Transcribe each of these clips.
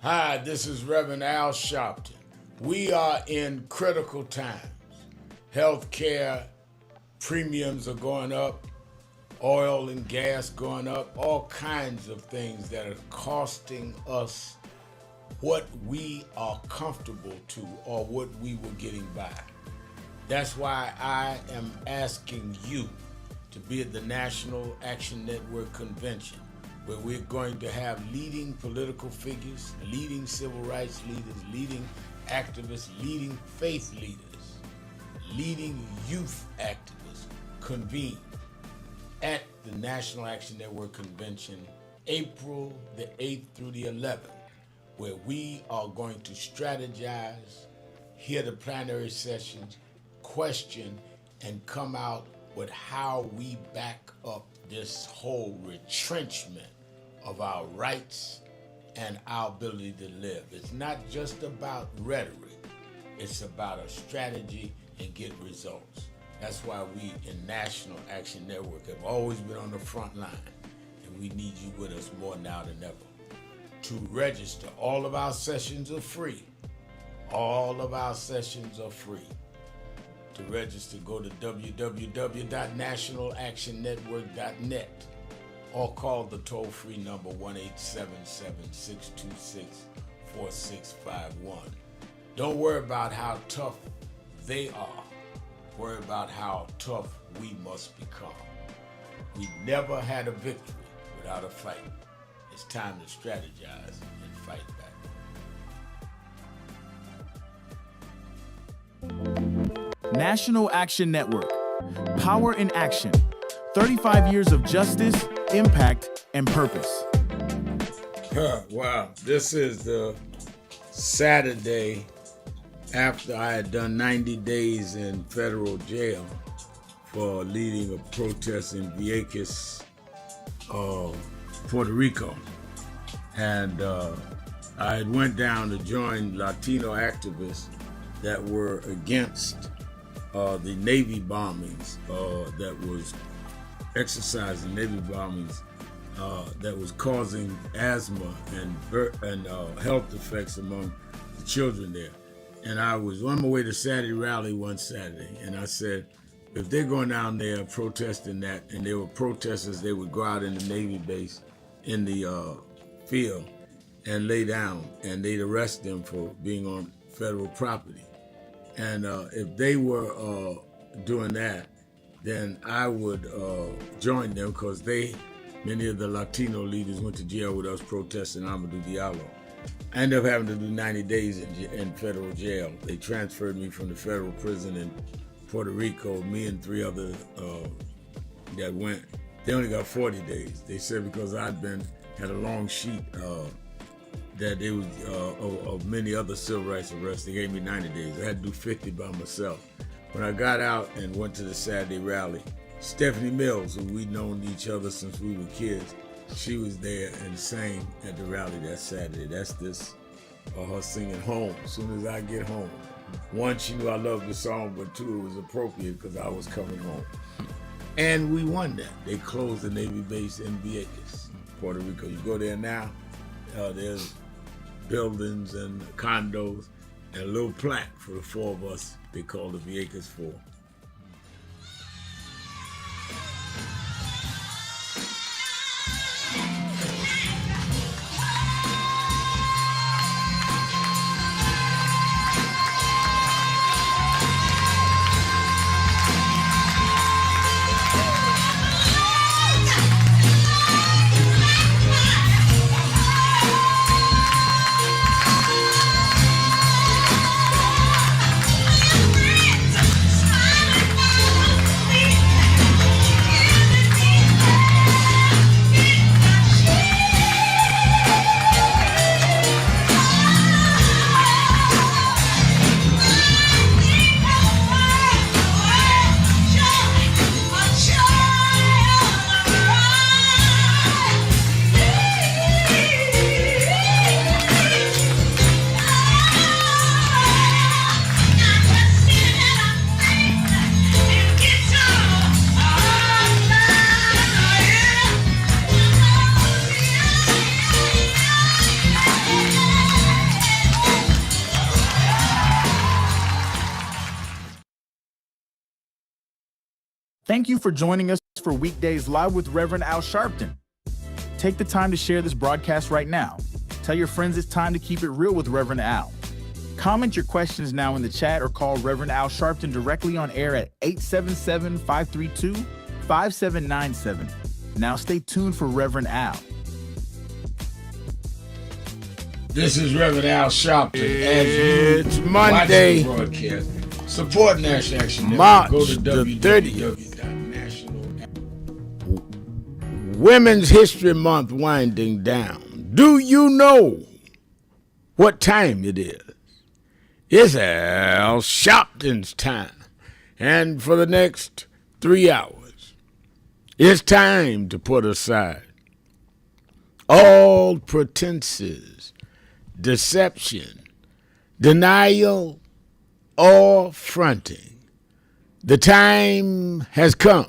Hi, this is Reverend Al Sharpton. We are in critical times. Healthcare premiums are going up, oil and gas going up, all kinds of things that are costing us what we are comfortable to or what we were getting by. That's why I am asking you to be at the National Action Network Convention, where we're going to have leading political figures, leading civil rights leaders, leading activists, leading faith leaders, leading youth activists convene at the National Action Network Convention, April the 8th through the 11th, where we are going to strategize, hear the plenary sessions, question, and come out with how we back up this whole retrenchment of our rights and our ability to live. It's not just about rhetoric, it's about a strategy and get results. That's why we in National Action Network have always been on the front line, and we need you with us more now than ever. To register, all of our sessions are free. All of our sessions are free. To register, go to www.nationalactionnetwork.net or call the toll-free number 1-877-626-4651. Don't worry about how tough they are. Worry about how tough we must become. We never had a victory without a fight. It's time to strategize and fight back. National Action Network. Power in action. 35 years of justice, impact, and purpose. Wow. This is the Saturday after I had done 90 days in federal jail for leading a protest in Vieques, Puerto Rico. And I had went down to join Latino activists that were against the Navy bombings that was exercising Navy bombings that was causing asthma and health effects among the children there. And I was on my way to Saturday rally one Saturday, and I said, if they're going down there protesting that, and they were protesters, they would go out in the Navy base in the field and lay down, and they'd arrest them for being on federal property. And if they were doing that, then I would join them, because many of the Latino leaders went to jail with us protesting Amadou Diallo. I ended up having to do 90 days in federal jail. They transferred me from the federal prison in Puerto Rico, me and three others that went. They only got 40 days. They said because had a long sheet that they was of many other civil rights arrests, they gave me 90 days. I had to do 50 by myself. When I got out and went to the Saturday rally, Stephanie Mills, who we'd known each other since we were kids, she was there and sang at the rally that Saturday. That's her singing Home, as soon as I get home. One, she knew I loved the song, but two, it was appropriate because I was coming home. And we won that. They closed the Navy base in Vieques, Puerto Rico. You go there now, there's buildings and condos and a little plaque for the four of us. They call the Vieques Four. Thank you for joining us for Weekdays Live with Reverend Al Sharpton. Take the time to share this broadcast right now. Tell your friends it's time to keep it real with Reverend Al. Comment your questions now in the chat or call Reverend Al Sharpton directly on air at 877-532-5797. Now stay tuned for Reverend Al. This is Reverend Al Sharpton. It's Monday. Broadcast. Support National Action Network. March Go to the 30th. Women's History Month winding down. Do you know what time it is? It's Al Sharpton's time. And for the next 3 hours, it's time to put aside all pretenses, deception, denial, or fronting. The time has come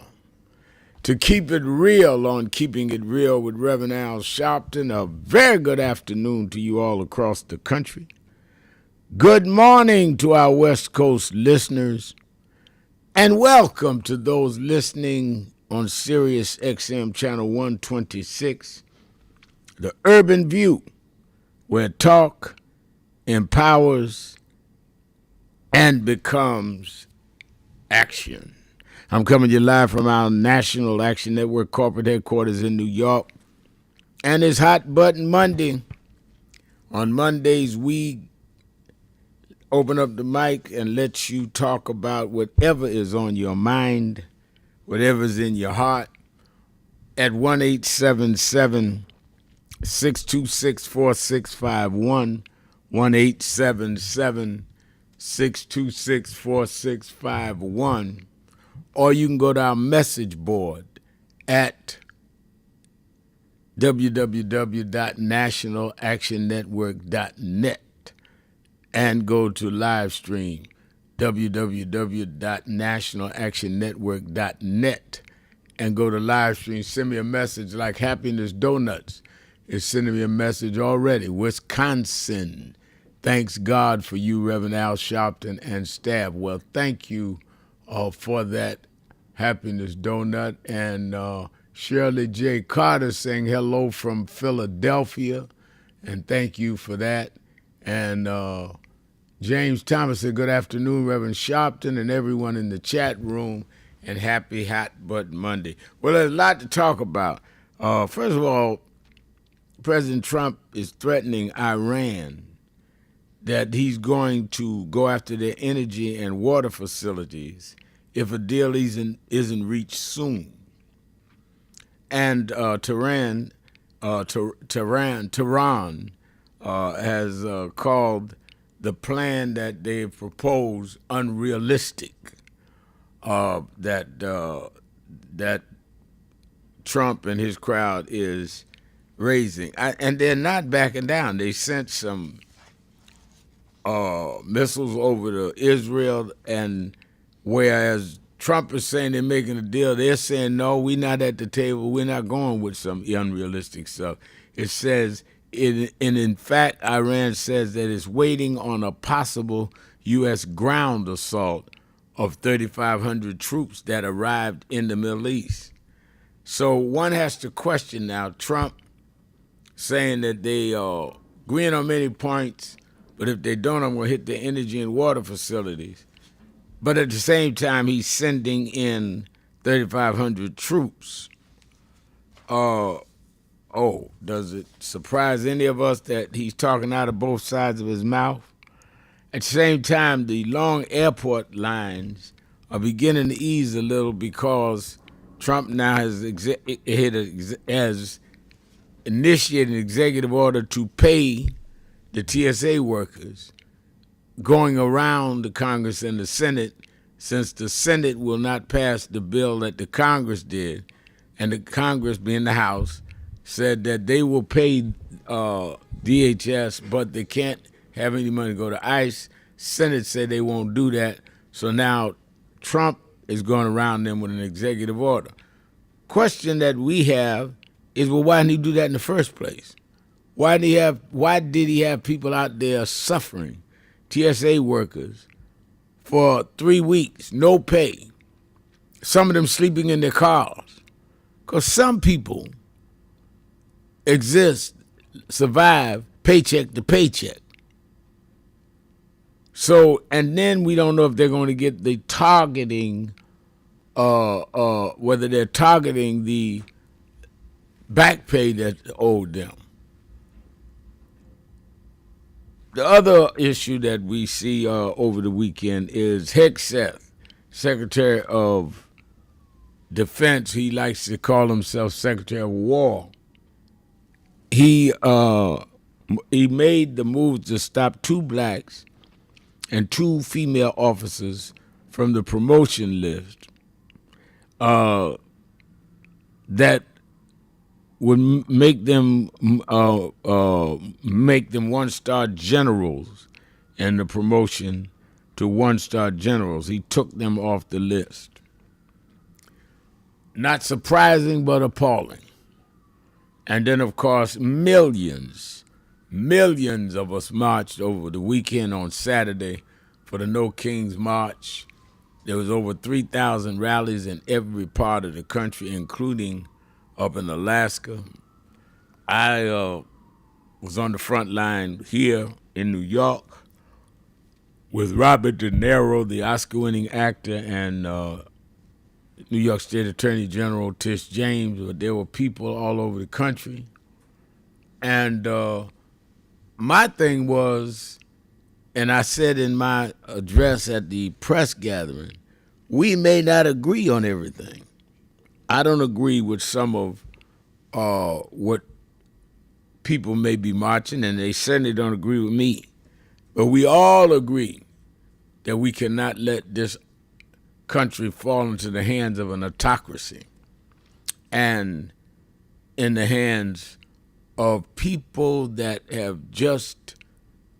to keep it real on Keeping It Real with Reverend Al Sharpton. A very good afternoon to you all across the country. Good morning to our West Coast listeners, and welcome to those listening on Sirius XM Channel 126, The Urban View, where talk empowers and becomes action. I'm coming to you live from our National Action Network corporate headquarters in New York. And it's Hot Button Monday. On Mondays, we open up the mic and let you talk about whatever is on your mind, whatever's in your heart, at 1-877-626-4651, 1-877-626-4651, or you can go to our message board at www.nationalactionnetwork.net and go to live stream www.nationalactionnetwork.net and go to live stream. Send me a message like Happiness Donuts is sending me a message already. Wisconsin. Thanks God for you, Reverend Al Sharpton and staff. Well, thank you for that, Happiness Donut. And Shirley J. Carter saying hello from Philadelphia, and thank you for that. And James Thomas said, good afternoon, Reverend Sharpton and everyone in the chat room, and happy Hot Button Monday. Well, there's a lot to talk about. First of all, President Trump is threatening Iran that he's going to go after their energy and water facilities if a deal isn't reached soon. And Tehran has called the plan that they propose unrealistic. That Trump and his crowd is raising, and they're not backing down. They sent some missiles over to Israel, and whereas Trump is saying they're making a deal, they're saying, no, we're not at the table. We're not going with some unrealistic stuff. It says, in fact, Iran says that it's waiting on a possible U.S. ground assault of 3,500 troops that arrived in the Middle East. So one has to question now, Trump saying that they agreeing on many points, but if they don't, I'm going to hit the energy and water facilities. But at the same time, he's sending in 3,500 troops. Does it surprise any of us that he's talking out of both sides of his mouth? At the same time, the long airport lines are beginning to ease a little because Trump now has initiated an executive order to pay the TSA workers going around the Congress and the Senate, since the Senate will not pass the bill that the Congress did, and the Congress, being the House, said that they will pay DHS, but they can't have any money go to ICE. Senate said they won't do that, so now Trump is going around them with an executive order. Question that we have is, well, why didn't he do that in the first place? Why did he have people out there suffering, TSA workers, for 3 weeks, no pay, some of them sleeping in their cars. Because some people survive paycheck to paycheck. So, and then we don't know if they're going to get the targeting, whether they're targeting the back pay that's owed them. The other issue that we see over the weekend is Hegseth, Secretary of Defense. He likes to call himself Secretary of War. He made the move to stop 2 blacks and 2 female officers from the promotion list that would make them 1-star generals, and the promotion to 1-star generals. He took them off the list. Not surprising, but appalling. And then, of course, millions of us marched over the weekend on Saturday for the No Kings March. There was over 3,000 rallies in every part of the country, including up in Alaska. I was on the front line here in New York with Robert De Niro, the Oscar-winning actor, and New York State Attorney General Tish James. But there were people all over the country. And my thing was, and I said in my address at the press gathering, we may not agree on everything. I don't agree with some of what people may be marching, and they certainly don't agree with me. But we all agree that we cannot let this country fall into the hands of an autocracy and in the hands of people that have just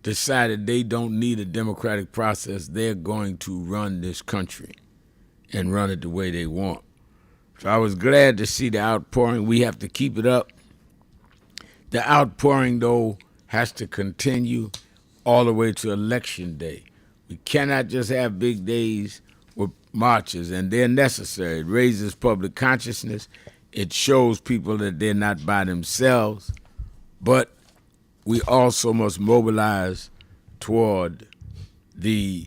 decided they don't need a democratic process. They're going to run this country and run it the way they want. So I was glad to see the outpouring. We have to keep it up. The outpouring, though, has to continue all the way to Election Day. We cannot just have big days with marches, and they're necessary. It raises public consciousness. It shows people that they're not by themselves. But we also must mobilize toward the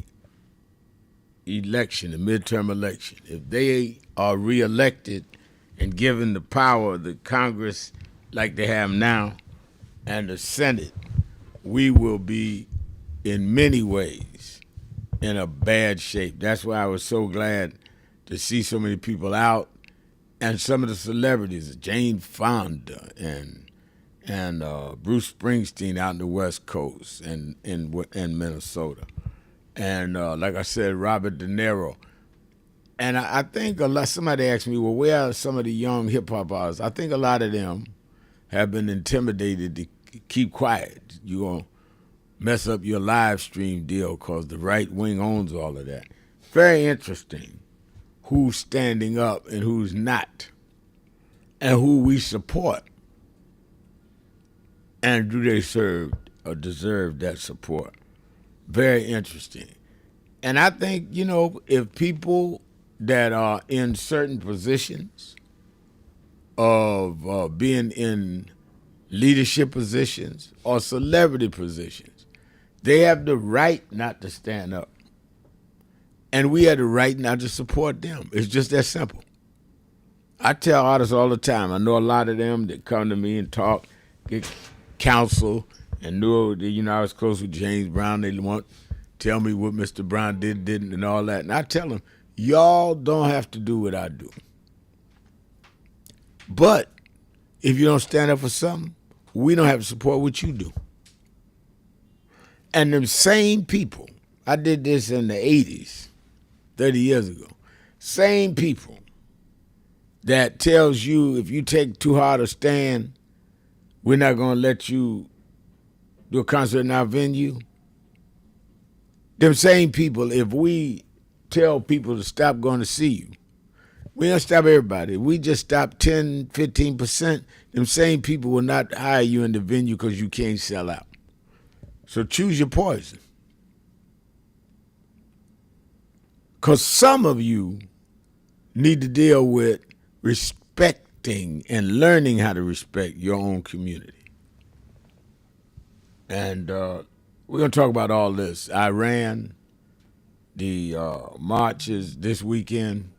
election, the midterm election. If they are reelected and given the power of the Congress like they have now and the Senate, we will be in many ways in a bad shape. That's why I was so glad to see so many people out, and some of the celebrities, Jane Fonda and Bruce Springsteen out in the West Coast and in Minnesota. And like I said, Robert De Niro. And I think somebody asked me, well, where are some of the young hip-hop artists? I think a lot of them have been intimidated to keep quiet. You're going to mess up your live stream deal because the right wing owns all of that. Very interesting who's standing up and who's not, and who we support. And do they serve or deserve that support? Very interesting. And I think, if people that are in certain positions of being in leadership positions or celebrity positions, they have the right not to stand up. And we have the right not to support them. It's just that simple. I tell artists all the time, I know a lot of them that come to me and talk, get counsel, and I was close with James Brown. They want to tell me what Mr. Brown didn't, and all that. And I tell them, y'all don't have to do what I do. But if you don't stand up for something, we don't have to support what you do. And them same people, I did this in the 80s, 30 years ago, same people that tells you if you take too hard a stand, we're not going to let you do a concert in our venue. Them same people, if we tell people to stop going to see you, we don't stop everybody. If we just stop 10, 15%, them same people will not hire you in the venue because you can't sell out. So choose your poison. Because some of you need to deal with respecting and learning how to respect your own community. And we're going to talk about all this. Iran, the marches this weekend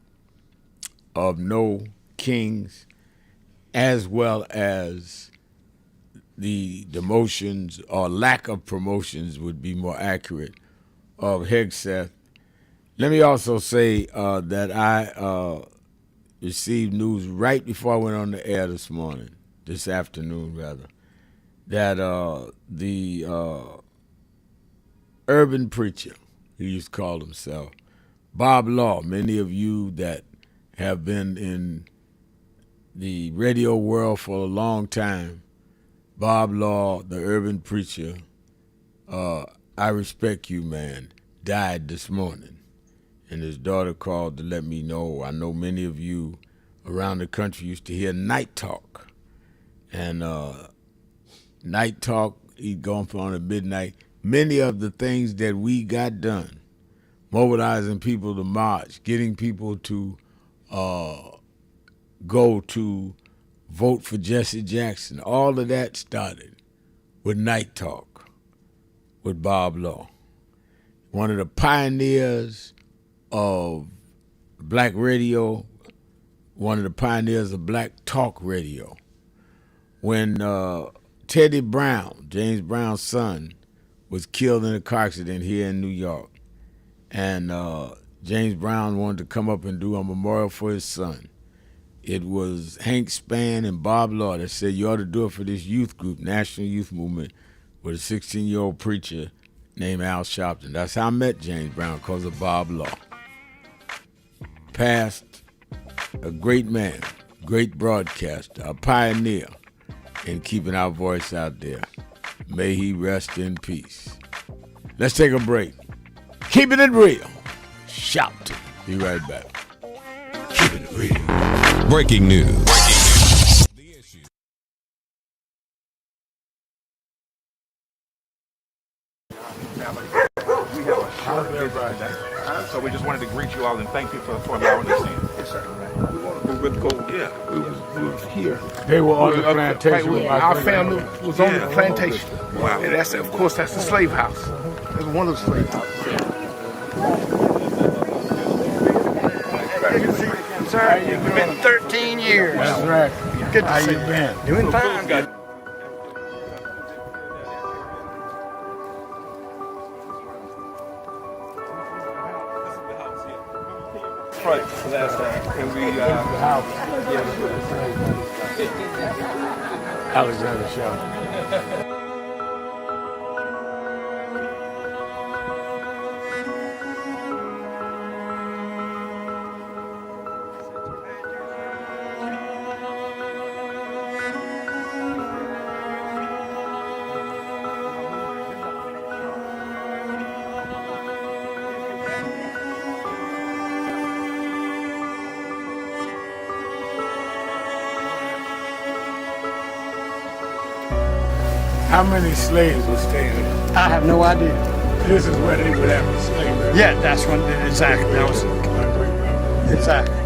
of no kings, as well as the demotions or lack of promotions would be more accurate of Hegseth. Let me also say that I received news right before I went on the air this afternoon rather, that the urban preacher, he used to call himself, Bob Law, many of you that have been in the radio world for a long time, Bob Law, the urban preacher, I respect you, man, died this morning. And his daughter called to let me know. I know many of you around the country used to hear Night Talk. And Night Talk, he'd go on at midnight. Many of the things that we got done, mobilizing people to march, getting people to go to vote for Jesse Jackson, all of that started with Night Talk, with Bob Law. One of the pioneers of black radio, one of the pioneers of black talk radio. When Teddy Brown, James Brown's son, was killed in a car accident here in New York, and James Brown wanted to come up and do a memorial for his son, it was Hank Spann and Bob Law that said, you ought to do it for this youth group, National Youth Movement, with a 16-year-old preacher named Al Sharpton. That's how I met James Brown, because of Bob Law. Passed, a great man, great broadcaster, a pioneer in keeping our voice out there. May he rest in peace. Let's take a break. Keeping it real. Shout. Be right back. Keeping it real. Breaking news. So we just wanted to greet you all and thank you for allowing us in. Yes, sir. We were go. Yeah, we was here. They were on the plantation. Our family was on the plantation. Wow. And that's, of course, that's the slave house. That's one of the slave houses. Sir, it's been 13 years. That's right. Good to How see you been? Doing fine. Right, last time. And we, Alexander Shaw. How many slaves were staying there? I have no idea. This is where they would have a slave. Yeah, that's when, exactly. That was exactly.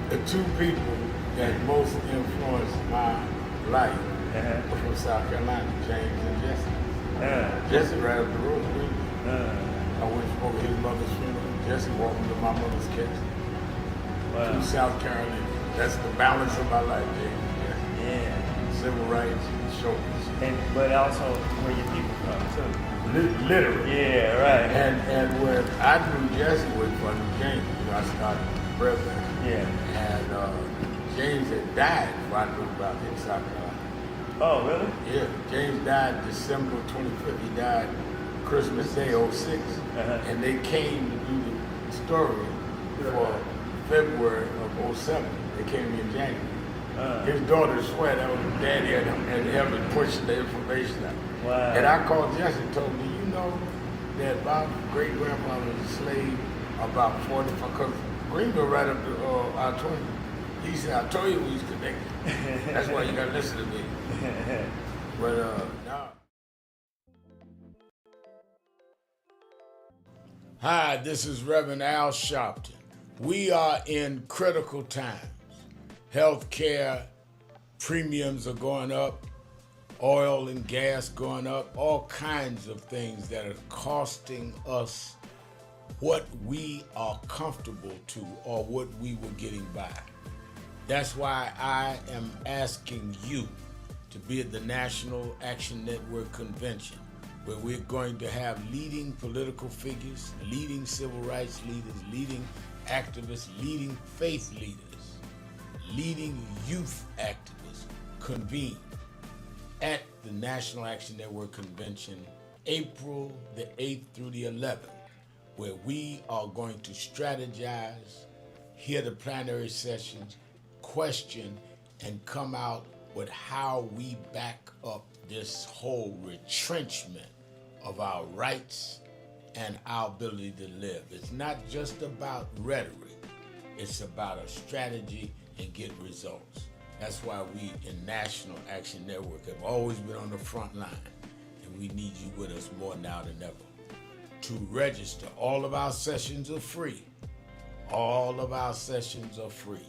The two people that most influenced my life from South Carolina, James and Jesse. Jesse right up the road with me. I went over his mother's funeral. Jesse walked me to my mother's casket. Wow. To South Carolina. That's the balance of my life, James and Jesse. Yeah. Civil rights, shoulders. But also where your people from too. Literally. Yeah, right. And when I knew Jesse was from James, I started president. Yeah. And James had died before I knew about him in South Carolina. Oh, really? Yeah, James died December 25th. He died Christmas Day, 06. And they came to do the story for February of 07. They came in January. His daughter swear that was daddy and him and pushing the information out. Wow. And I called Jesse and told me, you know that my great-grandfather was a slave about 45, because Greenville right up to I-20. He said, I told you we was connected. That's why you gotta listen to me. But no. Hi, this is Reverend Al Sharpton. We are in critical times. Healthcare premiums are going up, oil and gas going up, all kinds of things that are costing us what we are comfortable to or what we were getting by. That's why I am asking you to be at the National Action Network Convention, where we're going to have leading political figures, leading civil rights leaders, leading activists, leading faith leaders, leading youth activists convene at the National Action Network Convention, April the 8th through the 11th, where we are going to strategize, hear the plenary sessions, question, and come out with how we back up this whole retrenchment of our rights and our ability to live. It's not just about rhetoric, it's about a strategy and get results. That's why we in National Action Network have always been on the front line, and we need you with us more now than ever. To register, all of our sessions are free. All of our sessions are free.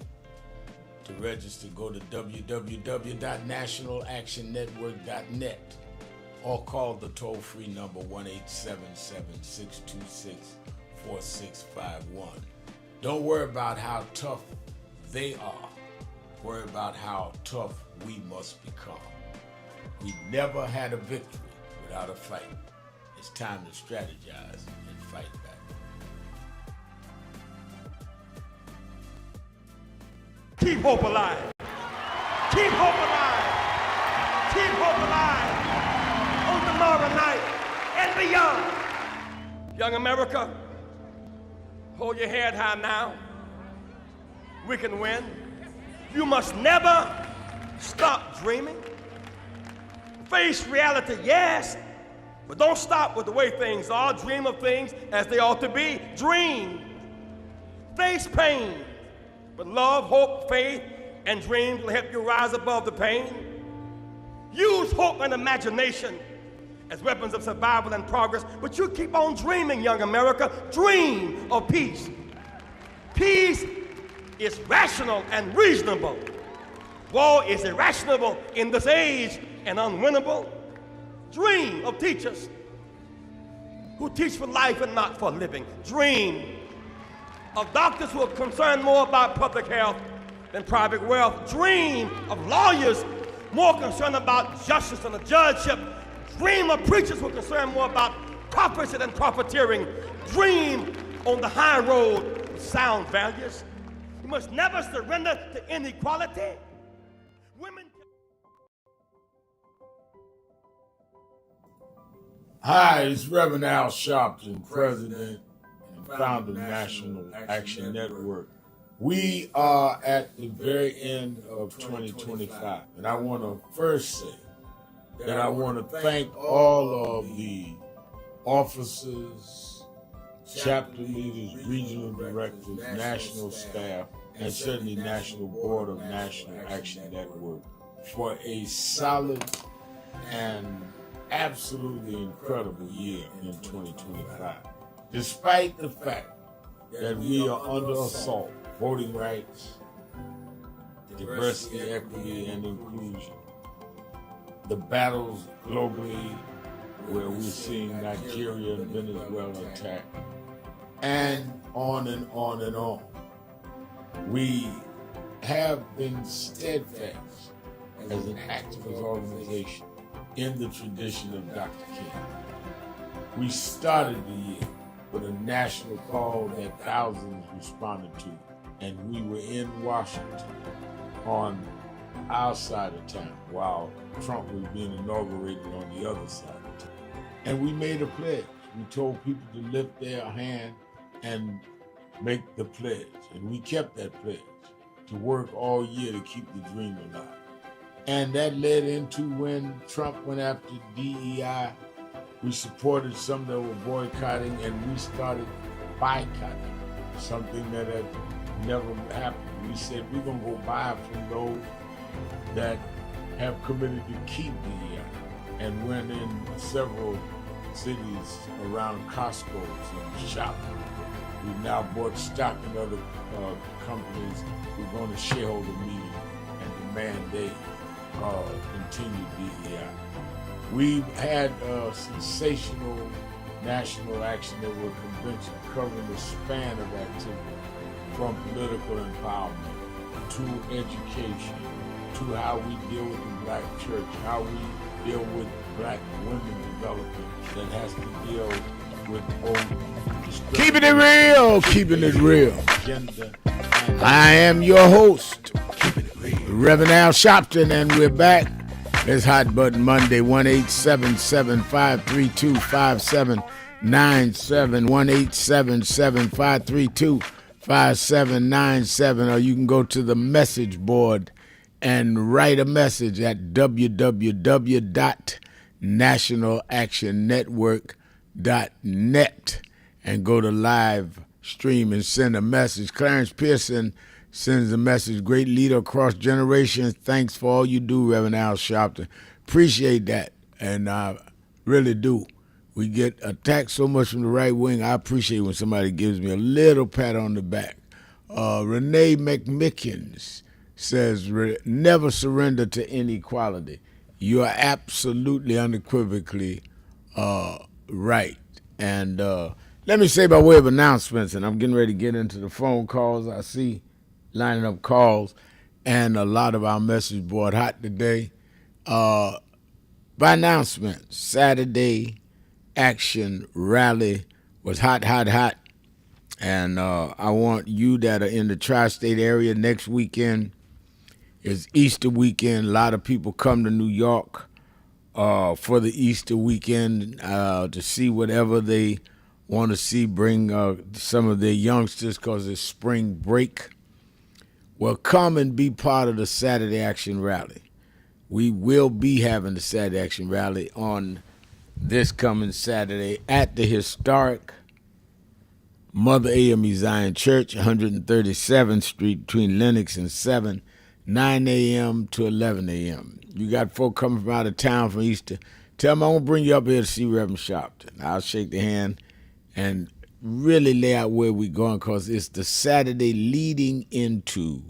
To register, go to www.nationalactionnetwork.net or call the toll-free number 1-877-626-4651. Don't worry about how tough they are. Worry about how tough we must become. We never had a victory without a fight. It's time to strategize and fight back. Keep hope alive. Keep hope alive. Keep hope alive on tomorrow night and beyond. Young America, hold your head high now. We can win. You must never stop dreaming. Face reality, yes, but don't stop with the way things are. Dream of things as they ought to be. Dream. Face pain, but love, hope, faith, and dreams will help you rise above the pain. Use hope and imagination as weapons of survival and progress, but you keep on dreaming, young America. Dream of peace. Peace is rational and reasonable. War is irrational in this age and unwinnable. Dream of teachers who teach for life and not for living. Dream of doctors who are concerned more about public health than private wealth. Dream of lawyers more concerned about justice and the judgeship. Dream of preachers who are concerned more about prophecy than profiteering. Dream on the high road with sound values. You must never surrender to inequality. Women. Hi, it's Reverend Al Sharpton, President and founder of National Action Network. We are at the very end of 2025, and I want to first say that I want to thank all of the officers, chapter leaders, regional directors, national staff, and certainly National Board of National Action Network for a solid and absolutely incredible year in 2025. Despite the fact that we are under assault, voting rights, diversity, equity, and inclusion, the battles globally where we're seeing Nigeria and Venezuela attack, and on and on and on. We have been steadfast as an activist organization in the tradition of Dr. King. We started the year with a national call that thousands responded to, and we were in Washington on our side of town while Trump was being inaugurated on the other side of town. And we made a pledge. We told people to lift their hand and make the pledge. And we kept that pledge to work all year to keep the dream alive. And that led into when Trump went after DEI, we supported some that were boycotting, and we started boycotting, something that had never happened. We said we're gonna go buy from those that have committed to keep DEI, and went in several cities around Costco's and shopped. We've now bought stock in other companies. We're going to shareholder meeting and demand they continue DEI. We've had a sensational National Action Network convention covering the span of activity, from political empowerment to education, to how we deal with the Black church, how we deal with Black women development that has to deal with old. Keeping it real, keeping it real. I am your host, Reverend Al Sharpton, and we're back. It's Hot Button Monday, 1-877-532-5797, 1-877-532-5797, or you can go to the message board and write a message at www.nationalactionnetwork.net and go to live stream and send a message. Clarence Pearson sends a message. Great leader across generations. Thanks for all you do, Reverend Al Sharpton. Appreciate that, and I really do. We get attacked so much from the right wing. I appreciate when somebody gives me a little pat on the back. Renee McMickens says, never surrender to inequality. You are absolutely unequivocally right. And let me say by way of announcements, and I'm getting ready to get into the phone calls. I see lining up calls, and a lot of our message board hot today. By announcement, Saturday Action Rally was hot. And I want you that are in the tri-state area, next weekend is Easter weekend. A lot of people come to New York for the Easter weekend to see whatever they want to see, bring some of their youngsters because it's spring break. Well, come and be part of the Saturday Action Rally. We will be having the Saturday Action Rally on this coming Saturday at the historic Mother AME Zion Church, 137th Street between Lenox and 7, 9 a.m. to 11 a.m. You got folk coming from out of town for Easter. Tell them I want to bring you up here to see Reverend Sharpton. I'll shake the hand and really lay out where we're going, because it's the Saturday leading into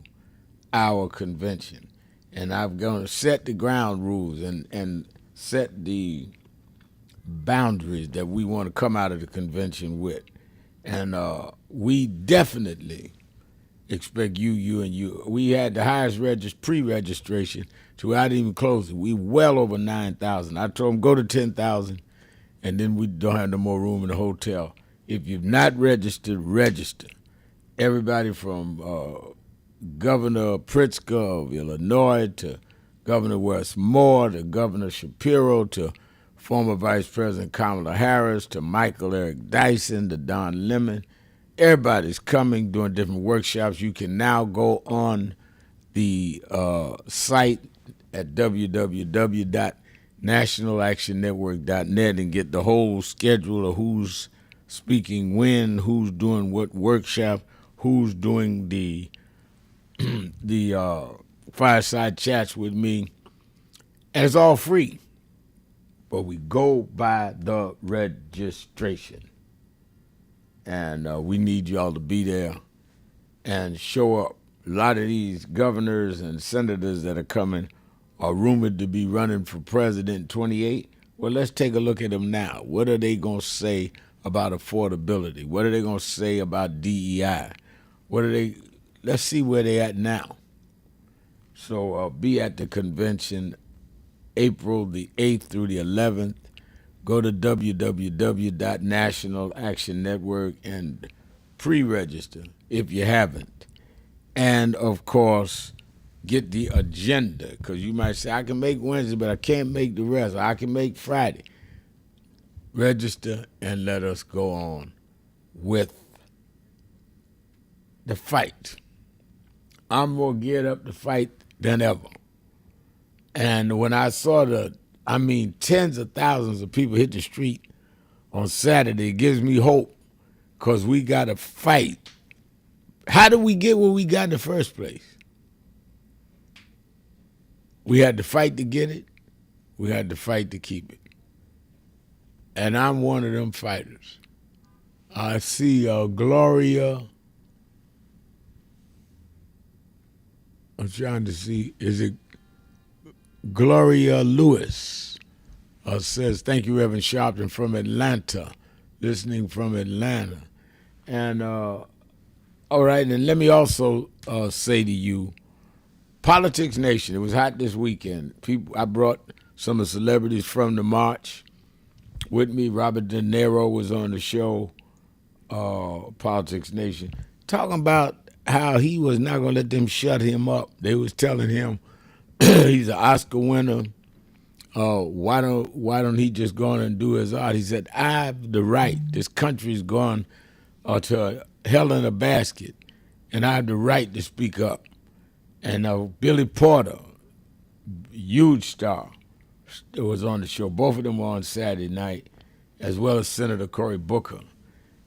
our convention. And I'm going to set the ground rules and set the boundaries that we want to come out of the convention with. And we definitely expect you. We had the highest pre-registration to I didn't even close it. We well over 9,000. I told them go to 10,000, and then we don't have no more room in the hotel. If you've not registered, register. Everybody from Governor Pritzker of Illinois to Governor Westmore to Governor Shapiro to former Vice President Kamala Harris to Michael Eric Dyson to Don Lemon. Everybody's coming, doing different workshops. You can now go on the site at www.nationalactionnetwork.net and get the whole schedule of who's speaking when, who's doing what workshop, who's doing the fireside chats with me. And it's all free. But we go by the registration. And we need y'all to be there and show up. A lot of these governors and senators that are coming are rumored to be running for president in 28. Well, let's take a look at them now. What are they going to say about affordability? What are they going to say about DEI? Let's see where they're at now. So be at the convention April the 8th through the 11th. Go to www.National Action Network and pre-register if you haven't. And, of course, get the agenda, because you might say, I can make Wednesday, but I can't make the rest. Or I can make Friday. Register and let us go on with the fight. I'm more geared up to fight than ever. And when I saw tens of thousands of people hit the street on Saturday, it gives me hope, because we got to fight. How did we get where we got in the first place? We had to fight to get it. We had to fight to keep it. And I'm one of them fighters. I see Gloria. I'm trying to see, is it Gloria Lewis? Says, thank you, Reverend Sharpton from Atlanta, listening from Atlanta. And all right, and let me also say to you, Politics Nation, it was hot this weekend. I brought some of the celebrities from the march with me. Robert De Niro was on the show, Politics Nation, talking about how he was not going to let them shut him up. They was telling him he's an Oscar winner. Why don't he just go on and do his art? He said, I have the right. This country's gone to hell in a basket, and I have the right to speak up. And Billy Porter, huge star, was on the show. Both of them were on Saturday night, as well as Senator Cory Booker.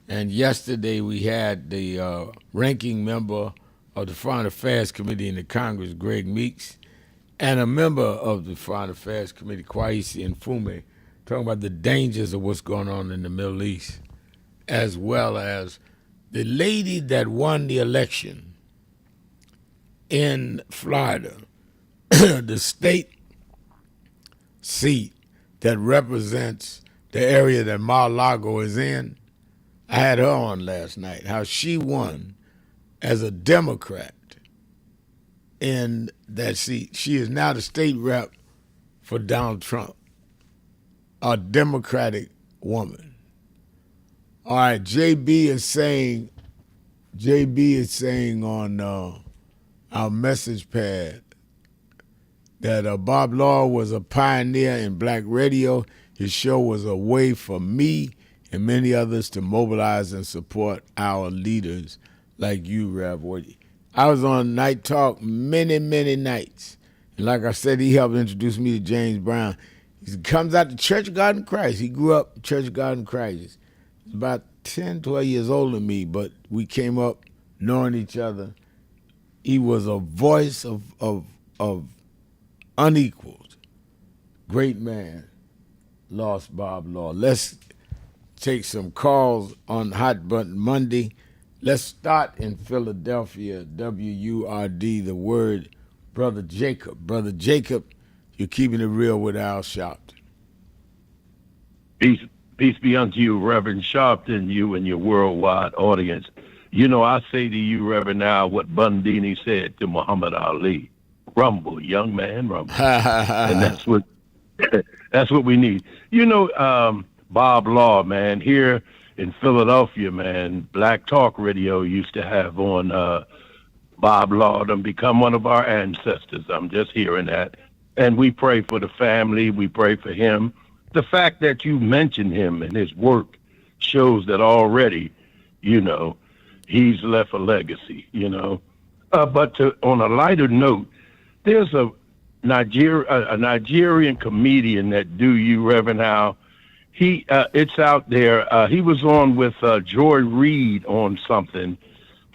And yesterday we had the ranking member of the Foreign Affairs Committee in the Congress, Greg Meeks, and a member of the Foreign Affairs Committee, Kwesi Mfume, talking about the dangers of what's going on in the Middle East, as well as the lady that won the election in Florida, the state seat that represents the area that Mar-a-Lago is in. I had her on last night, how she won as a Democrat in that seat. She is now the state rep for Donald Trump, a Democratic woman. All right, JB is saying on our message pad that Bob Law was a pioneer in black radio. His show was a way for me and many others to mobilize and support our leaders like you, Rev Woody. I was on Night Talk many, many nights. And like I said, he helped introduce me to James Brown. He comes out to Church of God in Christ. He grew up Church of God in Christ. He's about 10, 12 years older than me, but we came up knowing each other. He was a voice of unequaled. Great man. Lost Bob Law. Let's take some calls on Hot Button Monday. Let's start in Philadelphia, WURD, the word, Brother Jacob. Brother Jacob, you're keeping it real with Al Sharpton. Peace be unto you, Reverend Sharpton, you and your worldwide audience. You know, I say to you, Reverend Al, what Bundini said to Muhammad Ali. Rumble, young man, rumble. And that's what we need. You know, Bob Law, man, here in Philadelphia, man, Black Talk Radio used to have on Bob Law and become one of our ancestors. I'm just hearing that. And we pray for the family. We pray for him. The fact that you mentioned him and his work shows that already, you know, he's left a legacy, you know. But on a lighter note, there's a Nigerian comedian that do you, Reverend Al. It's out there. He was on with Joy Reid on something,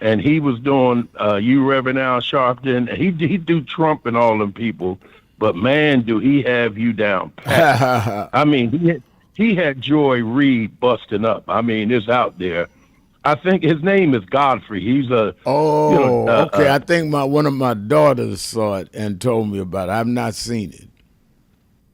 and he was doing you, Reverend Al Sharpton. He do Trump and all them people, but man, do he have you down pat. I mean, he had Joy Reid busting up. I mean, it's out there. I think his name is Godfrey. He's a okay. I think one of my daughters saw it and told me about it. I've not seen it.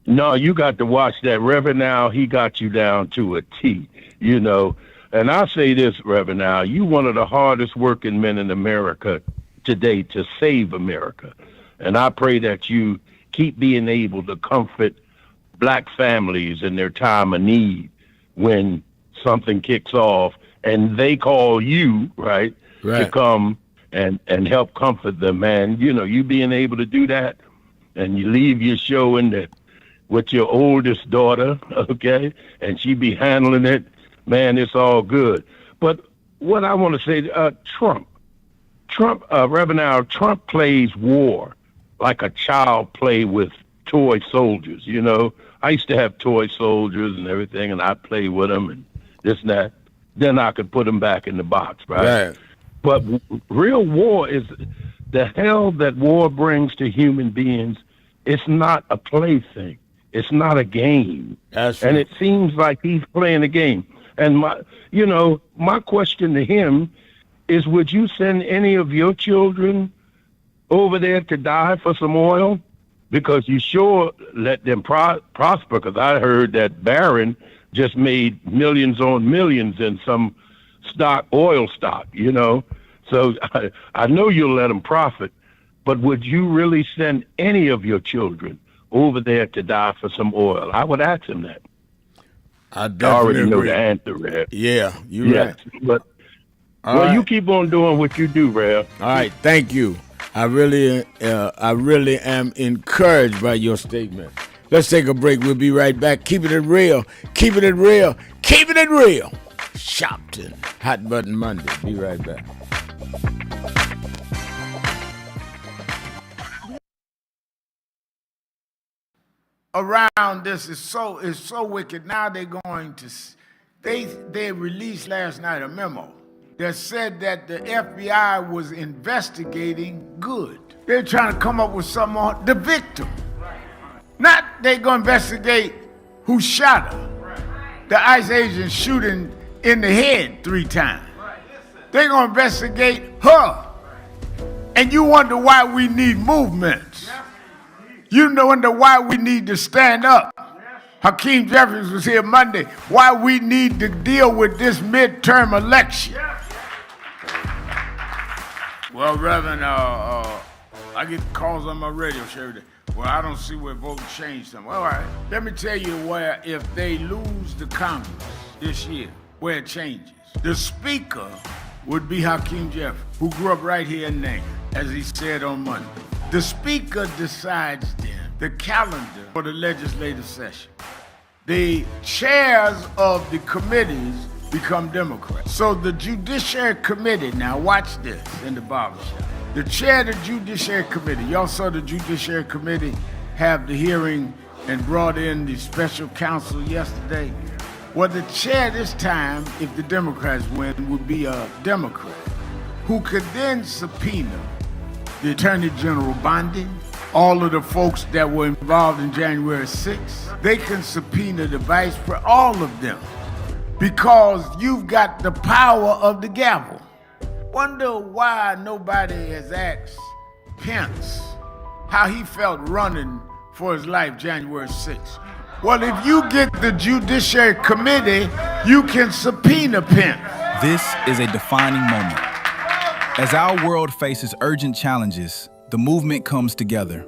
No, you got to watch that. Reverend Al, he got you down to a T, you know. And I say this, Reverend Al, you one of the hardest working men in America today to save America. And I pray that you keep being able to comfort black families in their time of need when something kicks off and they call you, right. to come and help comfort them, man. You know, you being able to do that and you leave your show with your oldest daughter, okay, and she be handling it, man, it's all good. But what I want to say, Trump, Reverend Al, Trump plays war like a child play with toy soldiers, you know. I used to have toy soldiers and everything, and I'd play with them and this and that. Then I could put them back in the box, right? But real war is the hell that war brings to human beings. It's not a plaything. It's not a game. And it seems like he's playing a game. And my question to him is, would you send any of your children over there to die for some oil? Because you sure let them prosper. Because I heard that Barron just made millions on millions in some oil stock, you know. So I know you'll let them profit. But would you really send any of your children over there to die for some oil? I would ask him that. I already know agree. the answer, Rev. Yeah, you're right. But you keep on doing what you do, Rev. All right, thank you. I really am encouraged by your statement. Let's take a break. We'll be right back. Keeping it real. Keeping it real. Keeping it real. Shopton. Hot Button Monday. Be right back. Around this is so wicked. Now they're going to they released last night a memo that said that the FBI was investigating Good. They're trying to come up with something on the victim. Not they're going to investigate who shot her. The ICE agent shooting in the head 3 times. They're going to investigate her. And you wonder why we need movements. You wonder why we need to stand up. Hakeem Jeffries was here Monday. Why we need to deal with this midterm election. Well, Reverend, I get calls on my radio show every day. Well, I don't see where voting changed them. All right, let me tell you where, if they lose the Congress this year, where it changes. The Speaker would be Hakeem Jeffries, who grew up right here in Nagin, as he said on Monday. The Speaker decides then the calendar for the legislative session. The chairs of the committees become Democrats. So the Judiciary Committee, now watch this in the barbershop. The chair of the Judiciary Committee, y'all saw the Judiciary Committee have the hearing and brought in the special counsel yesterday. Well, the chair this time, if the Democrats win, would be a Democrat who could then subpoena the Attorney General Bondi, all of the folks that were involved in January 6th. They can subpoena the vice for all of them because you've got the power of the gavel. Wonder why nobody has asked Pence how he felt running for his life January 6th. Well, if you get the Judiciary Committee, you can subpoena Pence. This is a defining moment. As our world faces urgent challenges, the movement comes together.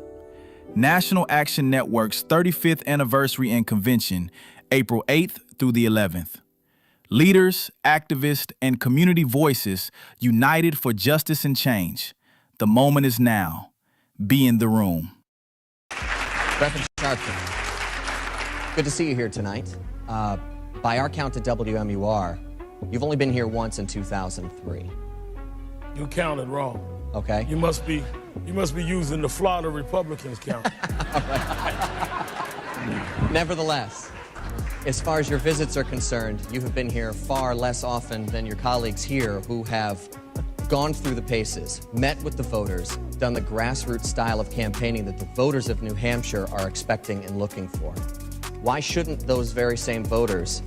National Action Network's 35th anniversary and convention, April 8th through the 11th. Leaders, activists, and community voices united for justice and change. The moment is now. Be in the room. Reverend Sharpton, good to see you here tonight. By our count at WMUR, you've only been here once in 2003. You counted wrong. Okay. You must be using the Florida Republicans count. Nevertheless, as far as your visits are concerned, you have been here far less often than your colleagues here who have gone through the paces, met with the voters, done the grassroots style of campaigning that the voters of New Hampshire are expecting and looking for. Why shouldn't those very same voters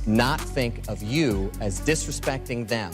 not think of you as disrespecting them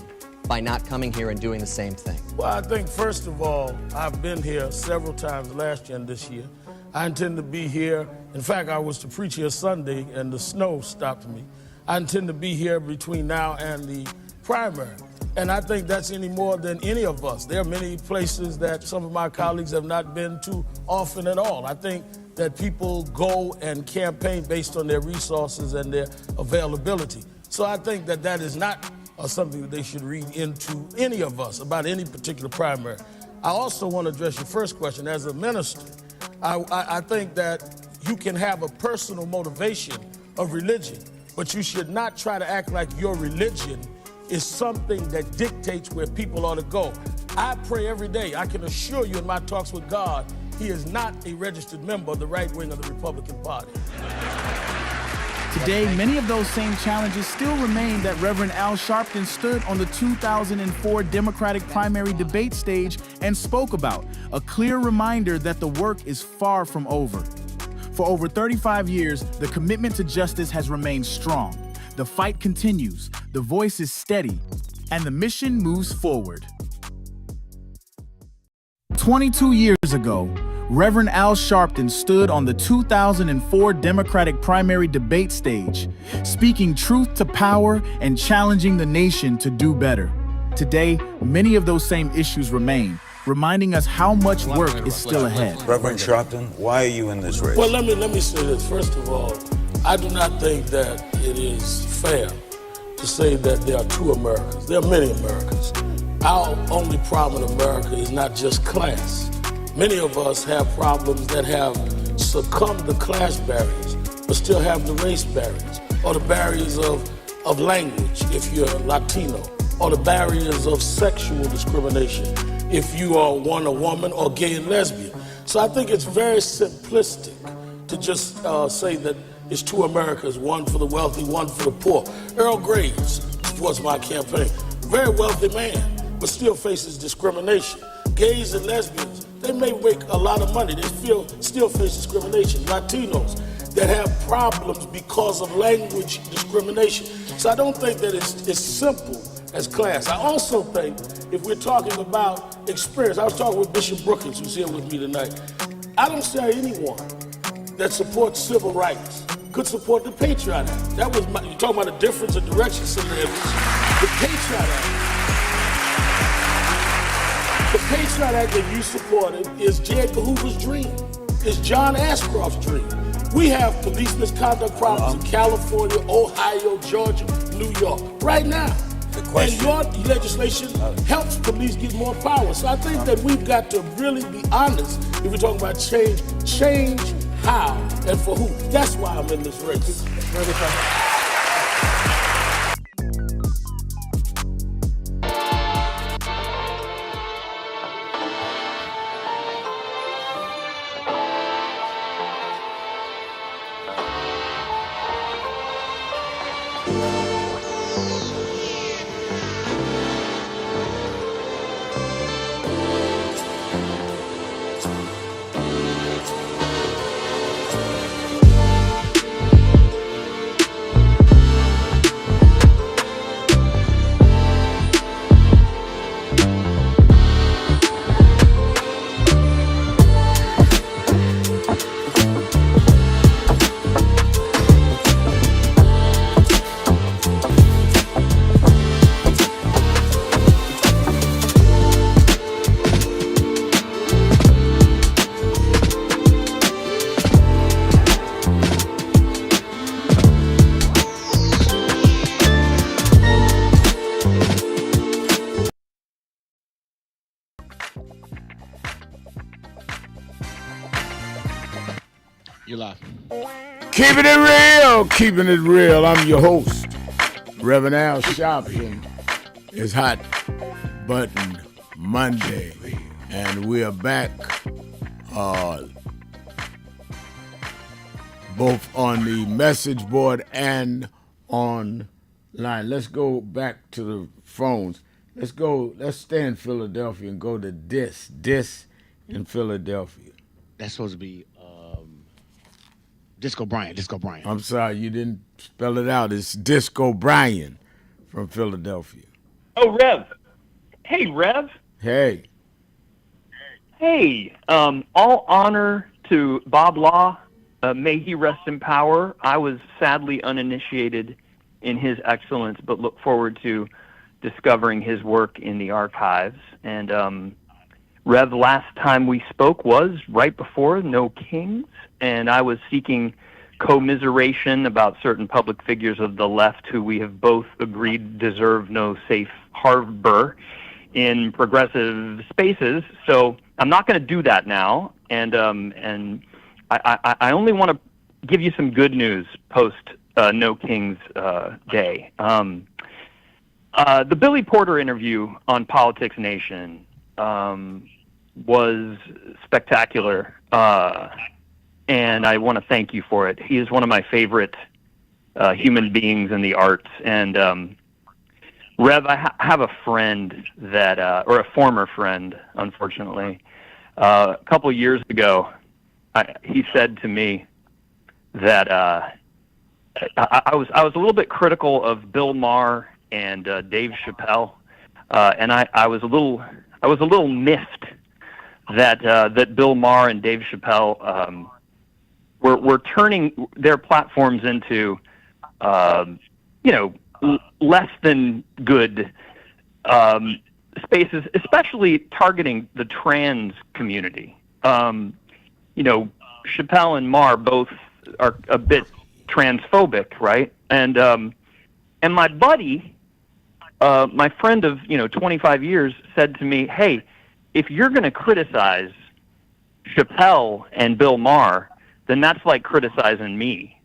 by not coming here and doing the same thing? Well, I think, first of all, I've been here several times last year and this year. I intend to be here. In fact, I was to preach here Sunday, and the snow stopped me. I intend to be here between now and the primary. And I think that's any more than any of us. There are many places that some of my colleagues have not been to often at all. I think that people go and campaign based on their resources and their availability. So I think that that is not something that they should read into any of us about any particular primary. I also want to address your first question. As a minister, I think that you can have a personal motivation of religion, but you should not try to act like your religion is something that dictates where people ought to go. I pray every day. I can assure you in my talks with God, he is not a registered member of the right wing of the Republican Party. Today, many of those same challenges still remain that Reverend Al Sharpton stood on the 2004 Democratic primary debate stage and spoke about, a clear reminder that the work is far from over. For over 35 years, the commitment to justice has remained strong. The fight continues, the voice is steady, and the mission moves forward. 22 years ago, Reverend Al Sharpton stood on the 2004 Democratic primary debate stage, speaking truth to power and challenging the nation to do better. Today, many of those same issues remain, reminding us how much work is still ahead. Reverend Sharpton, why are you in this race? Well, let me say this. First of all, I do not think that it is fair to say that there are two Americas. There are many Americas. Our only problem in America is not just class. Many of us have problems that have succumbed to class barriers, but still have the race barriers, or the barriers of language if you're Latino, or the barriers of sexual discrimination if you are a woman, or gay and lesbian. So I think it's very simplistic to just say that it's two Americas, one for the wealthy, one for the poor. Earl Graves supports my campaign. Very wealthy man, but still faces discrimination. Gays and lesbians, they may make a lot of money, they still face discrimination. Latinos that have problems because of language discrimination. So I don't think that it's as simple as class. I also think if we're talking about experience, I was talking with Bishop Brookins, who's here with me tonight. I don't see anyone that supports civil rights could support the Patriot Act. That was you're talking about a difference of direction, Senator Edwards. The Patriot Act. The Patriot Act that you supported is J. Edgar Hoover's dream. It's John Ashcroft's dream. We have police misconduct problems in California, Ohio, Georgia, New York, right now. And your legislation helps police get more power. So I think that we've got to really be honest if we're talking about change how and for who. That's why I'm in this race. You're live. Keeping it real. I'm your host, Reverend Al Sharpton. It's Hot Button Monday, and we are back both on the message board and online. Let's go back to the phones. Let's stay in Philadelphia and go to Dis in Philadelphia. That's supposed to be Disco Bryant. I'm sorry, you didn't spell it out. It's Disco Brian from Philadelphia. Oh, Rev. Hey, Rev. Hey. Hey, all honor to Bob Law. May he rest in power. I was sadly uninitiated in his excellence, but look forward to discovering his work in the archives. And Rev, last time we spoke was right before No Kings, and I was seeking commiseration about certain public figures of the left who we have both agreed deserve no safe harbor in progressive spaces. So I'm not going to do that now, and I only want to give you some good news post No Kings Day. The Billy Porter interview on Politics Nation was spectacular, and I want to thank you for it. He is one of my favorite human beings in the arts, and Rev, I have a friend that, or a former friend, unfortunately. A couple of years ago, he said to me that I was a little bit critical of Bill Maher and Dave Chappelle, and I was a little miffed that Bill Maher and Dave Chappelle were turning their platforms into less than good spaces, especially targeting the trans community. Chappelle and Maher both are a bit transphobic, right? And my buddy, my friend of 25 years, said to me, "Hey, if you're going to criticize Chappelle and Bill Maher, then that's like criticizing me.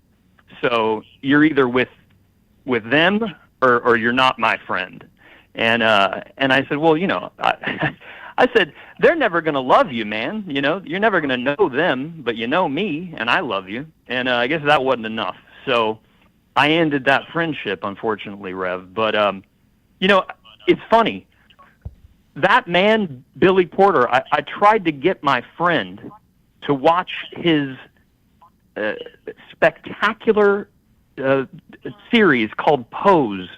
So you're either with them or you're not my friend." And I said, well, I said, they're never going to love you, man. You're never going to know them, but you know me, and I love you. And I guess that wasn't enough. So I ended that friendship, unfortunately, Rev. But, it's funny. That man, Billy Porter, I tried to get my friend to watch his spectacular series called Pose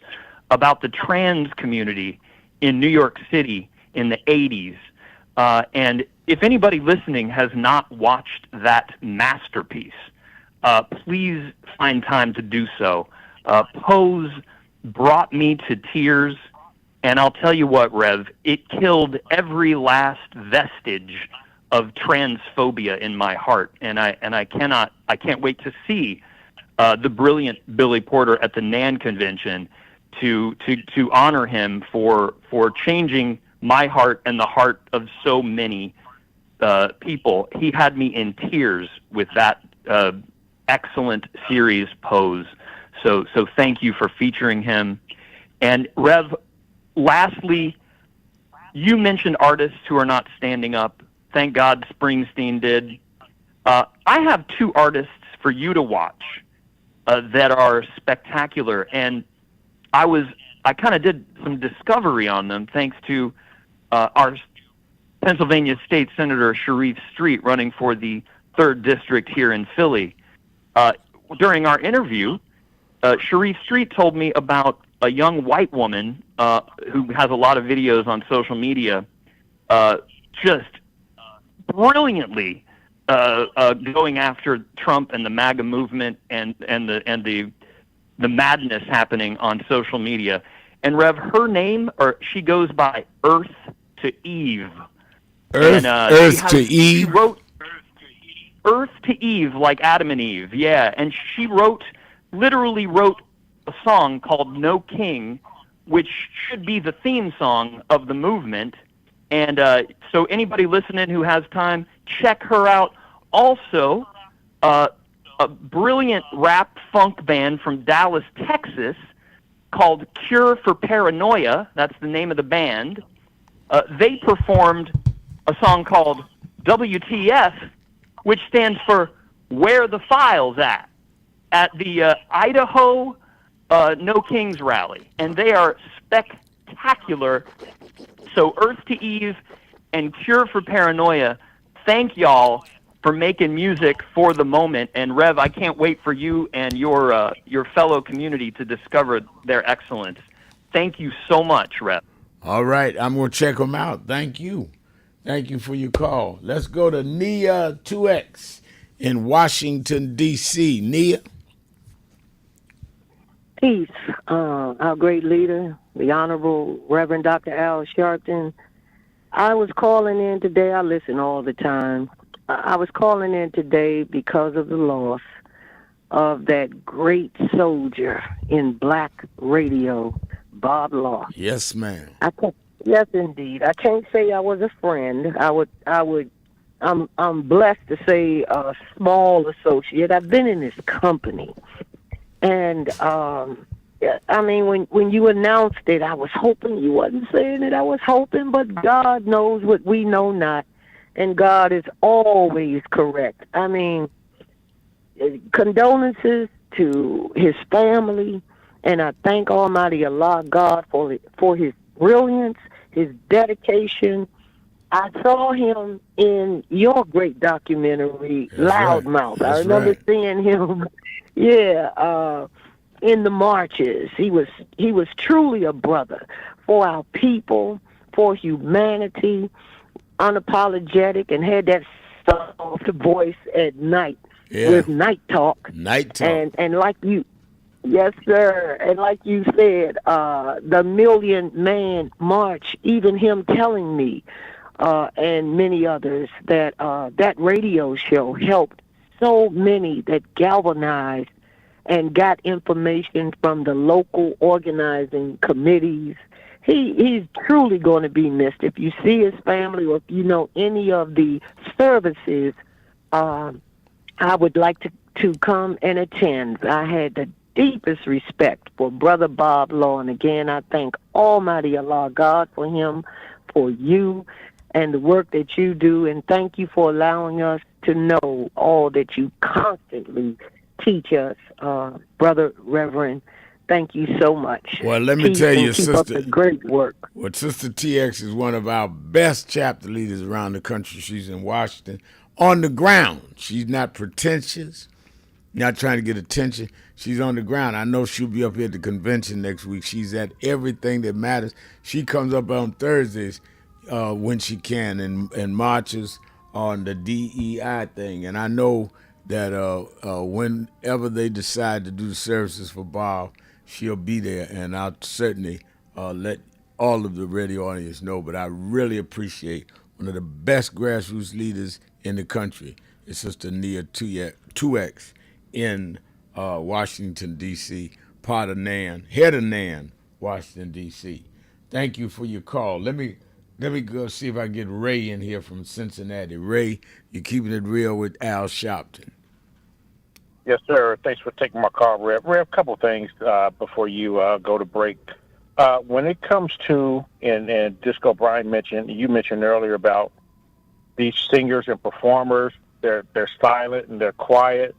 about the trans community in New York City in the 80s. And if anybody listening has not watched that masterpiece, please find time to do so. Pose brought me to tears, and I'll tell you what, Rev, it killed every last vestige of transphobia in my heart, and I can't wait to see the brilliant Billy Porter at the NAN convention to honor him for changing my heart and the heart of so many people. He had me in tears with that excellent series Pose. So thank you for featuring him. And Rev, lastly, you mentioned artists who are not standing up. Thank God Springsteen did. I have two artists for you to watch that are spectacular, and I kind of did some discovery on them thanks to our Pennsylvania State Senator Sharif Street running for the 3rd District here in Philly. During our interview, Sharif Street told me about a young white woman who has a lot of videos on social media, just brilliantly going after Trump and the MAGA movement and the madness happening on social media. And Rev, her name, or she goes by Earth to Eve. Earth to Eve? She wrote Earth to Eve, like Adam and Eve, yeah. And she literally wrote a song called No King, which should be the theme song of the movement. And so anybody listening who has time, check her out. Also, a brilliant rap funk band from Dallas, Texas, called Cure for Paranoia. That's the name of the band. They performed a song called WTF, which stands for Where the Files at the Idaho No Kings rally. And they are spectacular. So Earth to Eve and Cure for Paranoia, thank y'all. for making music for the moment. And Rev, I can't wait for you and your fellow community to discover their excellence. Thank you so much, Rev. All right, I'm going to check them out. Thank you. Thank you for your call. Let's go to Nia 2X in Washington, D.C. Nia. Peace. Our great leader, the Honorable Reverend Dr. Al Sharpton. I was calling in today. I listen all the time. I was calling in today because of the loss of that great soldier in black radio, Bob Law. Yes, ma'am. Yes, indeed. I can't say I was a friend. I'm blessed to say a small associate. I've been in his company. And, I mean, when you announced it, I was hoping you wasn't saying it. I was hoping, but God knows what we know not. And God is always correct. I mean, condolences to his family. And I thank Almighty Allah God for his brilliance, his dedication. I saw him in your great documentary, Loudmouth. I remember seeing him, in the marches. He was truly a brother for our people, for humanity, unapologetic, and had that soft voice at night with Night Talk. Night Talk. And like you, yes, sir. And like you said, the Million Man March, even him telling me, and many others, that that radio show helped so many, that galvanized and got information from the local organizing committees. He's truly going to be missed. If you see his family, or if you know any of the services, I would like to come and attend. I had the deepest respect for Brother Bob Law, and again, I thank Almighty Allah God for him, for you, and the work that you do, and thank you for allowing us to know all that you constantly teach us, Brother Reverend. Thank you so much. Well, let me tell you, keep Sister, up the great work. Well, Sister TX is one of our best chapter leaders around the country. She's in Washington on the ground. She's not pretentious, not trying to get attention. She's on the ground. I know she'll be up here at the convention next week. She's at everything that matters. She comes up on Thursdays when she can and marches on the DEI thing. And I know that whenever they decide to do the services for Bob, she'll be there, and I'll certainly let all of the radio audience know. But I really appreciate one of the best grassroots leaders in the country. It's Sister Nia 2X in Washington, D.C., part of NAN, head of NAN, Washington, D.C. Thank you for your call. Let me go see if I can get Ray in here from Cincinnati. Ray, you're keeping it real with Al Sharpton. Yes, sir. Thanks for taking my call, Rev. Rev, a couple of things before you go to break. When it comes to, and Disco Brian mentioned, you mentioned earlier about these singers and performers, they're silent and they're quiet,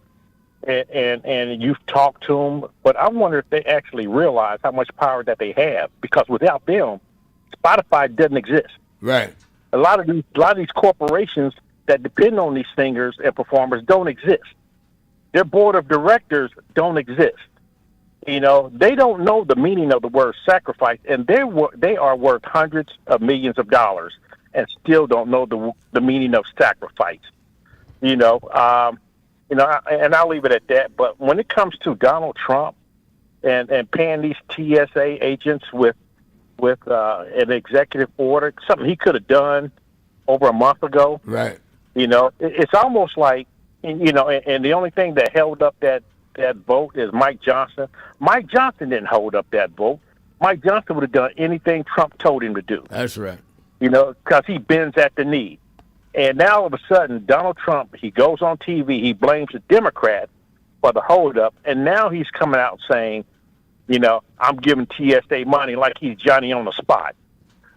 and you've talked to them, but I wonder if they actually realize how much power that they have, because without them, Spotify doesn't exist. Right. A lot of these corporations that depend on these singers and performers don't exist. Their board of directors don't exist. You know, they don't know the meaning of the word sacrifice, and they are worth hundreds of millions of dollars and still don't know the meaning of sacrifice. And I'll leave it at that. But when it comes to Donald Trump and paying these TSA agents with an executive order, something he could have done over a month ago. Right. It's almost like, and the only thing that held up that vote is Mike Johnson. Mike Johnson didn't hold up that vote. Mike Johnson would have done anything Trump told him to do. That's right. Because he bends at the knee. And now all of a sudden, Donald Trump, he goes on TV, he blames the Democrat for the holdup, and now he's coming out saying, I'm giving TSA money like he's Johnny on the spot.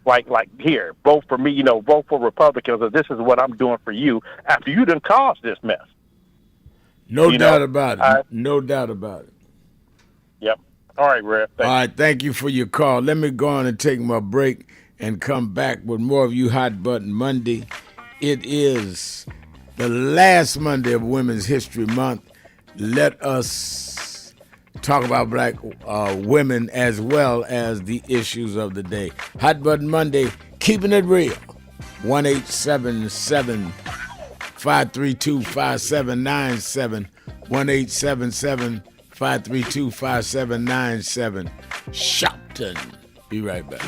Like here, vote for me, vote for Republicans, or this is what I'm doing for you after you done caused this mess. No doubt about it. No doubt about it. Yep. All right, Rev. All right, thank you for your call. Let me go on and take my break and come back with more of you Hot Button Monday. It is the last Monday of Women's History Month, let us talk about black women as well as the issues of the day. Hot Button Monday, keeping it real. 1-877-532-5797. 1-877-532-5797. Shopton. Be right back.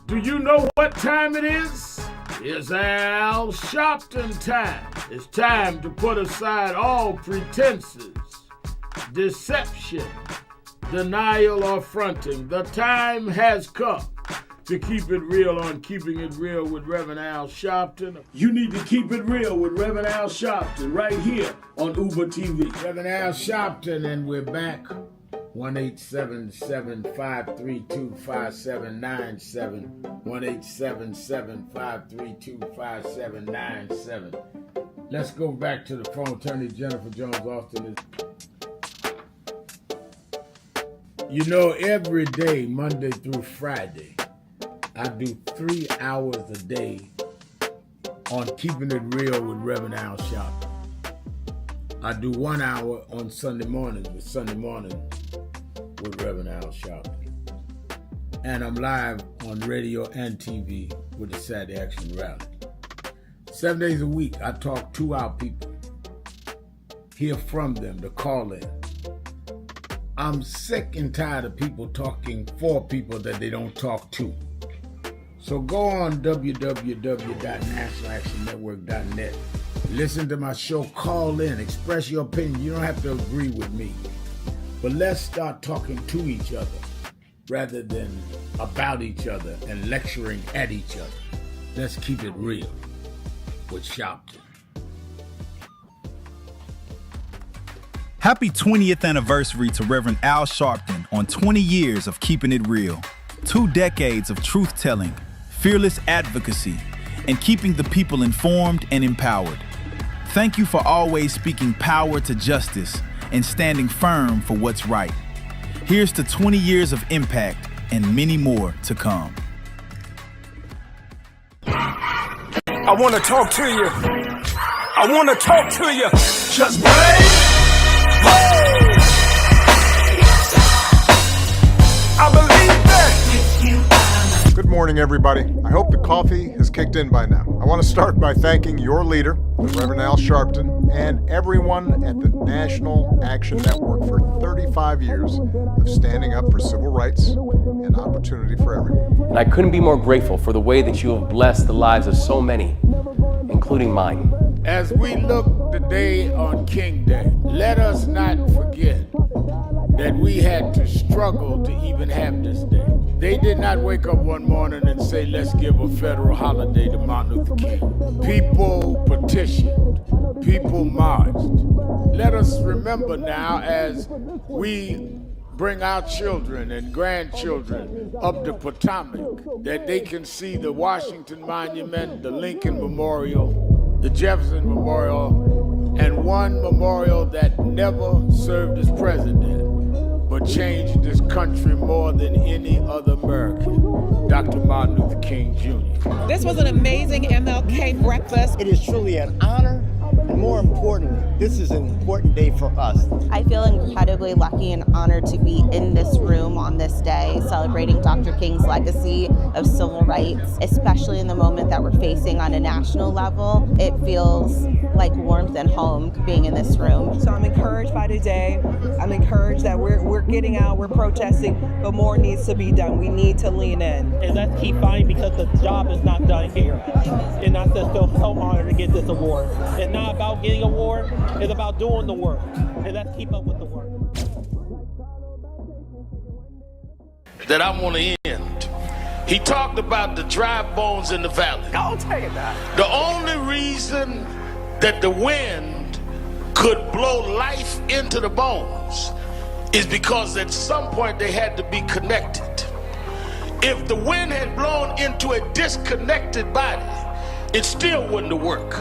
Do you know what time it is? It's Al Sharpton time. It's time to put aside all pretenses, deception, denial, or fronting. The time has come to keep it real on Keeping It Real with Reverend Al Sharpton. You need to keep it real with Reverend Al Sharpton right here on Uber TV. Reverend Al Sharpton, and we're back. 1-877-532-5797. 1-877-532-5797. Let's go back to the phone. Attorney Jennifer Jones Austin is. Every day, Monday through Friday, I do 3 hours a day on Keeping It Real with Reverend Al Sharpton. I do 1 hour on Sunday mornings with Reverend Al Sharpton. And I'm live on radio and TV with the Saturday Action Rally. 7 days a week, I talk to our people, hear from them, to call in. I'm sick and tired of people talking for people that they don't talk to. So go on www.nationalactionnetwork.net. Listen to my show, call in, express your opinion. You don't have to agree with me. But let's start talking to each other rather than about each other and lecturing at each other. Let's keep it real with Sharpton. Happy 20th anniversary to Reverend Al Sharpton on 20 years of Keeping It Real. 2 decades of truth-telling, fearless advocacy, and keeping the people informed and empowered. Thank you for always speaking power to justice and standing firm for what's right. Here's to 20 years of impact and many more to come. I want to talk to you. I want to talk to you. Just wait. I believe that. Good morning, everybody. I hope the coffee has kicked in by now. I want to start by thanking your leader, Reverend Al Sharpton, and everyone at the National Action Network for 35 years of standing up for civil rights and opportunity for everyone. And I couldn't be more grateful for the way that you have blessed the lives of so many, including mine. As we look today on King Day, let us not forget that we had to struggle to even have this day. They did not wake up one morning and say, let's give a federal holiday to Martin Luther King. People petitioned, people marched. Let us remember now, as we bring our children and grandchildren up the Potomac, that they can see the Washington Monument, the Lincoln Memorial, the Jefferson Memorial, and one memorial that never served as president, but changed this country more than any other American, Dr. Martin Luther King Jr. This was an amazing MLK breakfast. It is truly an honor, and more importantly, this is an important day for us. I feel incredibly lucky and honored to be in this room on this day, celebrating Dr. King's legacy of civil rights, especially in the moment that we're facing on a national level. It feels like warmth and home being in this room. So I'm encouraged by today. I'm encouraged that we're getting out, we're protesting, but more needs to be done. We need to lean in. And let's keep fighting, because the job is not done here. And I just feel so honored to get this award. It's not about getting an award, it's about doing the work. And let's keep up with the work. That I want to end. He talked about the dry bones in the valley. I'll tell you that. The only reason that the wind could blow life into the bones is because at some point they had to be connected. If the wind had blown into a disconnected body, it still wouldn't have worked.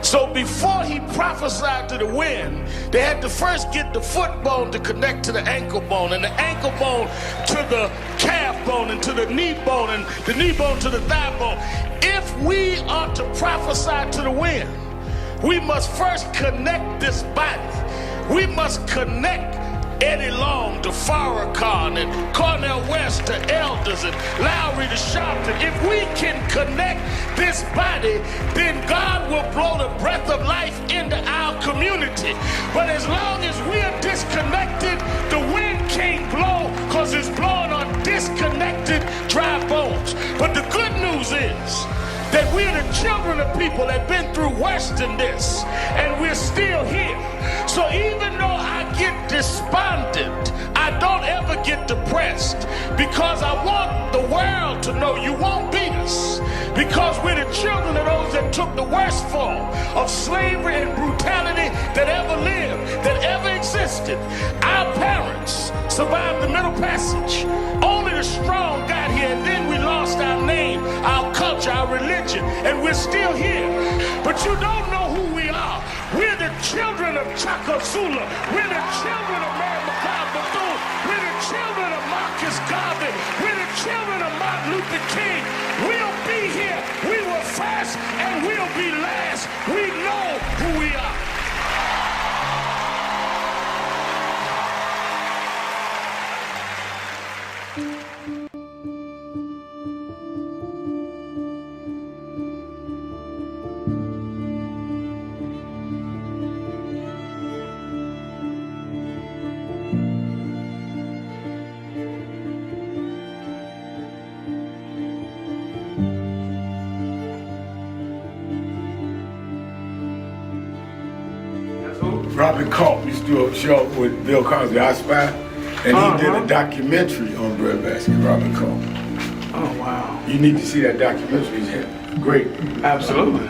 So before he prophesied to the wind, they had to first get the foot bone to connect to the ankle bone, and the ankle bone to the calf bone, and to the knee bone, and the knee bone to the thigh bone. If we are to prophesy to the wind, we must first connect this body. We must connect Eddie Long to Farrakhan and Cornel West to Elders and Lowry to Sharpton. If we can connect this body, then God will blow the breath of life into our community. But as long as we are disconnected, the wind can't blow because it's blowing on disconnected dry bones. But the good news is that we're the children of people that have been through worse than this, and we're still here. So even though I get despondent, I don't ever get depressed, because I want the world to know you won't beat us, because we're the children of those that took the worst form of slavery and brutality that ever lived, that ever existed. Our parents survived the Middle Passage. Only the strong got here, and then we lost our name, our culture, our religion, and we're still here. But you don't know who we are. We're the children of Chaka Zulu. We're the children of Mary McLeod Bethune. We're the children of Marcus Garvey. We're the children of Martin Luther King. We'll be here. We were first, and we'll be last. We know who we are. Robert Culp used to do a show with Bill Cosby, I Spy, and he did a documentary on breadbasket, Robert Culp. Oh, wow. You need to see that documentary. It's great. Absolutely.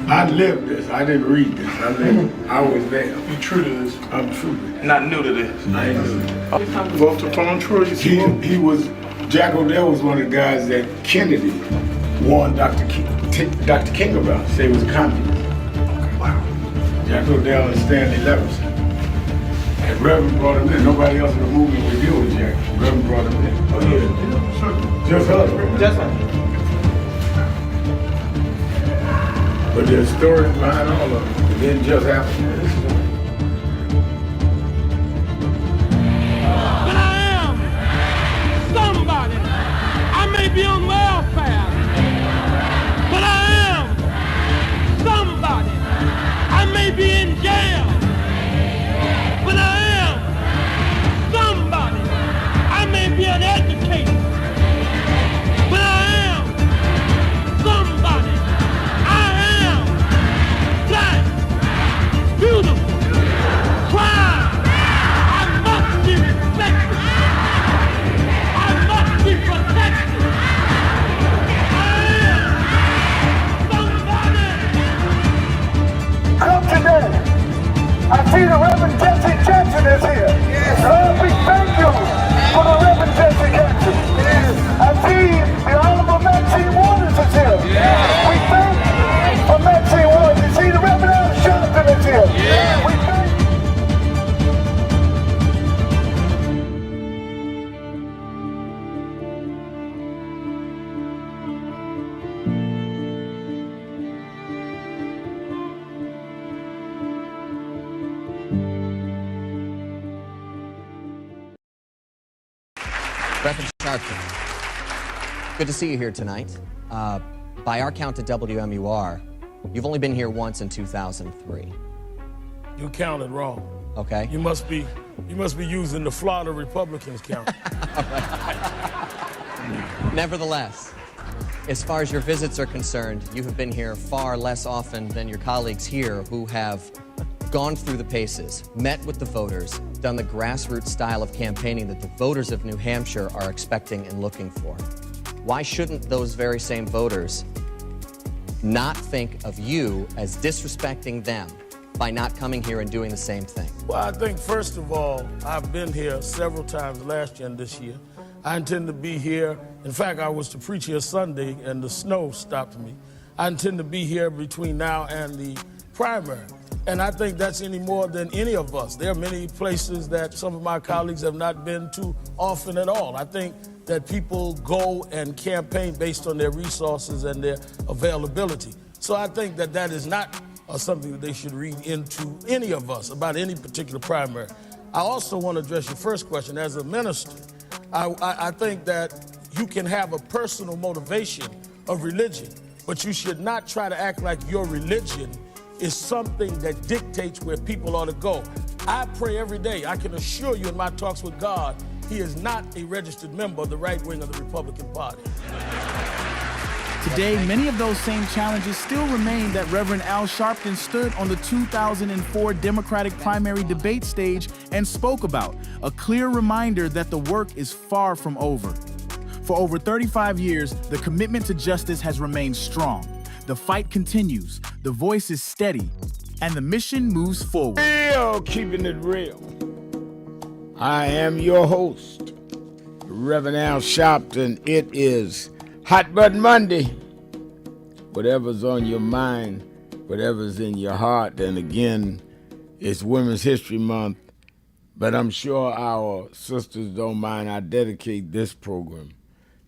I lived this. I didn't read this. I lived it. I was there. You true to this? I'm true to this. Not new to this. I ain't new to this. Vote to Tom Troy. He was, Jack O'Dell was one of the guys that Kennedy warned Dr. King about. Say he was a communist. Okay, wow. Jack O'Dell and Stanley Levinson. And Reverend brought him in. Nobody else in the movement would deal with Jack. Reverend brought him in. Oh, yeah. Sure. Just us. Just us. But there's stories behind all of it. It didn't just happen. But I am somebody. I may be on welfare, but I am somebody. I may be in jail, but I am somebody. I may be an educator, but I am somebody. Beautiful, proud. I must be respected. I must be protected. I am somebody. Come today. I see the Reverend Jesse Jackson is here. Lord, we thank you for the Reverend Jesse Jackson. I see the Honorable Maxine Waters is here. We thank you for Maxine Waters. You see the Reverend Al Sharpton is here. We thank you. Reverend Sharpton, good to see you here tonight. By our count at WMUR, you've only been here once in 2003. You counted wrong. Okay. You must be using the Florida Republicans count. Nevertheless, as far as your visits are concerned, you have been here far less often than your colleagues here who have gone through the paces, met with the voters, done the grassroots style of campaigning that the voters of New Hampshire are expecting and looking for. Why shouldn't those very same voters not think of you as disrespecting them by not coming here and doing the same thing? Well, I think, first of all, I've been here several times last year and this year. I intend to be here. In fact, I was to preach here Sunday, and the snow stopped me. I intend to be here between now and the primary. And I think that's any more than any of us. There are many places that some of my colleagues have not been to often at all. I think that people go and campaign based on their resources and their availability. So I think that that is not something that they should read into any of us about any particular primary. I also want to address your first question. As a minister, I think that you can have a personal motivation of religion, but you should not try to act like your religion is something that dictates where people ought to go. I pray every day. I can assure you in my talks with God, he is not a registered member of the right wing of the Republican Party. Today, many of those same challenges still remain that Reverend Al Sharpton stood on the 2004 Democratic primary debate stage and spoke about, a clear reminder that the work is far from over. For over 35 years, the commitment to justice has remained strong. The fight continues, the voice is steady, and the mission moves forward. Real, keeping it real. I am your host, Reverend Al Sharpton. It is Hot Button Monday. Whatever's on your mind, whatever's in your heart, and again, it's Women's History Month, but I'm sure our sisters don't mind. I dedicate this program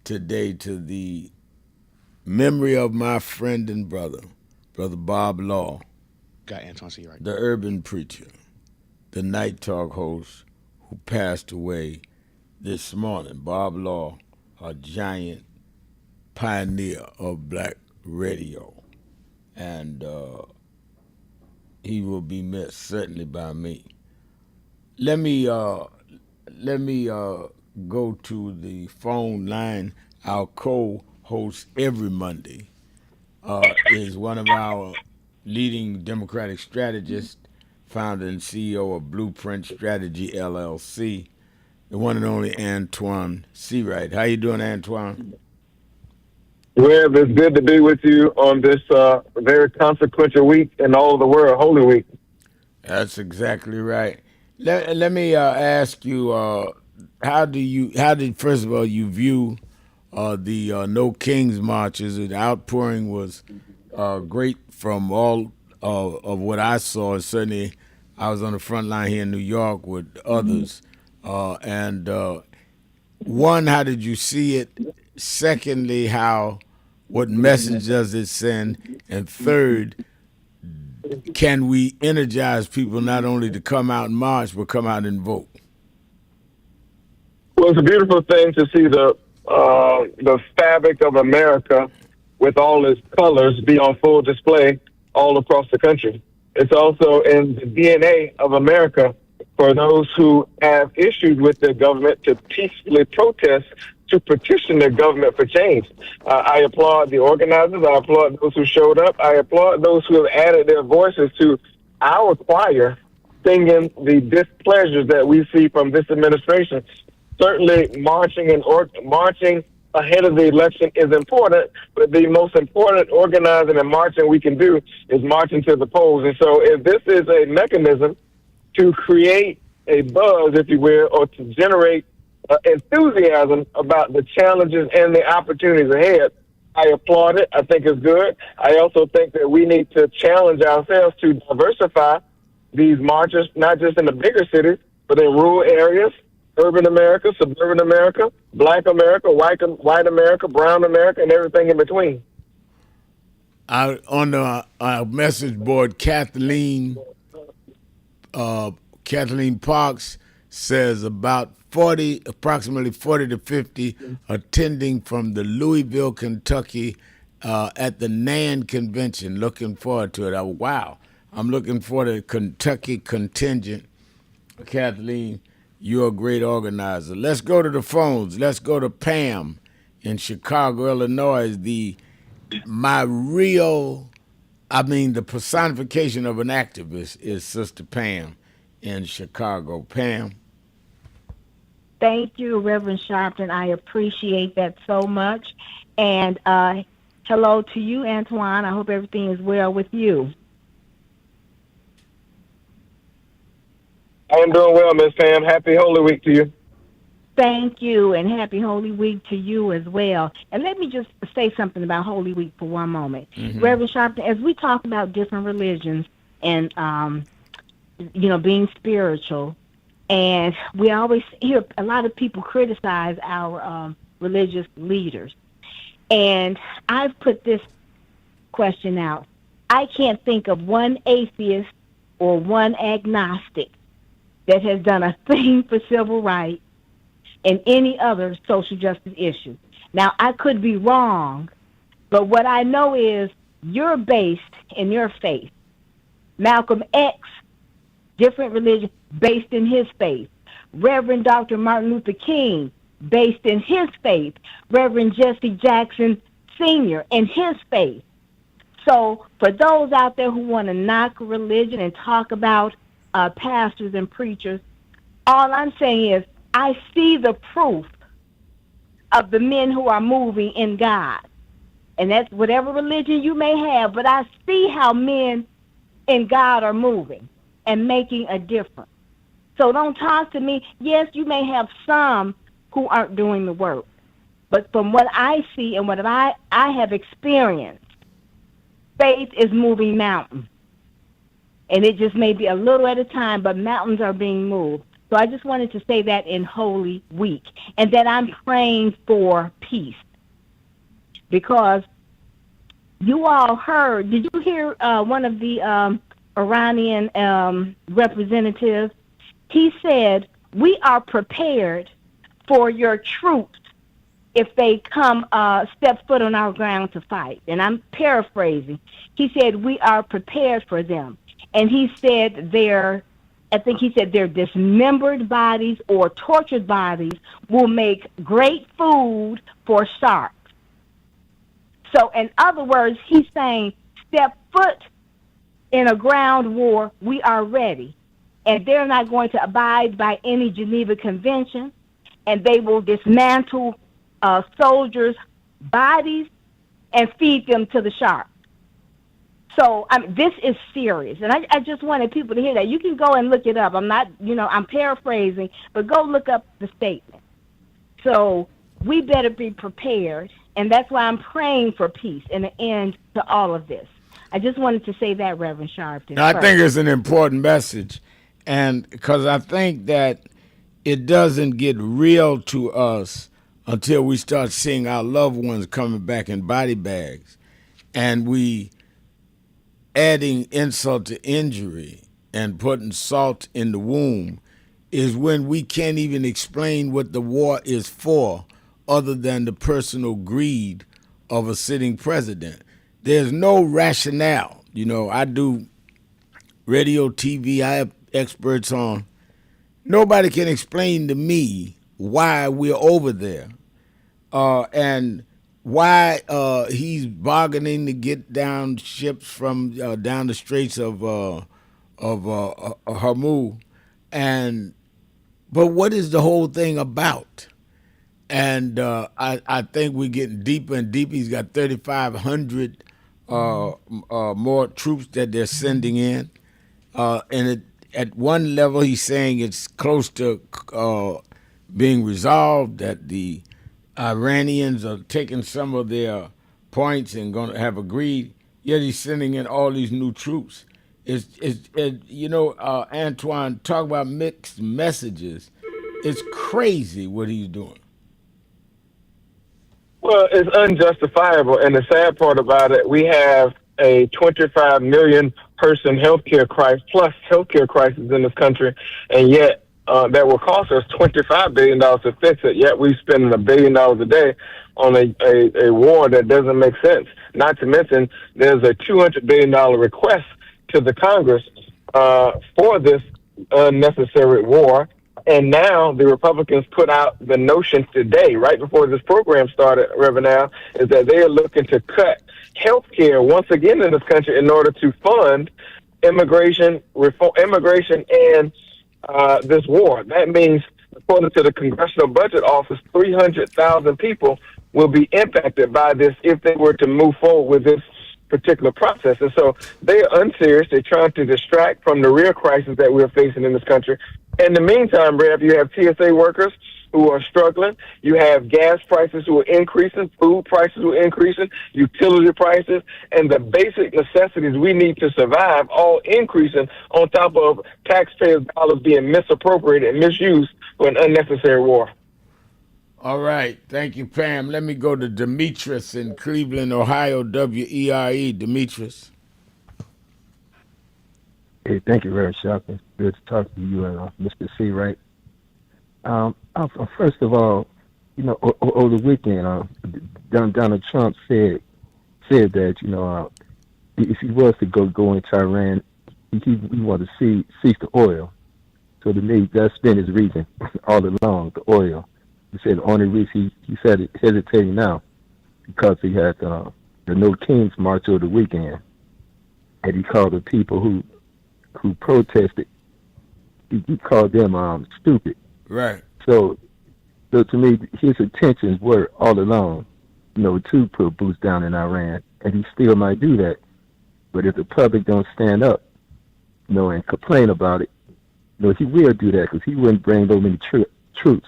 today to the memory of my friend and brother, Brother Bob Law. Got Antoine C. right. The urban preacher, the night talk host who passed away this morning. Bob Law, a giant pioneer of black radio, and he will be missed certainly by me. Let me go to the phone line. Our co-host every Monday is one of our leading Democratic strategists, founder and CEO of Blueprint Strategy LLC, the one and only Antoine Seawright. How you doing, Antoine? Well, it's good to be with you on this very consequential week in all of the world, Holy Week. That's exactly right. Let me ask you, how did first of all you view the No Kings marches? The outpouring was great from all of what I saw. Certainly, I was on the front line here in New York with others. And one, how did you see it? Secondly, what message does it send? And third, can we energize people not only to come out and march, but come out and vote? Well, it's a beautiful thing to see the fabric of America with all its colors be on full display all across the country. It's also in the DNA of America for those who have issues with their government to peacefully protest, to petition their government for change. I applaud the organizers. I applaud those who showed up. I applaud those who have added their voices to our choir, singing the displeasures that we see from this administration. Certainly, marching ahead of the election is important, but the most important organizing and marching we can do is marching to the polls. And so if this is a mechanism to create a buzz, if you will, or to generate enthusiasm about the challenges and the opportunities ahead, I applaud it. I think it's good. I also think that we need to challenge ourselves to diversify these marches, not just in the bigger cities, but in rural areas, urban America, suburban America, black America, white America, brown America, and everything in between. On the message board, Kathleen Parks says approximately 40 to 50 attending from the Louisville, Kentucky, at the NAN convention. Looking forward to it. Wow. I'm looking for the Kentucky contingent. Kathleen, you're a great organizer. Let's go to the phones. Let's go to Pam in Chicago, Illinois. The personification of an activist is Sister Pam in Chicago. Pam. Thank you, Reverend Sharpton. I appreciate that so much. And hello to you, Antoine. I hope everything is well with you. I am doing well, Miss Pam. Happy Holy Week to you. Thank you, and happy Holy Week to you as well. And let me just say something about Holy Week for one moment. Reverend Sharpton, as we talk about different religions and, being spiritual, and we always hear a lot of people criticize our religious leaders. And I've put this question out. I can't think of one atheist or one agnostic that has done a thing for civil rights and any other social justice issue. Now, I could be wrong, but what I know is you're based in your faith. Malcolm X, different religion, based in his faith. Reverend Dr. Martin Luther King, based in his faith. Reverend Jesse Jackson Sr. in his faith. So for those out there who want to knock religion and talk about pastors and preachers, all I'm saying is I see the proof of the men who are moving in God. And that's whatever religion you may have, but I see how men in God are moving and making a difference. So don't talk to me. Yes, you may have some who aren't doing the work. But from what I see and what I have experienced, faith is moving mountains. And it just may be a little at a time, but mountains are being moved. So I just wanted to say that in Holy Week. And that I'm praying for peace. Because you all heard, did you hear one of the Iranian representatives? He said, we are prepared for your troops if they come step foot on our ground to fight. And I'm paraphrasing. He said, we are prepared for them. And he said their dismembered bodies or tortured bodies will make great food for sharks. So in other words, he's saying, step foot in a ground war, we are ready. And they're not going to abide by any Geneva Convention, and they will dismantle soldiers' bodies and feed them to the sharks. So this is serious, and I just wanted people to hear that. You can go and look it up. I'm not, I'm paraphrasing, but go look up the statement. So we better be prepared, and that's why I'm praying for peace and an end to all of this. I just wanted to say that, Reverend Sharpton. I think it's an important message, and because I think that it doesn't get real to us until we start seeing our loved ones coming back in body bags, and we adding insult to injury and putting salt in the wound is when we can't even explain what the war is for other than the personal greed of a sitting president. There's no rationale. I do radio, TV, I have experts on. Nobody can explain to me why we're over there and why he's bargaining to get down ships from down the straits of Hormuz. But what is the whole thing about? And I think we're getting deeper and deeper. He's got 3,500 more troops that they're sending in. And at one level, he's saying it's close to being resolved, that the Iranians are taking some of their points and going to have agreed, yet he's sending in all these new troops. Antoine, talk about mixed messages. It's crazy what he's doing. Well, it's unjustifiable, and the sad part about it, we have a 25 million person healthcare crisis in this country, and yet that will cost us $25 billion to fix it. Yet we spend $1 billion a day on a war that doesn't make sense. Not to mention, there's a $200 billion request to the Congress for this unnecessary war. And now the Republicans put out the notion today, right before this program started, Reverend Al, is that they are looking to cut health care once again in this country in order to fund immigration and this war. That means, according to the Congressional Budget Office, 300,000 people will be impacted by this if they were to move forward with this particular process. And so they are unserious. They're trying to distract from the real crisis that we're facing in this country. In the meantime, Rev, you have TSA workers who are struggling. You have gas prices who are increasing, food prices who are increasing, utility prices, and the basic necessities we need to survive all increasing on top of taxpayers' dollars being misappropriated and misused for an unnecessary war. All right. Thank you, Pam. Let me go to Demetrius in Cleveland, Ohio, WERE. Demetrius. Hey, thank you, Reverend Sharpton. Good to talk to you and Mr. C. Right. First of all, over the weekend, Donald Trump said that if he was to go into Iran, he wanted to cease the oil. So to me, that's been his reason all along, the oil. He said the only reason he said it hesitating now because he had the No Kings March over the weekend, and he called the people who protested. He called them stupid. Right. So to me, his intentions were all along, to put boots down in Iran, and he still might do that. But if the public don't stand up, and complain about it, he will do that because he wouldn't bring those many troops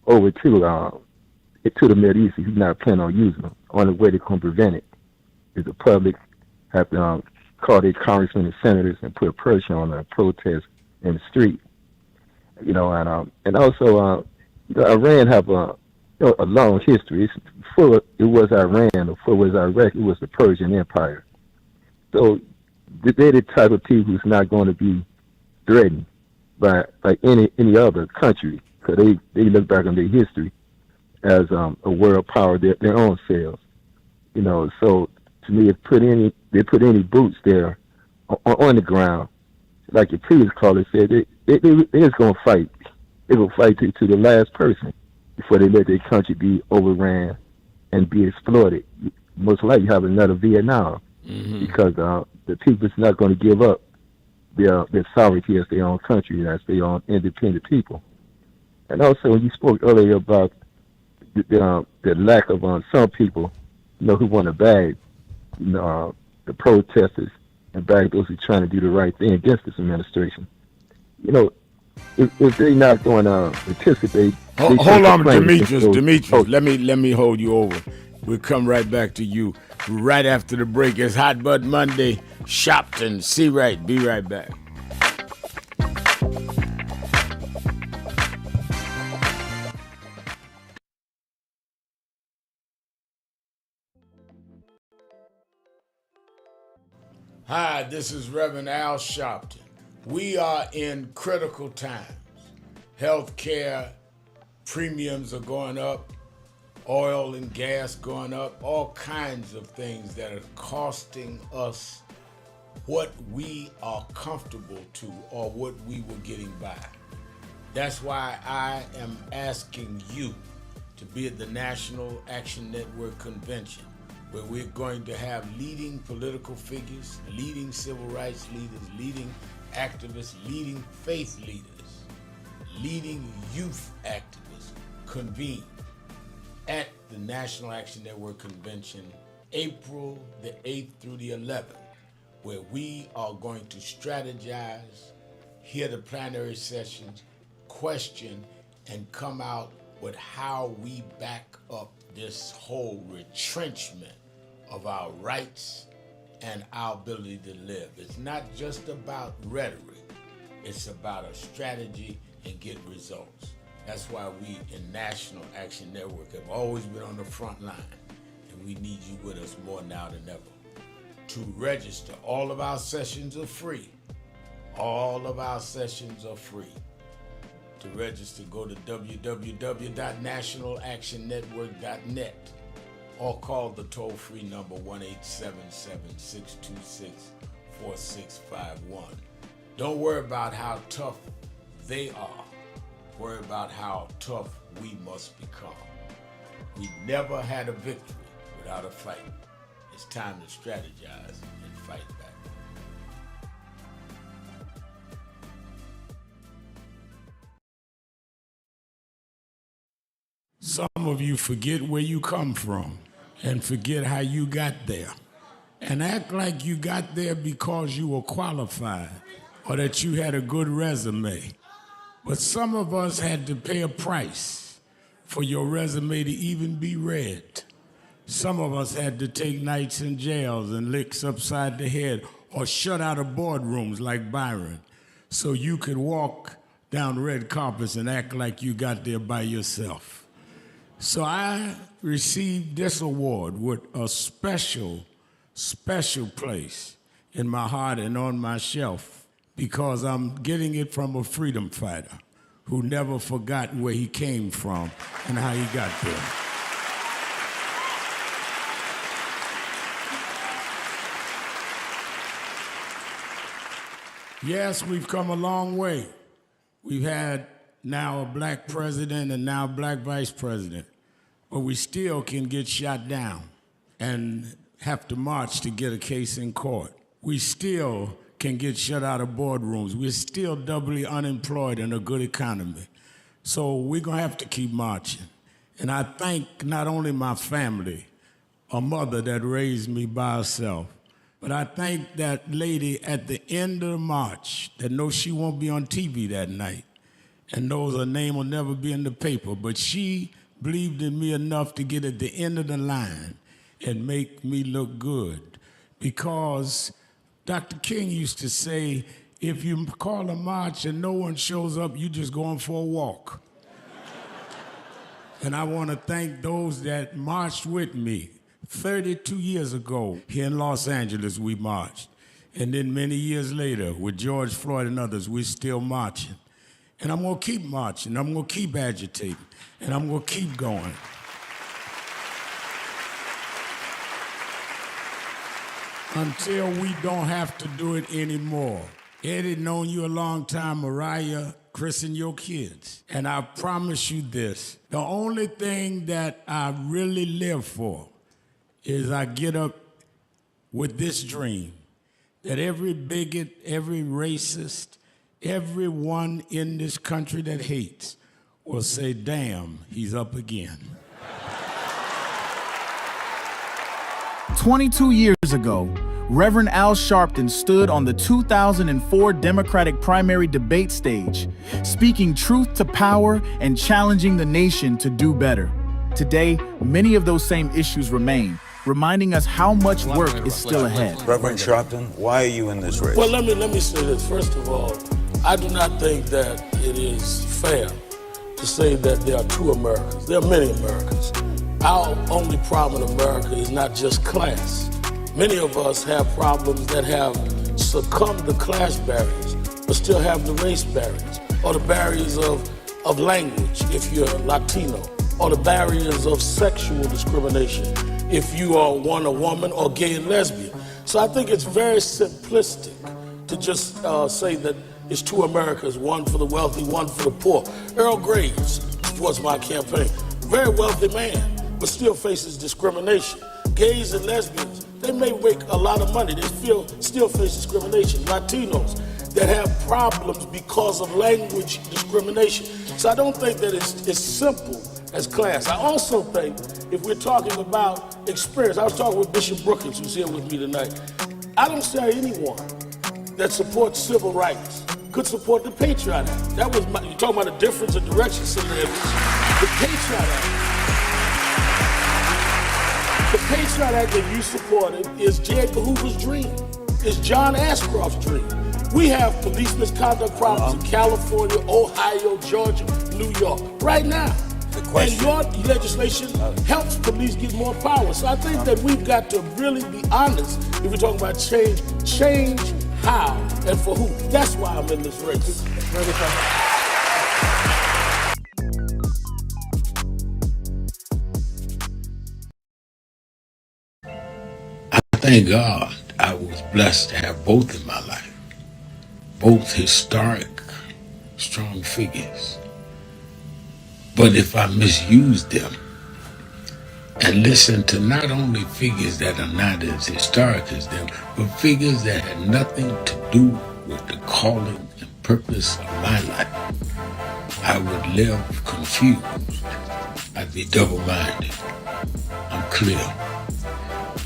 over to the Middle East. He's not planning on using them. Only way they can prevent it is the public have to call their congressmen and senators and put pressure on the protest in the street. And also Iran have a long history. Before it was Iran, before it was Iraq, it was the Persian Empire. So they're the type of people who's not going to be threatened by any other country, because they look back on their history as a world power, their own selves. So to me, if they put any boots there on the ground, like your previous caller said, they're just going to fight. They're going to fight to the last person before they let their country be overran and be exploited. Most likely have another Vietnam, because the people's not going to give up their sovereignty as their own country, as their own independent people. And also, you spoke earlier about the lack of some people, who want to bag the protesters and bag those who are trying to do the right thing against this administration. If they're not going to participate. Hold on, Demetrius. Let me hold you over. We'll come right back to you right after the break. It's Hot Bud Monday. Shopton, see right. Be right back. Hi, this is Reverend Al Sharpton. We are in critical times. Healthcare premiums are going up, oil and gas going up, all kinds of things that are costing us what we are comfortable to or what we were getting by. That's why I am asking you to be at the National Action Network Convention, where we're going to have leading political figures, leading civil rights leaders, leading activists, leading faith leaders, leading youth activists convene at the National Action Network Convention, April the 8th through the 11th, where we are going to strategize, hear the plenary sessions, question, and come out with how we back up this whole retrenchment of our rights and our ability to live. It's not just about rhetoric. It's about a strategy and get results. That's why we in National Action Network have always been on the front line, and we need you with us more now than ever. To register, all of our sessions are free. All of our sessions are free. To register, go to www.nationalactionnetwork.net or call the toll-free number 1-877-626-4651. Don't worry about how tough they are. Worry about how tough we must become. We never had a victory without a fight. It's time to strategize and fight back. Some of you forget where you come from and forget how you got there and act like you got there because you were qualified or that you had a good resume. But some of us had to pay a price. for your resume to even be read. Some of us had to take nights in jails and licks upside the head or shut out of boardrooms like Byron so you could walk down red carpets and act like you got there by yourself. So I received this award with a special, special place in my heart and on my shelf because I'm getting it from a freedom fighter who never forgot where he came from and how he got there. Yes, we've come a long way. We've had now a black president and now a black vice president, but we still can get shot down and have to march to get a case in court. We still can get shut out of boardrooms. We're still doubly unemployed in a good economy. So we're gonna have to keep marching. And I thank not only my family, a mother that raised me by herself, but I thank that lady at the end of the march that knows she won't be on TV that night and knows her name will never be in the paper, but she believed in me enough to get at the end of the line and make me look good. Because Dr. King used to say, if you call a march and no one shows up, you just going for a walk. And I want to thank those that marched with me. 32 years ago, here in Los Angeles, we marched. And then many years later, with George Floyd and others, we're still marching. And I'm gonna keep marching, I'm gonna keep agitating, and I'm gonna keep going. Until we don't have to do it anymore. Eddie, known you a long time, Mariah, Chris, and your kids. And I promise you this, the only thing that I really live for is I get up with this dream that every bigot, every racist, everyone in this country that hates will say, damn, he's up again. 22 years ago, Reverend Al Sharpton stood on the 2004 Democratic primary debate stage, speaking truth to power and challenging the nation to do better. Today, many of those same issues remain, reminding us how much work is still ahead. Reverend Sharpton, why are you in this race? Well, let me say this. First of all, I do not think that it is fair to say that there are two Americas. There are many Americas. Our only problem in America is not just class. Many of us have problems that have succumbed to class barriers, but still have the race barriers, or the barriers of language if you're Latino, or the barriers of sexual discrimination if you are a woman or gay and lesbian. So I think it's very simplistic to just say that it's two Americas, one for the wealthy, one for the poor. Earl Graves supports my campaign. Very wealthy man, but still faces discrimination. Gays and lesbians, they may make a lot of money, they still face discrimination. Latinos that have problems because of language discrimination. So I don't think that it's as simple as class. I also think if we're talking about experience, I was talking with Bishop Brookins, who's here with me tonight. I don't see anyone that supports civil rights could support the Patriot Act. That was you're talking about a difference of direction, Senator Edwards. The Patriot Act that you supported is J. Edgar Hoover's dream. It's John Ashcroft's dream. We have police misconduct problems in California, Ohio, Georgia, New York, right now. And your legislation helps police get more power. So I think that we've got to really be honest if we're talking about change how and for who. That's why I'm in this race. I thank God I was blessed to have both in my life. Both historic, strong figures. But if I misuse them and listen to not only figures that are not as historic as them, but figures that had nothing to do with the calling and purpose of my life, I would live confused. I'd be double-minded. I'm clear.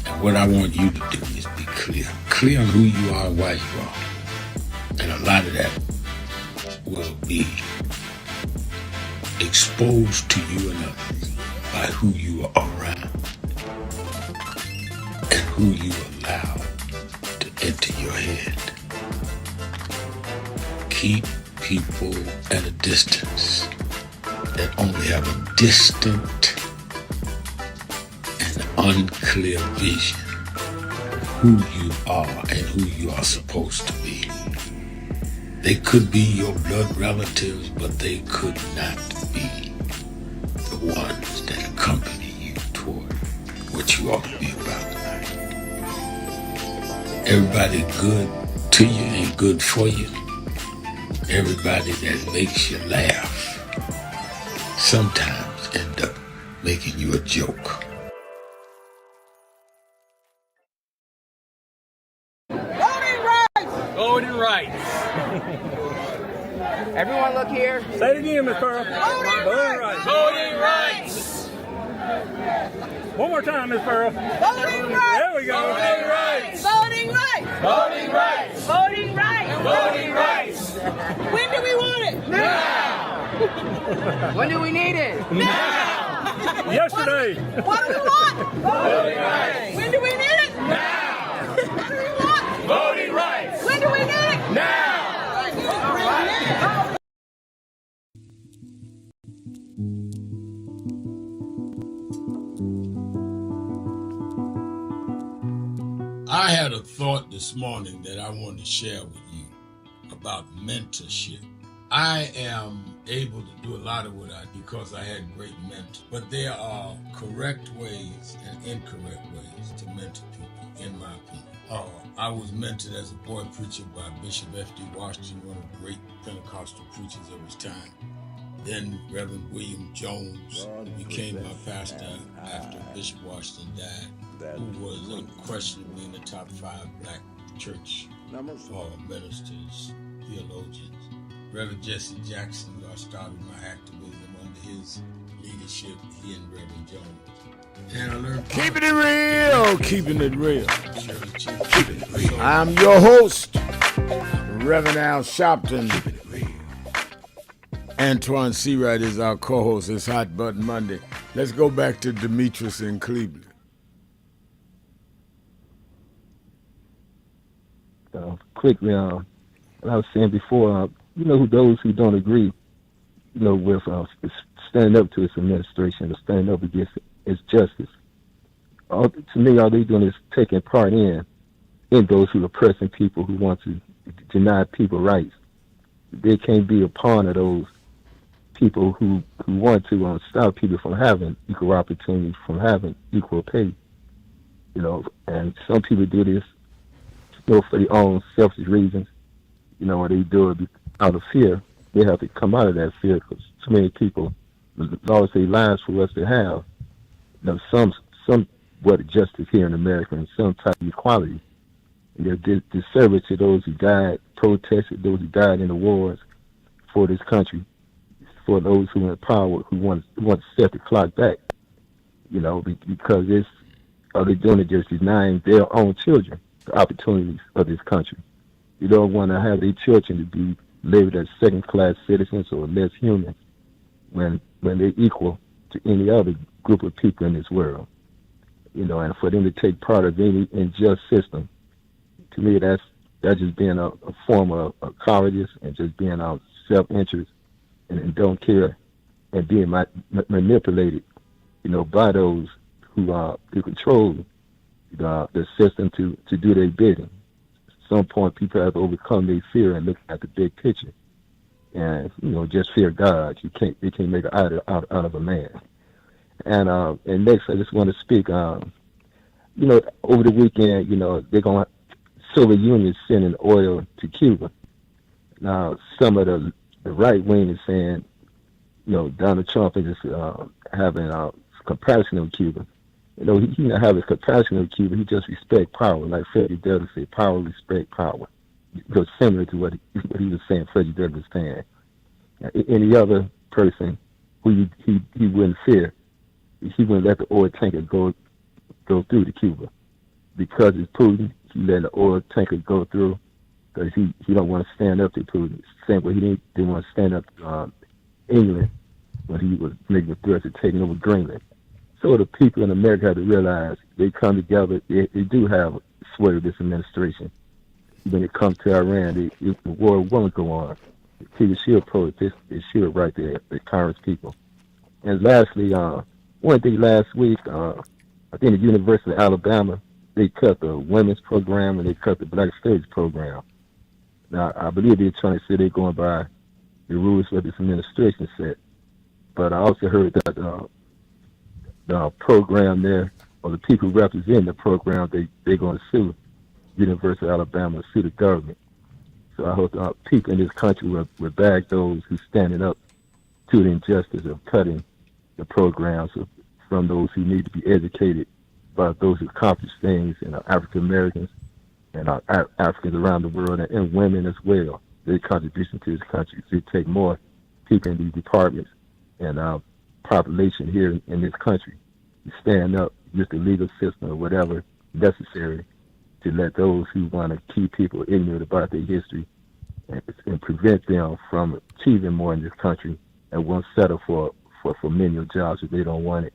And what I want you to do is be clear. Clear on who you are and why you are. And a lot of that will be exposed to you and others by who you are around and who you allow to enter your head. Keep people at a distance that only have a distant and unclear vision of who you are and who you are supposed to be. They could be your blood relatives, but they could not be the ones that accompany you toward what you ought to be about tonight. Everybody good to you ain't good for you. Everybody that makes you laugh sometimes end up making you a joke. Voting rights. Everyone look here. Say it again, Ms. Pearl. Voting rights. Voting rights. One more time, Ms. Pearl. Voting rights. There we go. Voting rights. Voting rights. Voting rights. Voting rights. Voting rights. When do we want it? Now. When do we need it? Now. Yesterday. What do we want? Voting rights. When do we need it? Now. What do we want? Voting rights. When do we need it? Now. I had a thought this morning that I want to share with you about mentorship. I am able to do a lot of what I do because I had great mentors, but there are correct ways and incorrect ways to mentor people, in my opinion. I was mentored as a boy preacher by Bishop F.D. Washington, one of the great Pentecostal preachers of his time. Then Reverend William Jones, who became my pastor after Bishop Washington died, who was unquestionably in the top 5 black church ministers, theologians. Reverend Jesse Jackson, who I started my activism under his leadership, he and Reverend Jones. And I learned Keeping it real, keeping it real. I'm your host, Reverend Al Sharpton. Antoine Seawright is our co-host. It's Hot Button Monday. Let's go back to Demetrius in Cleveland. Quickly, like I was saying before, those who don't agree, with standing up to its administration or standing up against its justice, to me, all they're doing is taking part in those who are oppressing people who want to deny people rights. They can't be a pawn of those people who want to stop people from having equal opportunity, from having equal pay. And some people do this for their own selfish reasons, or they do it out of fear. They have to come out of that fear because so many people, the law say lives for us to have, somewhat justice here in America and some type of equality. They're disservice to those who died, protested, those who died in the wars for this country, for those who are in power, who want to set the clock back, because all they're doing is just denying their own children the opportunities of this country. You don't want to have their children to be labeled as second-class citizens or less human when they're equal to any other group of people in this world. And for them to take part of any unjust system, to me, that's just being a form of cowardice and just being out self-interest and don't care and being manipulated, by those who control the system to do their bidding. At some point, people have to overcome their fear and look at the big picture, and just fear God. They can't make an idol out of a man. And next, I just want to speak. Over the weekend, they're going to Soviet Union sending oil to Cuba. Now, some of the right wing is saying, Donald Trump is just having compassion on Cuba. He not having compassion on Cuba. He just respect power, like Freddie Douglass said, power, respect power. It goes similar to what he was saying. Freddie Douglass saying, any other person who he wouldn't fear, he wouldn't let the oil tanker go through to Cuba. Because it's Putin, he let the oil tanker go through because he don't want to stand up to Putin. Same way he didn't want to stand up to England when he was making threats of taking over Greenland. So the people in America have to realize they come together. They do have sway of this administration. When it comes to Iran, the war won't go on. The people should protest. They should right there, the Congress people. And lastly, one thing last week, I think the University of Alabama, they cut the women's program and they cut the Black Studies program. Now, I believe they're trying to say they're going by the rules that this administration set. But I also heard that the program there, or the people who represent the program, they're going to sue University of Alabama, sue the government. So I hope people in this country will bag those who standing up to the injustice of cutting the programs from those who need to be educated by those who accomplish things, and African Americans and Africans around the world, and women as well. Their contribution to this country to take more people in these departments and population here in this country to stand up with the legal system or whatever necessary to let those who want to keep people ignorant about their history and prevent them from achieving more in this country and won't settle for menial jobs if they don't want it,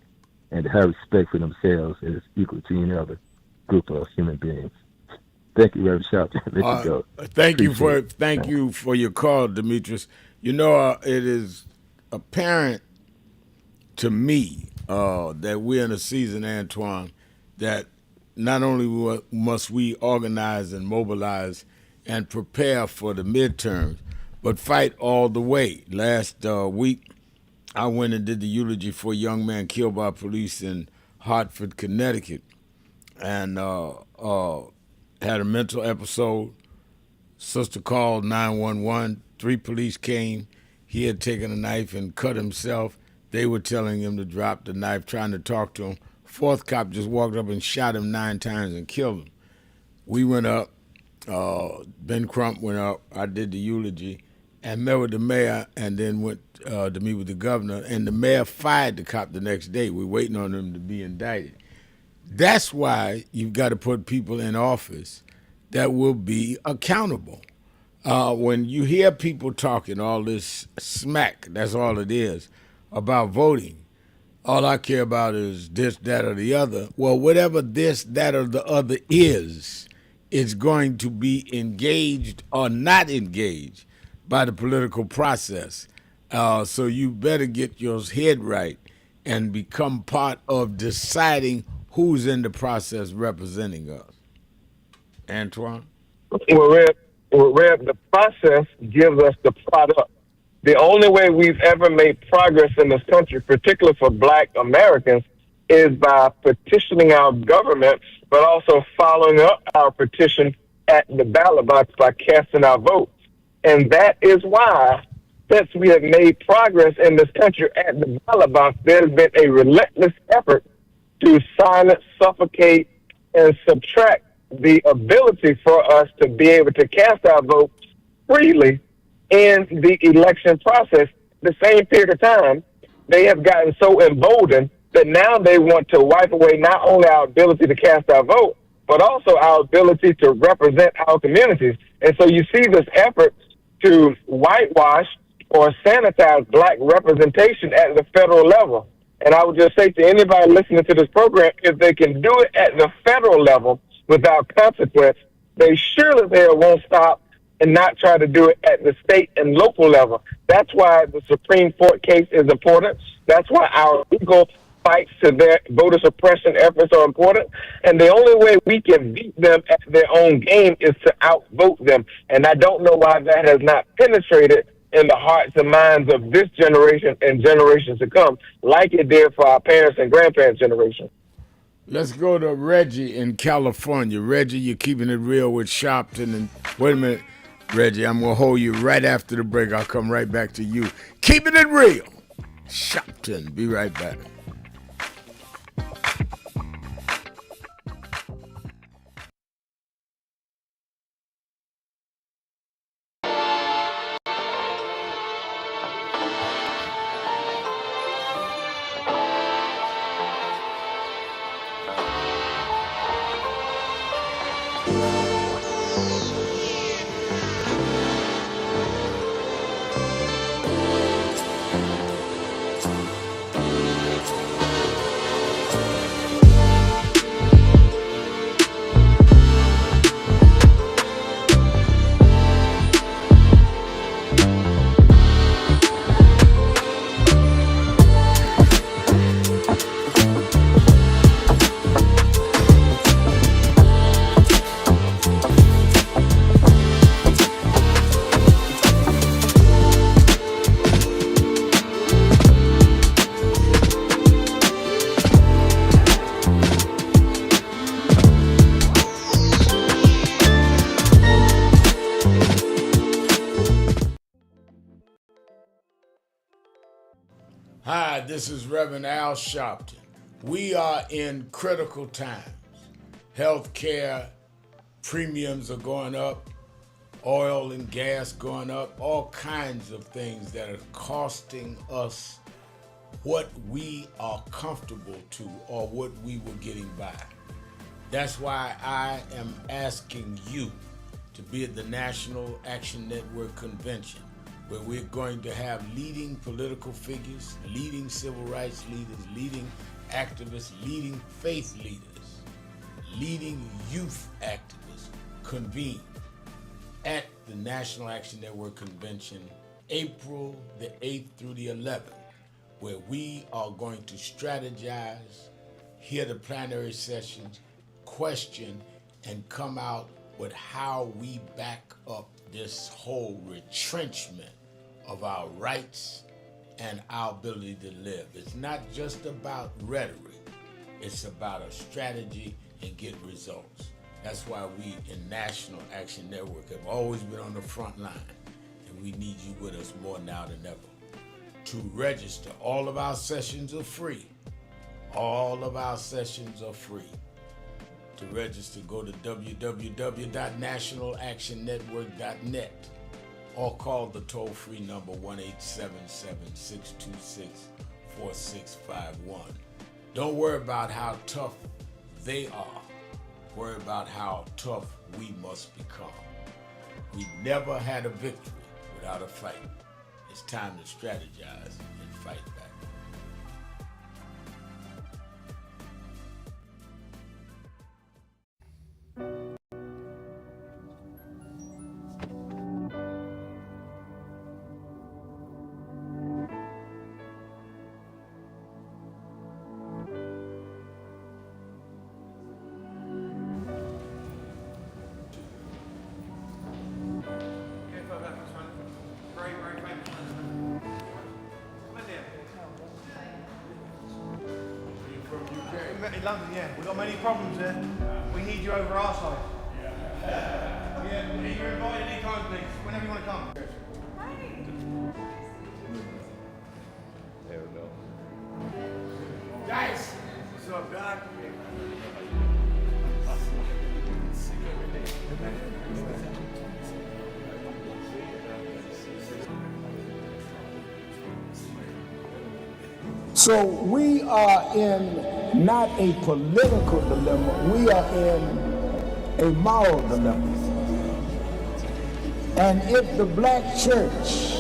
and to have respect for themselves as equal to any other group of human beings. Thank you, Reverend Shelton. Let you go. Thank you for your call, Demetrius. You know, it is apparent to me that we're in a season, Antoine, that not only must we organize and mobilize and prepare for the midterms, but fight all the way. Last week, I went and did the eulogy for a young man killed by police in Hartford, Connecticut, and had a mental episode. Sister called 911. 3 police came. He had taken a knife and cut himself. They were telling him to drop the knife, trying to talk to him. 4th cop just walked up and shot him 9 times and killed him. We went up. Ben Crump went up. I did the eulogy and met with the mayor, and then went to meet with the governor. And the mayor fired the cop the next day. We're waiting on him to be indicted. That's why you've got to put people in office that will be accountable. When you hear people talking all this smack, that's all it is, about voting, all I care about is this, that, or the other. Well, whatever this, that, or the other is going to be engaged or not engaged by the political process. So you better get your head right and become part of deciding who's in the process representing us. Antoine? Well, Rev, the process gives us the product. The only way we've ever made progress in this country, particularly for Black Americans, is by petitioning our government, but also following up our petition at the ballot box by casting our votes. And that is why, since we have made progress in this country at the ballot box, there's been a relentless effort to silence, suffocate, and subtract the ability for us to be able to cast our votes freely in the election process. The same period of time, they have gotten so emboldened that now they want to wipe away not only our ability to cast our vote, but also our ability to represent our communities. And so you see this effort to whitewash or sanitize Black representation at the federal level. And I would just say to anybody listening to this program, if they can do it at the federal level without consequence, they surely there won't stop and not try to do it at the state and local level. That's why the Supreme Court case is important. That's why our legal fights to their voter suppression efforts are important. And the only way we can beat them at their own game is to outvote them. And I don't know why that has not penetrated in the hearts and minds of this generation and generations to come, like it did for our parents and grandparents' generation. Let's go to Reggie in California. Reggie, you're keeping it real with Sharpton. And wait a minute, Reggie, I'm going to hold you right after the break. I'll come right back to you. Keeping it real. Sharpton, be right back. Hi, this is Reverend Al Sharpton. We are in critical times. Healthcare premiums are going up, oil and gas going up, all kinds of things that are costing us what we are comfortable to or what we were getting by. That's why I am asking you to be at the National Action Network Convention, where we're going to have leading political figures, leading civil rights leaders, leading activists, leading faith leaders, leading youth activists convene at the National Action Network Convention, April the 8th through the 11th, where we are going to strategize, hear the plenary sessions, question, and come out with how we back up this whole retrenchment of our rights and our ability to live. It's not just about rhetoric, it's about a strategy and get results. That's why we in National Action Network have always been on the front line, and we need you with us more now than ever. To register, all of our sessions are free. All of our sessions are free. To register, go to www.nationalactionnetwork.net or call the toll-free number 1-877-626-4651. Don't worry about how tough they are. Worry about how tough we must become. We never had a victory without a fight. It's time to strategize and fight back. In London, yeah. We've got many problems there. We need you over our side. Yeah, you're invited anytime, please. Whenever you want to come. There we go. Guys, what's up, Doc? So we are in not a political dilemma, we are in a moral dilemma. And if the black church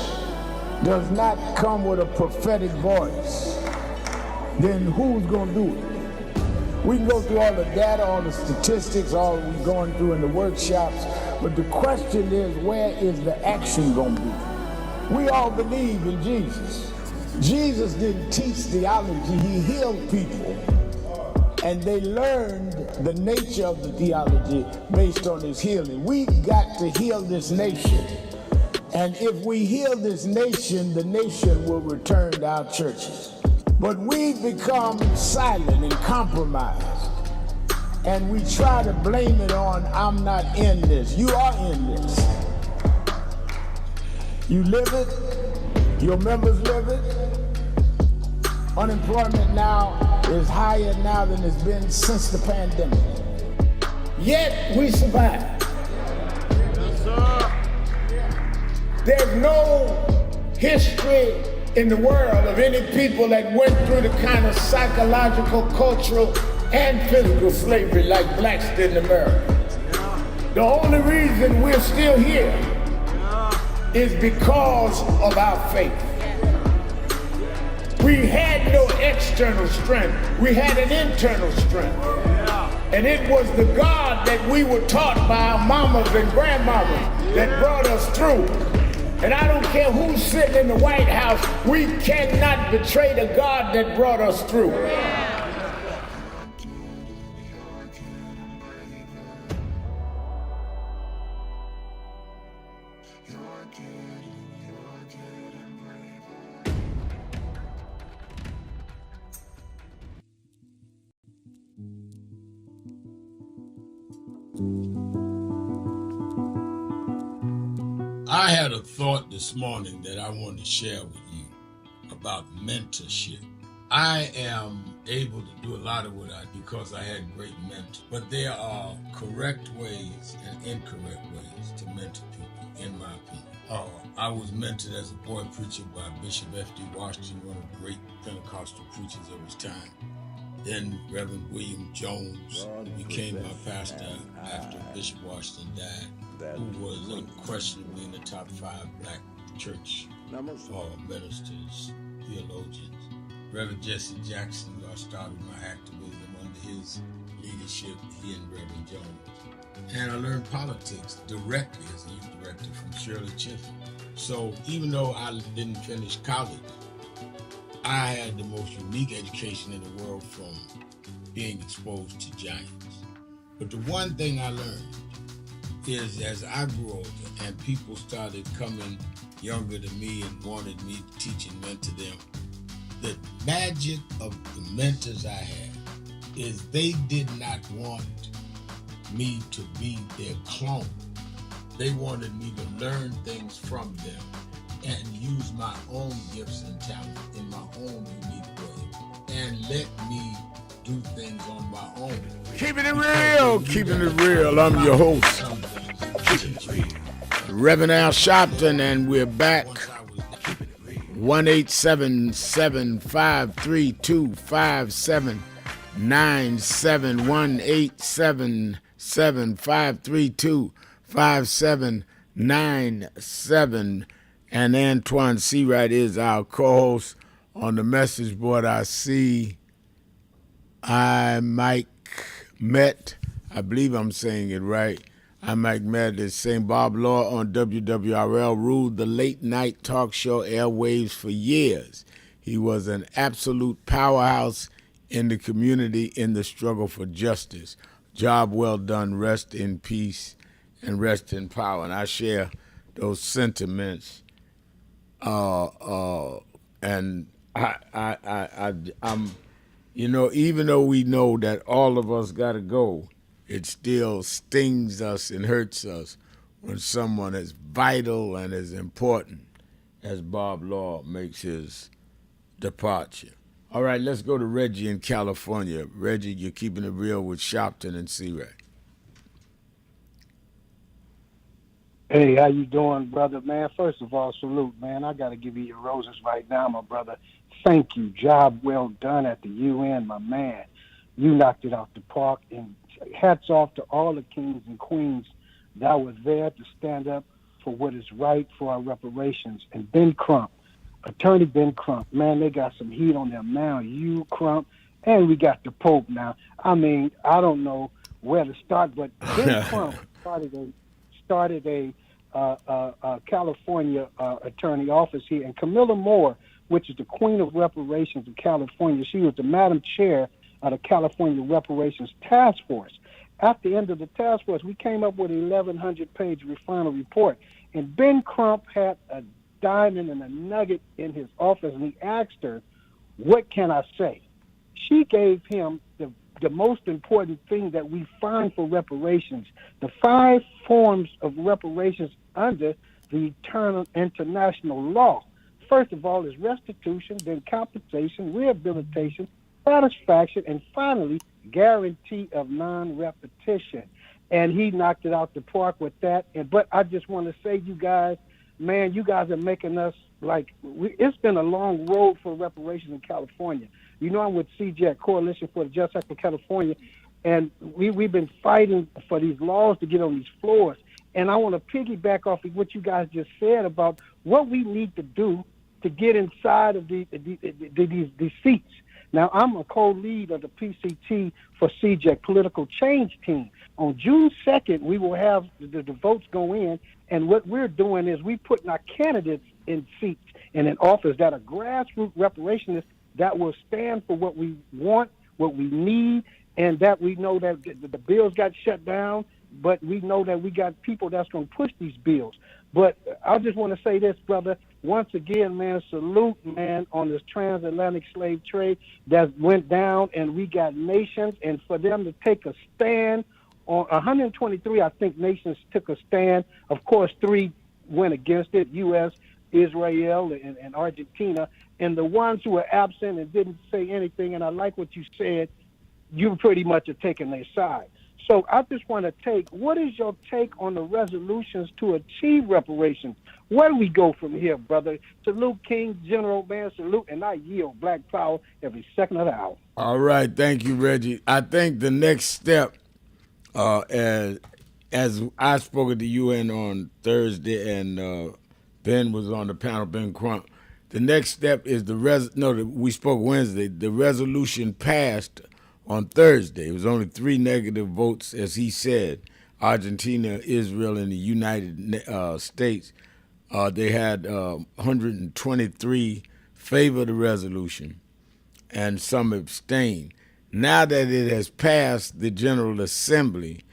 does not come with a prophetic voice, then who's going to do it? We can go through all the data, all the statistics, all we're going through in the workshops, but the question is, where is the action going to be? We all believe in Jesus. Jesus didn't teach theology, he healed people. And they learned the nature of the theology based on his healing. We got to heal this nation. And if we heal this nation, the nation will return to our churches. But we've become silent and compromised. And we try to blame it on, I'm not in this. You are in this. You live it, your members live it. Unemployment now is higher now than it's been since the pandemic. Yet we survive. Yes, sir. There's no history in the world of any people that went through the kind of psychological, cultural, and physical slavery like blacks did in America. The only reason we're still here is because of our faith. We had no external strength. We had an internal strength. And it was the God that we were taught by our mamas and grandmamas that brought us through. And I don't care who's sitting in the White House, we cannot betray the God that brought us through. I had a thought this morning that I wanted to share with you about mentorship. I am able to do a lot of what I do because I had great mentors. But there are correct ways and incorrect ways to mentor people, in my opinion. I was mentored as a boy preacher by Bishop F.D. Washington, one of the great Pentecostal preachers of his time. Then Reverend William Jones, who became my pastor after Bishop Washington died, who was unquestionably in the top 5 black church ministers, theologians. Reverend Jesse Jackson, who I started my activism under his leadership, he and Reverend Jones. And I learned politics directly as a youth director from Shirley Chisholm. So even though I didn't finish college, I had the most unique education in the world from being exposed to giants. But the one thing I learned is as I grew older and people started coming younger than me and wanted me to teach and mentor them, the magic of the mentors I had is they did not want me to be their clone. They wanted me to learn things from them and use my own gifts and talents in my own unique way and let me do things on my own. Keeping it real, keeping it real. I'm your host, Reverend Al Sharpton, and we're back. 1-877-532-5797. 1-877-532-5797. And Antoine Seawright is our co-host. On the message board, I see Mike Met. I believe I'm saying it right. Mike Met is saying Bob Law on WWRL ruled the late night talk show airwaves for years. He was an absolute powerhouse in the community in the struggle for justice. Job well done. Rest in peace and rest in power. And I share those sentiments. And I'm, even though we know that all of us got to go, it still stings us and hurts us when someone as vital and as important as Bob Law makes his departure. All right, let's go to Reggie in California. Reggie, you're keeping it real with Sharpton and C-Ray. Hey, how you doing, brother, man? First of all, salute, man. I got to give you your roses right now, my brother. Thank you. Job well done at the UN, my man. You knocked it out the park, and hats off to all the kings and queens that were there to stand up for what is right for our reparations. And Ben Crump, Attorney Ben Crump, man, they got some heat on them now. You, Crump, and we got the Pope now. I mean, I don't know where to start, but Ben Crump started a California attorney office here, and Camilla Moore, which is the Queen of Reparations of California, she was the Madam Chair of the California Reparations Task Force. At the end of the task force, we came up with an 1,100-page final report, and Ben Crump had a diamond and a nugget in his office, and he asked her, what can I say? She gave him the most important thing that we find for reparations, the 5 forms of reparations under the international law. First of all is restitution, then compensation, rehabilitation, satisfaction, and finally, guarantee of non-repetition. And he knocked it out the park with that. But I just want to say, you guys, man, you guys are making us it's been a long road for reparations in California. You know, I'm with CJAC, Coalition for the Just Act of California, and we've been fighting for these laws to get on these floors. And I want to piggyback off of what you guys just said about what we need to do to get inside of these seats. Now, I'm a co-lead of the PCT for CJAC Political Change Team. On June 2nd, we will have the votes go in, and what we're doing is we putting our candidates in seats and in office that are grassroots reparationists that will stand for what we want, what we need, and that we know that the bills got shut down, but we know that we got people that's going to push these bills. But I just want to say this, brother. Once again, man, salute, man, on this transatlantic slave trade that went down, and we got nations, and for them to take a stand on 123, I think nations took a stand. Of course, 3 went against it, U.S., Israel, and Argentina. And the ones who were absent and didn't say anything, and I like what you said, you pretty much are taking their side. So I just want to what is your take on the resolutions to achieve reparations? Where do we go from here, brother? Salute King, General Man, salute, and I yield Black Power every second of the hour. All right, thank you, Reggie. I think the next step, as I spoke at the UN on Thursday, and Ben was on the panel, Ben Crump. The next step is we spoke Wednesday. The resolution passed on Thursday. It was only 3 negative votes, as he said. Argentina, Israel, and the United States. They had 123 favor the resolution, and some abstain. Now that it has passed the General Assembly,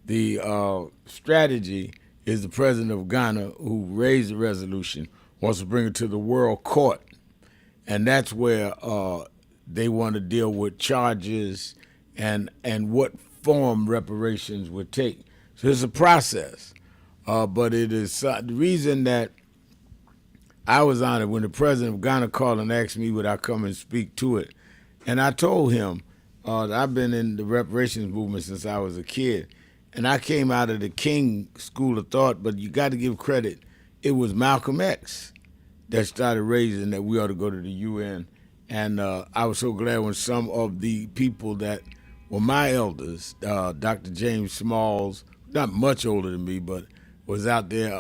the strategy is the president of Ghana, who raised the resolution, wants to bring it to the World Court. And that's where they want to deal with charges and what form reparations would take. So it's a process. But it is the reason that I was honored when the president of Ghana called and asked me would I come and speak to it. And I told him that I've been in the reparations movement since I was a kid. And I came out of the King school of thought, but you got to give credit. It was Malcolm X that started raising that we ought to go to the UN. And I was so glad when some of the people that were my elders, Dr. James Smalls, not much older than me, but was out there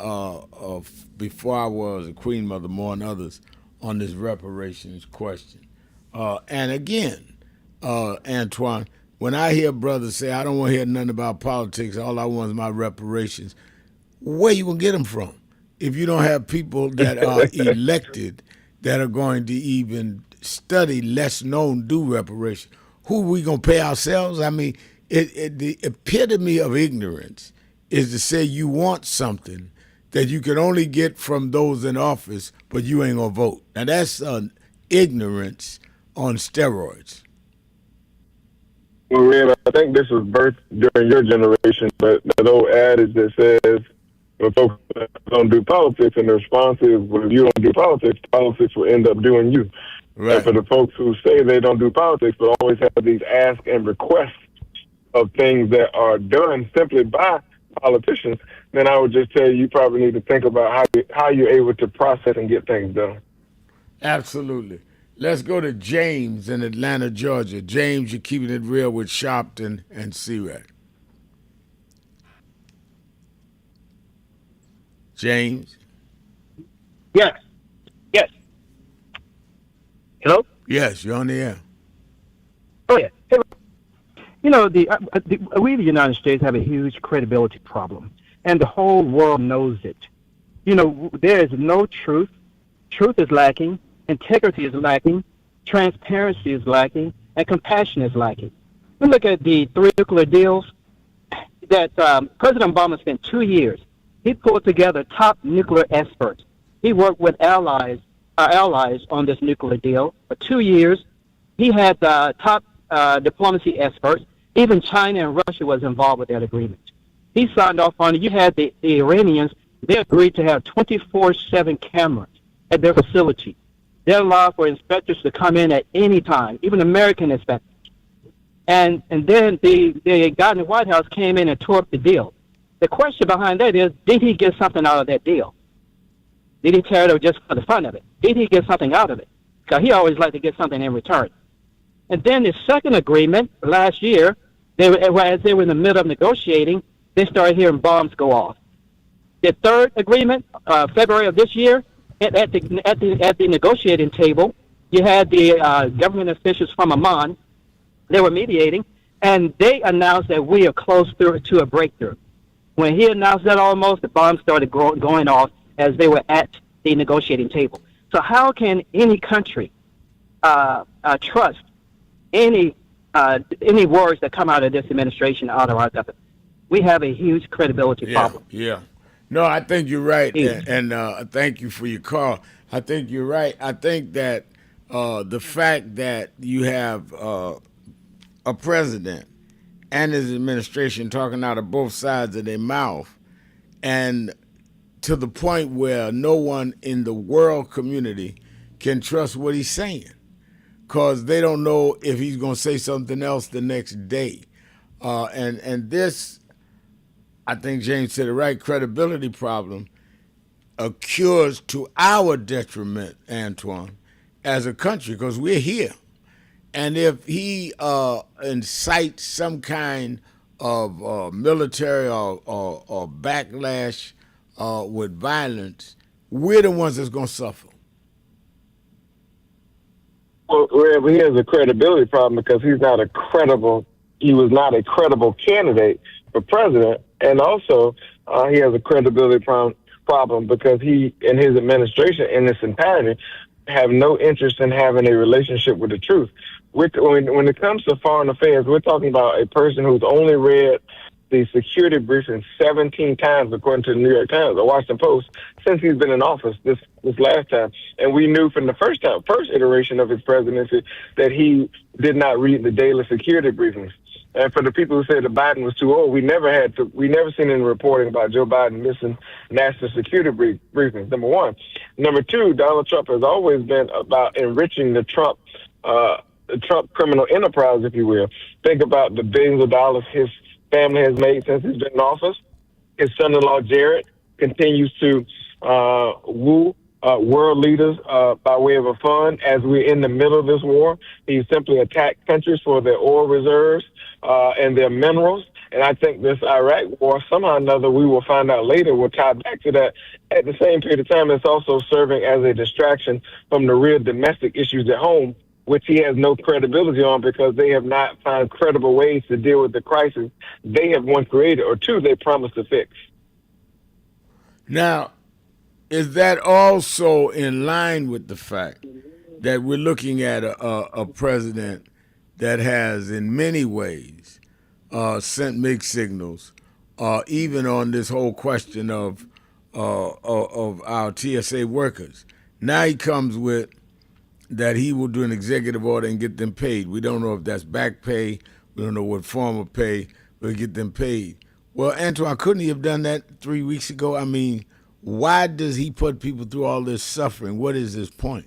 before I was a Queen Mother, more than others, on this reparations question. And again, Antoine, when I hear brothers say, I don't want to hear nothing about politics, all I want is my reparations, where you going to get them from? If you don't have people that are elected that are going to even study, less known, do reparations, who are we going to pay ourselves? I mean, the epitome of ignorance is to say you want something that you can only get from those in office, but you ain't going to vote. Now, that's ignorance on steroids. Well, Red, I think this was birthed during your generation, but that old adage that says, when folks don't do politics, and the response is, well, if you don't do politics, politics will end up doing you. Right. And for the folks who say they don't do politics, but always have these ask and requests of things that are done simply by politicians, then I would just tell you probably need to think about how you're able to process and get things done. Absolutely. Let's go to James in Atlanta, Georgia. James, you're keeping it real with Sharpton and C-Rack. James? Yes. Hello? Yes, you're on the air. Oh, yeah. Hey, you know, we, the United States, have a huge credibility problem, and the whole world knows it. You know, there is no truth. Truth is lacking. Integrity is lacking. Transparency is lacking. And compassion is lacking. We look at the 3 nuclear deals that President Obama spent 2 years. He pulled together top nuclear experts. He worked with our allies on this nuclear deal for 2 years. He had top diplomacy experts. Even China and Russia was involved with that agreement. He signed off on it. You had the Iranians. They agreed to have 24/7 cameras at their facility. They allowed for inspectors to come in at any time, even American inspectors. And then the guy in the White House came in and tore up the deal. The question behind that is, did he get something out of that deal? Did he tear it up just for the fun of it? Did he get something out of it? Because he always liked to get something in return. And then the second agreement last year, as they were in the middle of negotiating, they started hearing bombs go off. The third agreement, February of this year, at the negotiating table, you had the government officials from Amman. They were mediating, and they announced that we are close to a breakthrough. When he announced that almost, the bombs started going off as they were at the negotiating table. So how can any country trust any words that come out of this administration, out of our government? We have a huge credibility problem. Yeah. No, I think you're right, and thank you for your call. I think you're right. I think that the fact that you have a president and his administration talking out of both sides of their mouth, and to the point where no one in the world community can trust what he's saying, because they don't know if he's going to say something else the next day. And this, I think James said it right, credibility problem occurs to our detriment, Antoine, as a country, because we're here. And if he incites some kind of military or backlash with violence, we're the ones that's going to suffer. Well, he has a credibility problem because he was not a credible candidate for president. And also, he has a credibility problem because he and his administration in its entirety have no interest in having a relationship with the truth. When it comes to foreign affairs, we're talking about a person who's only read the security briefing 17 times, according to the New York Times or Washington Post, since he's been in office this last time. And we knew from the first iteration of his presidency that he did not read the daily security briefings. And for the people who said that Biden was too old, we never seen any reporting about Joe Biden missing national security briefings, number one. Number two, Donald Trump has always been about enriching the Trump criminal enterprise, if you will. Think about the billions of dollars his family has made since he's been in office. His son-in-law, Jared, continues to woo world leaders by way of a fund. As we're in the middle of this war, he simply attacked countries for their oil reserves and their minerals. And I think this Iraq war, somehow or another, we will find out later, will tie back to that. At the same period of time, it's also serving as a distraction from the real domestic issues at home, which he has no credibility on because they have not found credible ways to deal with the crisis they have, one, created, or two, they promised to fix. Now, is that also in line with the fact that we're looking at a president that has, in many ways, sent mixed signals, even on this whole question of our TSA workers? Now he comes with that he will do an executive order and get them paid. We don't know if that's back pay. We don't know what form of pay. We'll get them paid. Well, Antoine, couldn't he have done that 3 weeks ago? I mean, why does he put people through all this suffering? What is his point?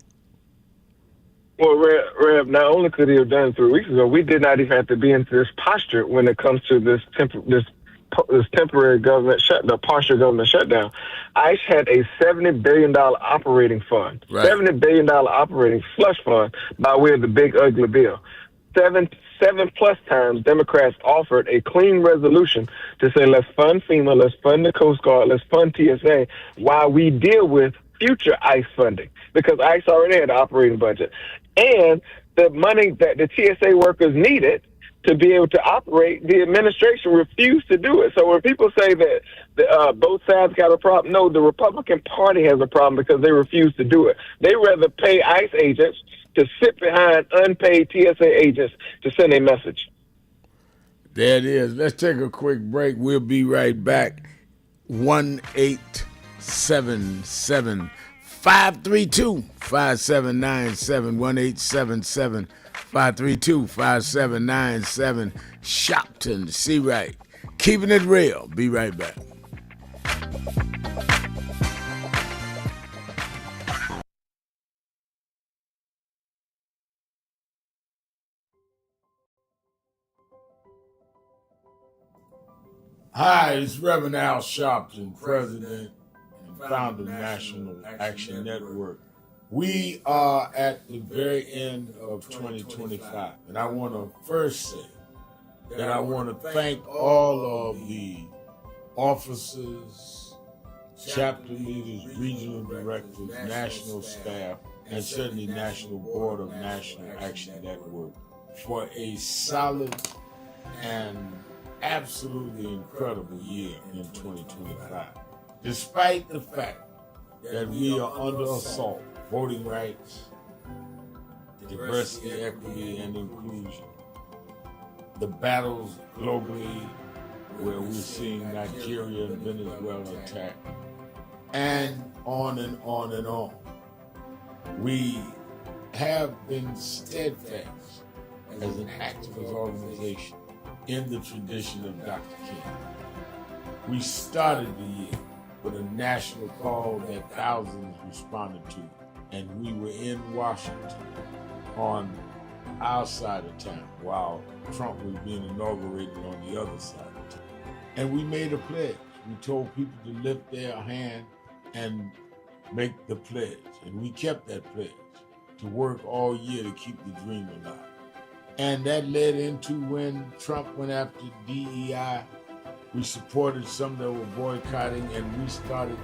Well, Rev, not only could he have done it 3 weeks ago, we did not even have to be into this posture when it comes to this temporary government shutdown, partial government shutdown. ICE had a $70 billion operating fund, right. $70 billion operating slush fund by way of the big ugly bill. Seven plus times Democrats offered a clean resolution to say, let's fund FEMA, let's fund the Coast Guard, let's fund TSA while we deal with future ICE funding, because ICE already had an operating budget. And the money that the TSA workers needed to be able to operate, the administration refused to do it. So when people say that both sides got a problem, no, the Republican Party has a problem because they refuse to do it. They rather pay ICE agents to sit behind unpaid TSA agents to send a message. There it is. Let's take a quick break. We'll be right back. 1-877-532-5797. 1-877-532-5797. Shopton, see right. Keeping it real. Be right back. Hi, it's Reverend Al Sharpton, President and founder of National Action Network. We are at the very end of 2025, and I want to first say that I want to thank all of the officers, chapter leaders, regional directors, national staff, and certainly National Board of National Action Network for a solid and absolutely incredible year in 2025. Despite the fact that we are under assault, voting rights, diversity, equity, and inclusion, the battles globally where we're seeing Nigeria and Venezuela attacked, and on and on and on. We have been steadfast as an activist organization in the tradition of Dr. King. We started the year with a national call that thousands responded to and we were in Washington on our side of town while Trump was being inaugurated on the other side of town. And we made a pledge. We told people to lift their hand and make the pledge. And we kept that pledge to work all year to keep the dream alive. And that led into when Trump went after DEI. We supported some that were boycotting, and we started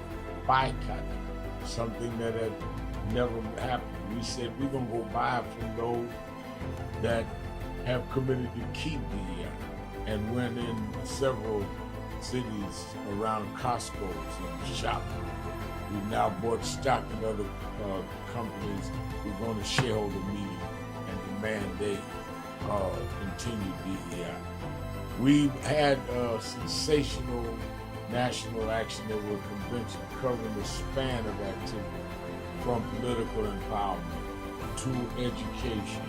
boycotting, something that had never happened. We said we're going to go buy from those that have committed to keep DEI, and went in several cities around Costco's and shopped. We've now bought stock in other companies. We're going to shareholder meeting and demand they continue DEI. We've had a sensational national action at our convention covering the span of activity, from political empowerment to education,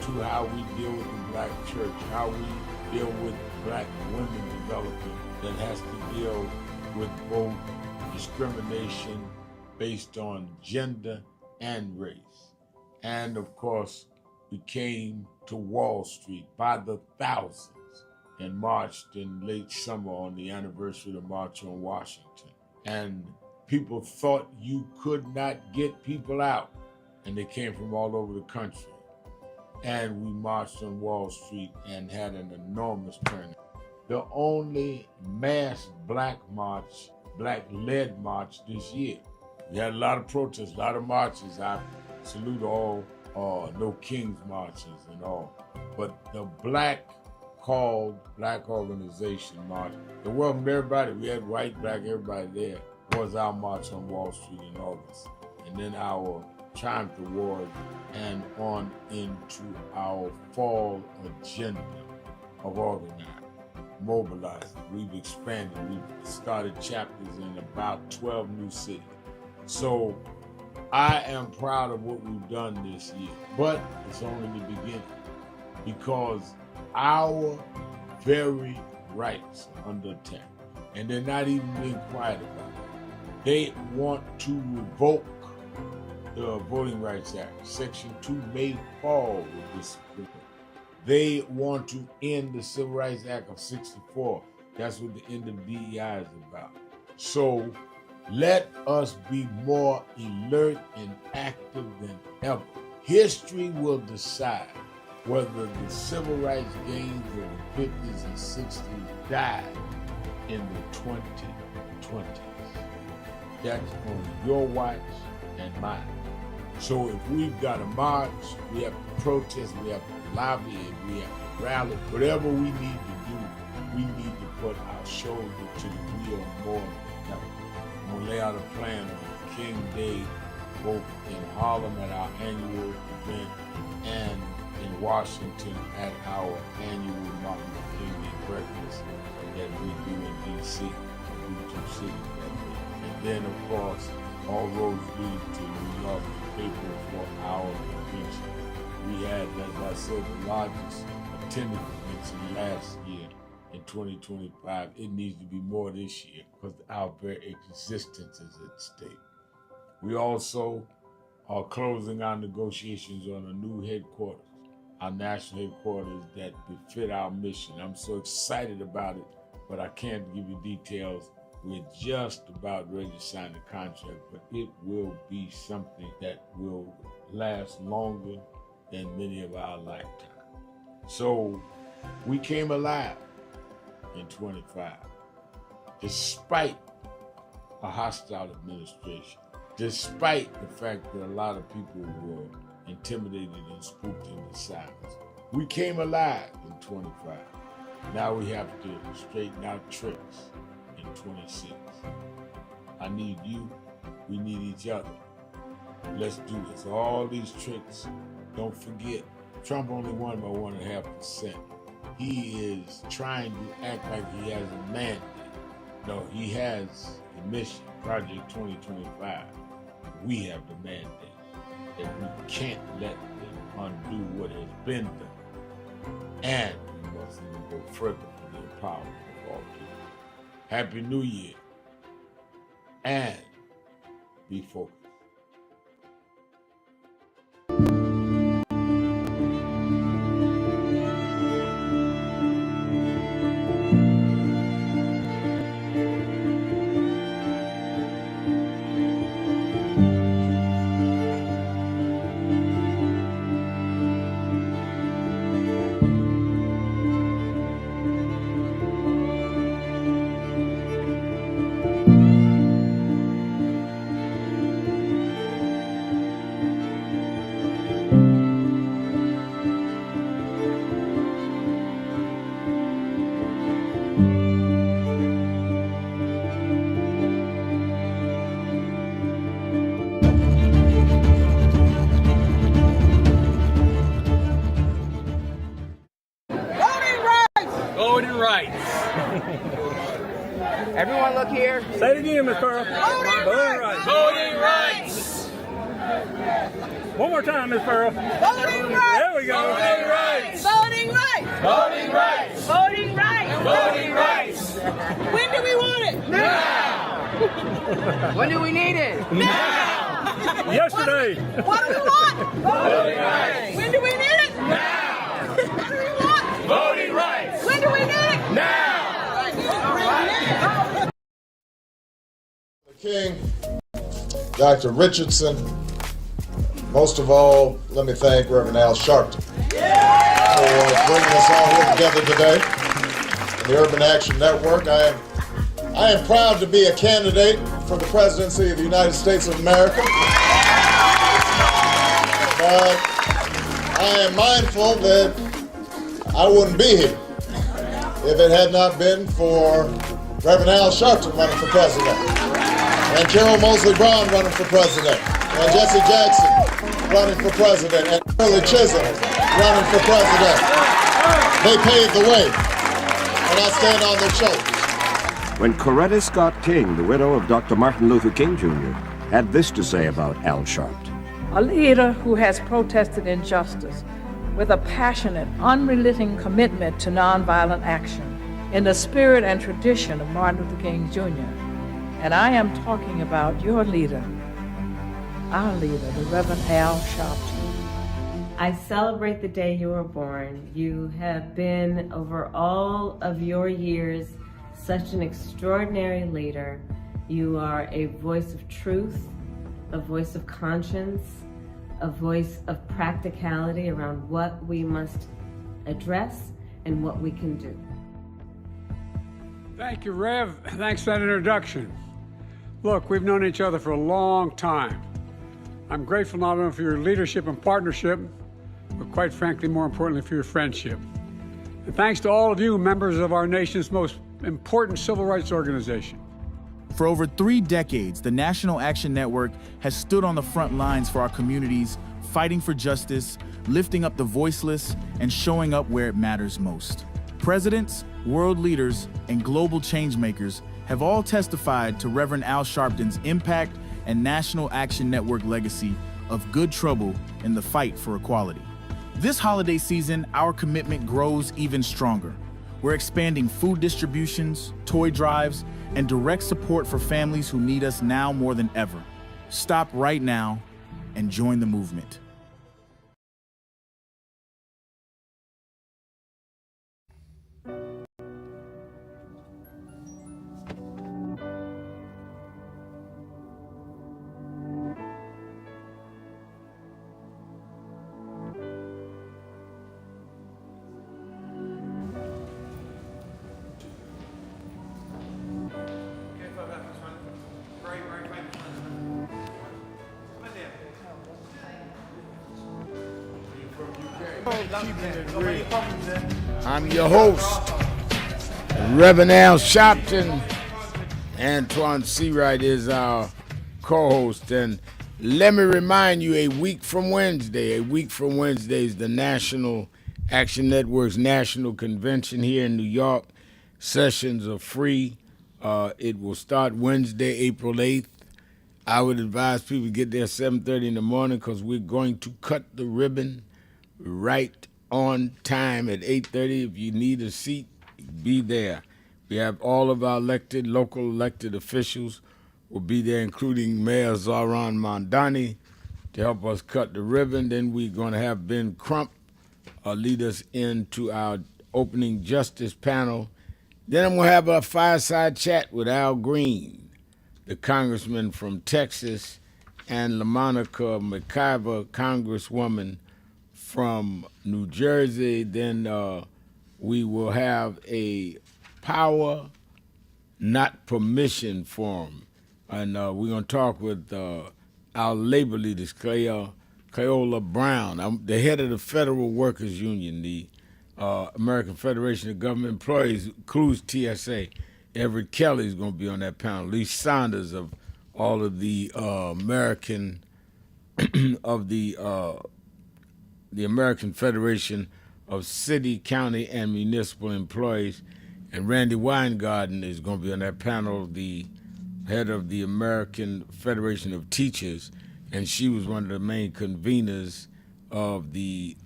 to how we deal with the black church, how we deal with black women development that has to deal with both discrimination based on gender and race. And of course, we came to Wall Street by the thousands and marched in late summer on the anniversary of the March on Washington. And people thought you could not get people out, and they came from all over the country. And we marched on Wall Street and had an enormous turnout. The only mass black march, black-led march this year. We had a lot of protests, a lot of marches. I salute all No Kings marches and all. But the black organization march, it welcomed everybody. We had white, black, everybody there. It was our march on Wall Street in August. And then our Triumph Award and on into our fall agenda of organizing, mobilizing. We've expanded. We've started chapters in about 12 new cities. So I am proud of what we've done this year, but it's only the beginning, because our very rights are under attack, and they're not even being quiet about it. They want to revoke the Voting Rights Act. Section 2 may fall with this bill. They want to end the Civil Rights Act of 64. That's what the end of DEI is about. So let us be more alert and active than ever. History will decide whether the civil rights gains of the 50s and 60s died in the 2020s. That's on your watch and mine. So if we've got to march, we have to protest, we have to lobby, we have to rally, whatever we need to do, we need to put our shoulder to the wheel more than ever. I'm going to lay out a plan on King Day, both in Harlem at our annual event and in Washington at our annual Martin Luther King Day breakfast that we do in D.C., two cities that day. And then, of course, all roads lead to New York to pay for our convention. We had, as I said, the largest attendance convention last year in 2025. It needs to be more this year because our very existence is at stake. We also are closing our negotiations on a new headquarters, our national headquarters that befit our mission. I'm so excited about it, but I can't give you details. We're just about ready to sign the contract, but it will be something that will last longer than many of our lifetimes. So we came alive in 25, despite a hostile administration, despite the fact that a lot of people were intimidated and spooked into silence. We came alive in 25. Now we have to straighten out tricks in 26. I need you. We need each other. Let's do this. All these tricks, don't forget, Trump only won by 1.5%. He is trying to act like he has a mandate. No, he has a mission, Project 2025. We have the mandate that we can't let them undo what has been done. And we must even go further for the empowerment of all people. Happy New Year, and be focused. Everyone look here. Say it again, Miss Pearl. Voting rights. Voting rights. One more time, Miss Pearl. Voting rights. There we go. Voting rights. Voting rights. Voting rights. Voting rights. Voting rights. When do we want it? Now. When do we need it? Now. Yesterday. What do we want? Voting rights. When do we need it? Now. What do we want? Voting rights. When do we need it? Now. King, Dr. Richardson, most of all, let me thank Reverend Al Sharpton for bringing us all here together today in the Urban Action Network. I am proud to be a candidate for the presidency of the United States of America, but I am mindful that I wouldn't be here if it had not been for Reverend Al Sharpton running for president, and Carol Moseley Brown running for president, and Jesse Jackson running for president, and Shirley Chisholm running for president. They paved the way, and I stand on their shoulders. When Coretta Scott King, the widow of Dr. Martin Luther King Jr., had this to say about Al Sharpton. A leader who has protested injustice with a passionate, unrelenting commitment to nonviolent action in the spirit and tradition of Martin Luther King Jr. And I am talking about your leader, our leader, the Reverend Al Sharpton. I celebrate the day you were born. You have been, over all of your years, such an extraordinary leader. You are a voice of truth, a voice of conscience, a voice of practicality around what we must address and what we can do. Thank you, Rev. Thanks for that introduction. Look, we've known each other for a long time. I'm grateful not only for your leadership and partnership, but quite frankly, more importantly, for your friendship. And thanks to all of you, members of our nation's most important civil rights organization. For over 3 decades, the National Action Network has stood on the front lines for our communities, fighting for justice, lifting up the voiceless, and showing up where it matters most. Presidents, world leaders, and global changemakers have all testified to Reverend Al Sharpton's impact and National Action Network legacy of good trouble in the fight for equality. This holiday season, our commitment grows even stronger. We're expanding food distributions, toy drives, and direct support for families who need us now more than ever. Stop right now and join the movement. I'm your host, Reverend Al Sharpton. Antoine Seawright is our co-host. And let me remind you, a week from Wednesday is the National Action Network's National Convention here in New York. Sessions are free. It will start Wednesday, April 8th. I would advise people to get there 7:30 in the morning because we're going to cut the ribbon right on time at 8:30. If you need a seat, be there. We have all of our local elected officials will be there, including Mayor Zoran Mondani, to help us cut the ribbon. Then we're going to have Ben Crump lead us into our opening justice panel. Then I'm going to have a fireside chat with Al Green, the congressman from Texas, and LaMonica McIver, congresswoman from New Jersey. Then we will have a power, not permission forum. And we're going to talk with our labor leaders, Cleola Brown. I'm the head of the Federal Workers Union, the American Federation of Government Employees, includes TSA. Everett Kelly is going to be on that panel. Lee Saunders of all of the American of the American Federation of City, County, and Municipal Employees, And Randy Weingarten is going to be on that panel, the head of the American Federation of Teachers, and she was one of the main conveners of the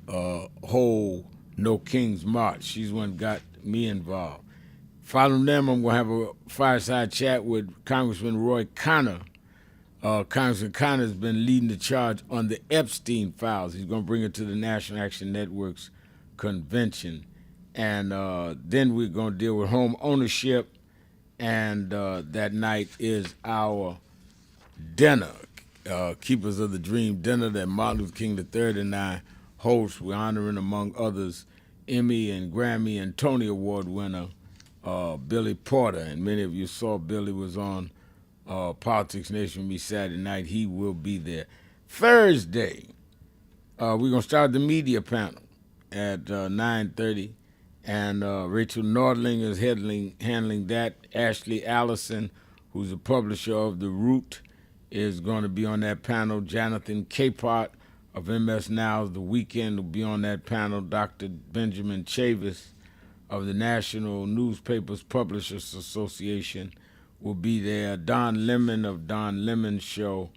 whole No Kings March. She's the one that got me involved. Following them, I'm going to have a fireside chat with Congressman Roy Connor. Congressman Connor has been leading the charge on the Epstein files. He's going to bring it to the National Action Network's convention. And then we're going to deal with home ownership. And that night is our dinner, Keepers of the Dream dinner that Martin Luther King III and I host. We're honoring, among others, Emmy and Grammy and Tony Award winner Billy Porter. And many of you saw Billy was on Politics Nation with me Saturday night. He will be there. Thursday, we're going to start the media panel at 9:30. And Rachel Nordling is handling that. Ashley Allison, who's a publisher of The Root, is going to be on that panel. Jonathan Capehart of MS Now's The Weekend will be on that panel. Dr. Benjamin Chavis of the National Newspapers Publishers Association will be there. Don Lemon of Don Lemon Show.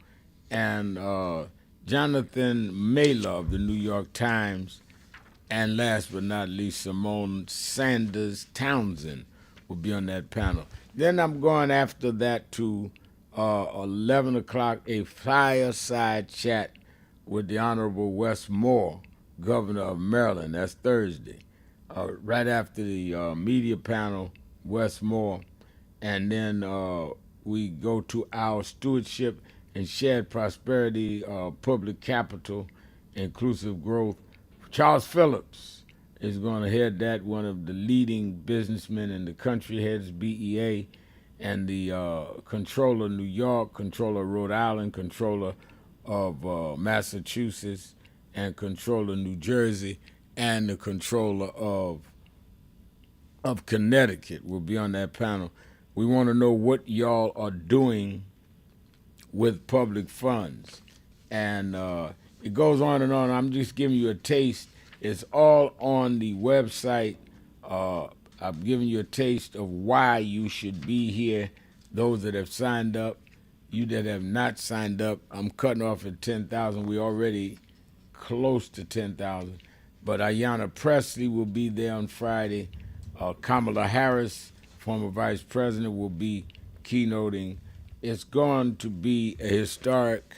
And Jonathan Mailer of the New York Times. And last but not least, Simone Sanders Townsend will be on that panel. Then I'm going after that to 11 o'clock, a fireside chat with the Honorable Wes Moore, Governor of Maryland. That's Thursday. Right after the media panel, Wes Moore. And then we go to our stewardship and shared prosperity, public capital, inclusive growth. Charles Phillips is going to head that, one of the leading businessmen in the country, heads BEA, and the controller of New York, controller of Rhode Island, controller of Massachusetts, and controller of New Jersey, and the controller of Connecticut will be on that panel. We want to know what y'all are doing with public funds. And it goes on and on. I'm just giving you a taste. It's all on the website. I've given you a taste of why you should be here. Those that have signed up, you that have not signed up, I'm cutting off at 10,000. We're already close to 10,000. But Ayanna Pressley will be there on Friday. Kamala Harris, former vice president, will be keynoting. It's going to be a historic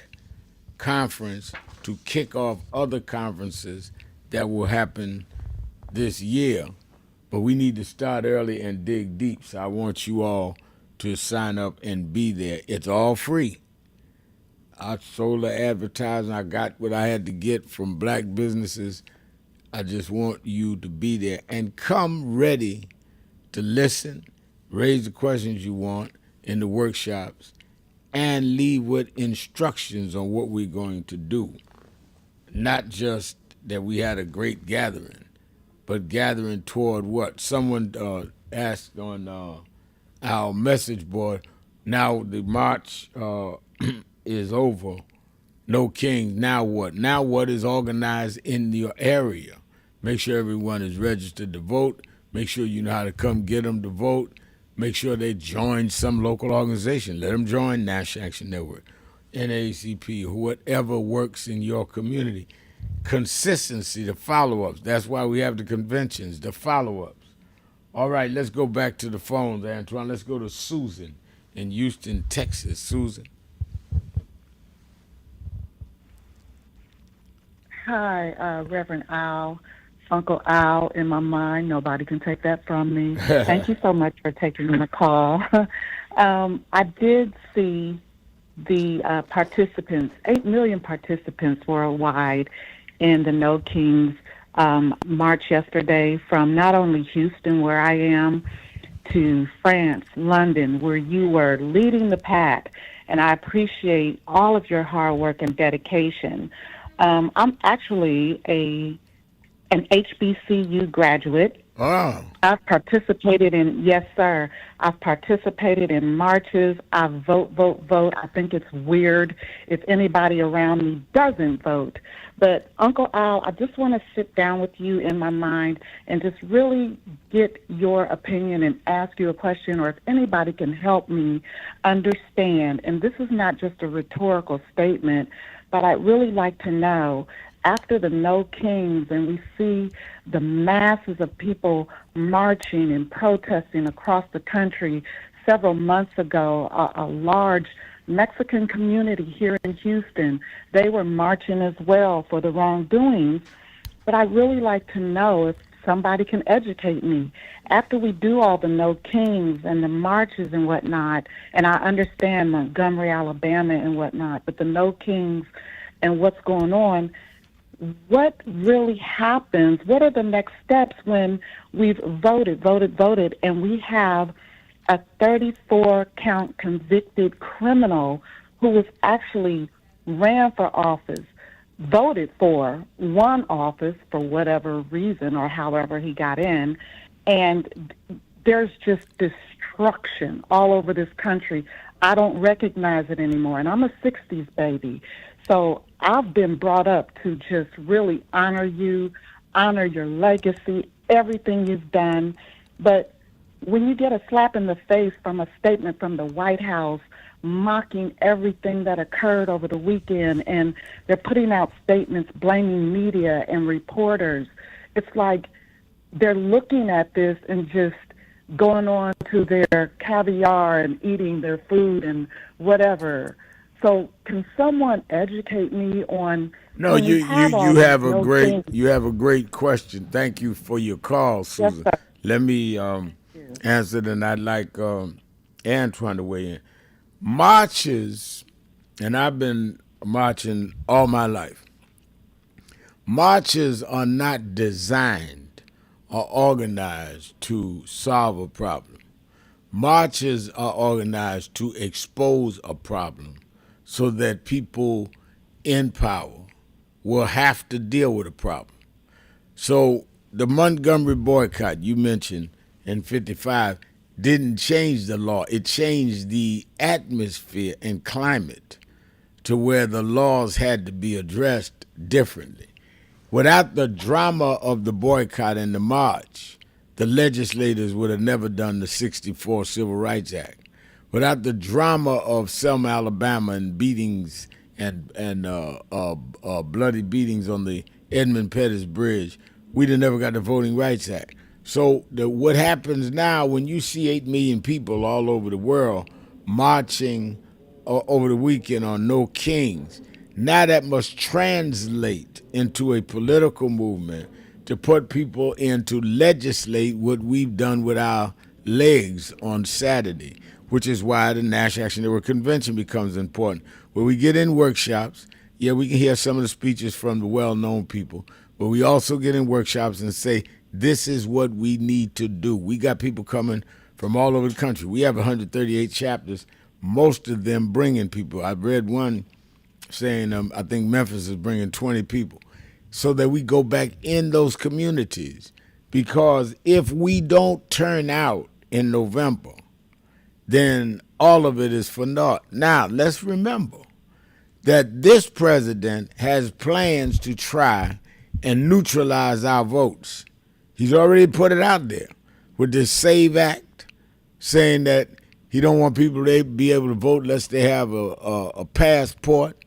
conference to kick off other conferences that will happen this year. But we need to start early and dig deep. So I want you all to sign up and be there. It's all free. I sold the advertising. I got what I had to get from black businesses. I just want you to be there and come ready to listen, raise the questions you want in the workshops, and leave with instructions on what we're going to do. Not just that we had a great gathering, but gathering toward what? Someone asked on our message board, now the march is over, no kings, now what? Now what is organized in your area? Make sure everyone is registered to vote. Make sure you know how to come get them to vote. Make sure they join some local organization. Let them join National Action Network, NAACP, whatever works in your community. Consistency, the follow-ups. That's why we have the conventions, the follow-ups. All right, let's go back to the phones, Antoine. Let's go to Susan in Houston, Texas. Susan. Hi, Reverend Al. Uncle Al in my mind. Nobody can take that from me. Thank you so much for taking the call. I did see the participants, 8 million participants worldwide in the No Kings march yesterday, from not only Houston, where I am, to France, London, where you were leading the pack. And I appreciate all of your hard work and dedication. I'm actually an HBCU graduate. Oh. I've participated in, yes, sir. I've participated in marches. I vote. I think it's weird if anybody around me doesn't vote. But Uncle Al, I just want to sit down with you in my mind and just really get your opinion and ask you a question, or if anybody can help me understand. And this is not just a rhetorical statement, but I'd really like to know, after the No Kings and we see the masses of people marching and protesting across the country several months ago, a large Mexican community here in Houston, they were marching as well for the wrongdoings. But I'd really like to know if somebody can educate me. After we do all the No Kings and the marches and whatnot, and I understand Montgomery, Alabama and whatnot, but the No Kings and what's going on, what really happens? What are the next steps when we've voted, and we have a 34-count convicted criminal who was actually ran for office, voted for, won office for whatever reason or however he got in, and there's just destruction all over this country. I don't recognize it anymore, and I'm a 60s baby. So I've been brought up to just really honor you, honor your legacy, everything you've done. But when you get a slap in the face from a statement from the White House mocking everything that occurred over the weekend, and they're putting out statements blaming media and reporters, it's like they're looking at this and just going on to their caviar and eating their food and whatever. So can someone educate me on? No, you have a great question. Thank you for your call, Susan. Yes, let me answer it, and I'd like Antoine to weigh in. Marches, and I've been marching all my life. Marches are not designed or organized to solve a problem. Marches are organized to expose a problem, so that people in power will have to deal with a problem. So the Montgomery boycott you mentioned in 55 didn't change the law. It changed the atmosphere and climate to where the laws had to be addressed differently. Without the drama of the boycott and the march, the legislators would have never done the 64 Civil Rights Act. Without the drama of Selma, Alabama, and beatings and bloody beatings on the Edmund Pettus Bridge, we'd have never got the Voting Rights Act. So what happens now when you see 8 million people all over the world marching over the weekend on No Kings, now that must translate into a political movement to put people in to legislate what we've done with our legs on Saturday, which is why the National Action Network Convention becomes important, where we get in workshops. Yeah, we can hear some of the speeches from the well-known people, but we also get in workshops and say, this is what we need to do. We got people coming from all over the country. We have 138 chapters, most of them bringing people. I've read one saying, I think Memphis is bringing 20 people, so that we go back in those communities. Because if we don't turn out in November, then all of it is for naught. Now, let's remember that this president has plans to try and neutralize our votes. He's already put it out there with this SAVE Act, saying that he don't want people to be able to vote unless they have a passport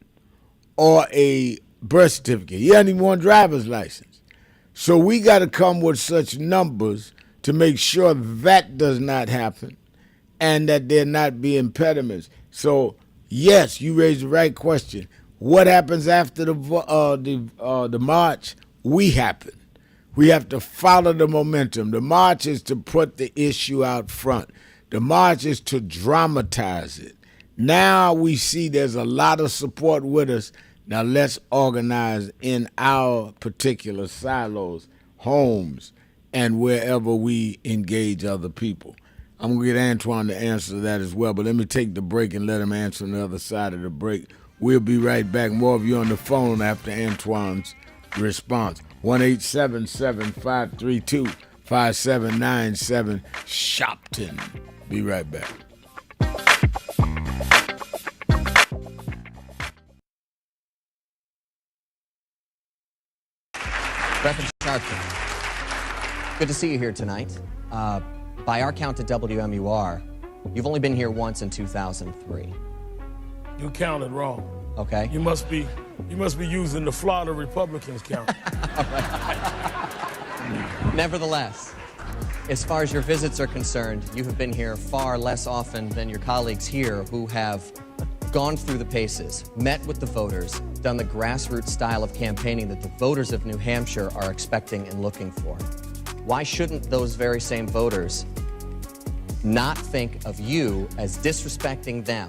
or a birth certificate. He doesn't even want a driver's license. So we got to come with such numbers to make sure that does not happen, and that there not be impediments. So, yes, you raised the right question. What happens after the march? We happen. We have to follow the momentum. The march is to put the issue out front. The march is to dramatize it. Now we see there's a lot of support with us. Now let's organize in our particular silos, homes, and wherever we engage other people. I'm going to get Antoine to answer that as well, but let me take the break and let him answer on the other side of the break. We'll be right back. More of you on the phone after Antoine's response. 1-877-532 5797 Shopton. Be right back. Reverend Sharpton, good to see you here tonight. By our count at WMUR, you've only been here once in 2003. You counted wrong. Okay. You must be using the Florida Republicans count. Nevertheless, as far as your visits are concerned, you have been here far less often than your colleagues here who have gone through the paces, met with the voters, done the grassroots style of campaigning that the voters of New Hampshire are expecting and looking for. Why shouldn't those very same voters not think of you as disrespecting them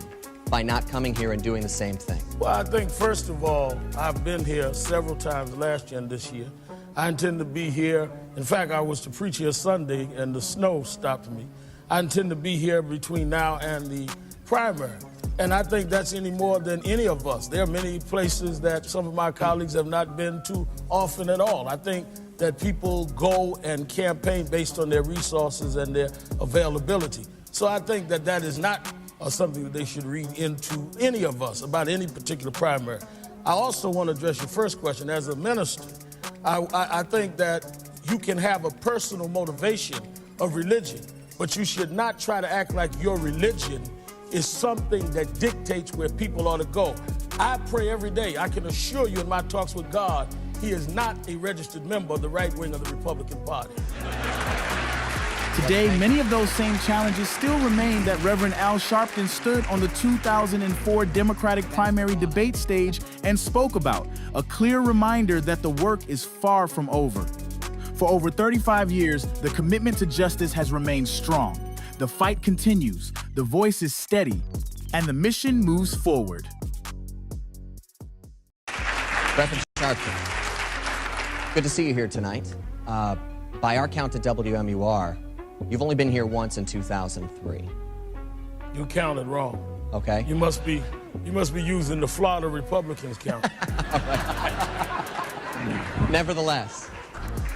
by not coming here and doing the same thing? Well, I think, first of all, I've been here several times last year and this year. I intend to be here. In fact, I was to preach here Sunday, and the snow stopped me. I intend to be here between now and the primary. And I think that's any more than any of us. There are many places that some of my colleagues have not been to often at all. I think that people go and campaign based on their resources and their availability. So I think that that is not something that they should read into any of us about any particular primary. I also want to address your first question. As a minister, I think that you can have a personal motivation of religion, but you should not try to act like your religion is something that dictates where people ought to go. I pray every day. I can assure you in my talks with God, he is not a registered member of the right wing of the Republican Party. Today, many of those same challenges still remain that Reverend Al Sharpton stood on the 2004 Democratic primary debate stage and spoke about, a clear reminder that the work is far from over. For over 35 years, the commitment to justice has remained strong. The fight continues, the voice is steady, and the mission moves forward. Reverend Sharpton, good to see you here tonight. By our count at WMUR, you've only been here once in 2003. You counted wrong. Okay. You must be using the Florida Republicans count. Nevertheless,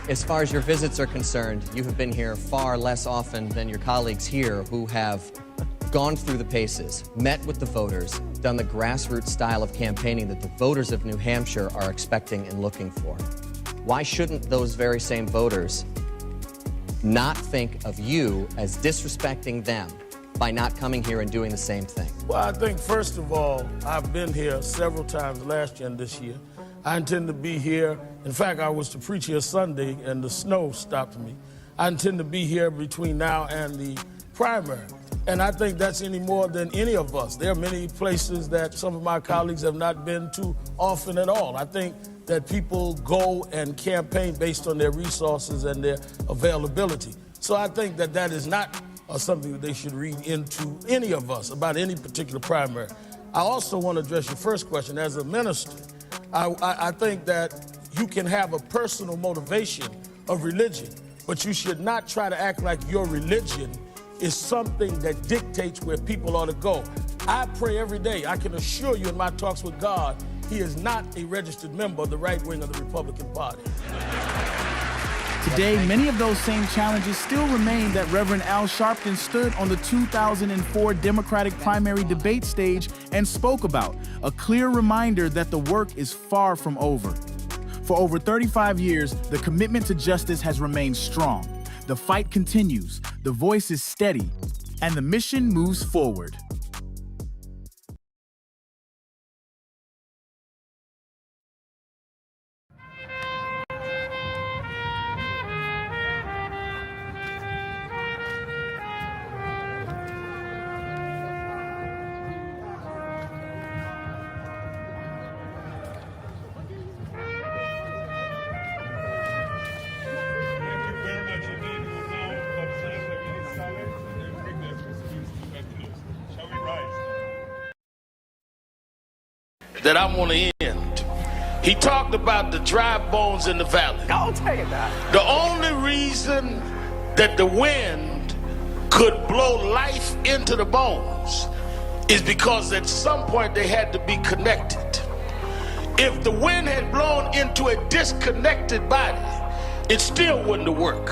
as far as your visits are concerned, you have been here far less often than your colleagues here who have gone through the paces, met with the voters, done the grassroots style of campaigning that the voters of New Hampshire are expecting and looking for. Why shouldn't those very same voters not think of you as disrespecting them by not coming here and doing the same thing? Well, I think, first of all, I've been here several times last year and this year. I intend to be here. In fact, I was to preach here Sunday, and the snow stopped me. I intend to be here between now and the primary. And I think that's any more than any of us. There are many places that some of my colleagues have not been to often at all. I think that people go and campaign based on their resources and their availability. So I think that that is not something that they should read into any of us about any particular primary. I also want to address your first question. As a minister, I think that you can have a personal motivation of religion, but you should not try to act like your religion is something that dictates where people ought to go. I pray every day. I can assure you in my talks with God, he is not a registered member of the right wing of the Republican Party. Today, many of those same challenges still remain that Reverend Al Sharpton stood on the 2004 Democratic primary debate stage and spoke about, a clear reminder that the work is far from over. For over 35 years, the commitment to justice has remained strong. The fight continues, the voice is steady, and the mission moves forward. That I want to end. He talked about the dry bones in the valley. Don't take that. The only reason that the wind could blow life into the bones is because at some point they had to be connected. If the wind had blown into a disconnected body, it still wouldn't have worked.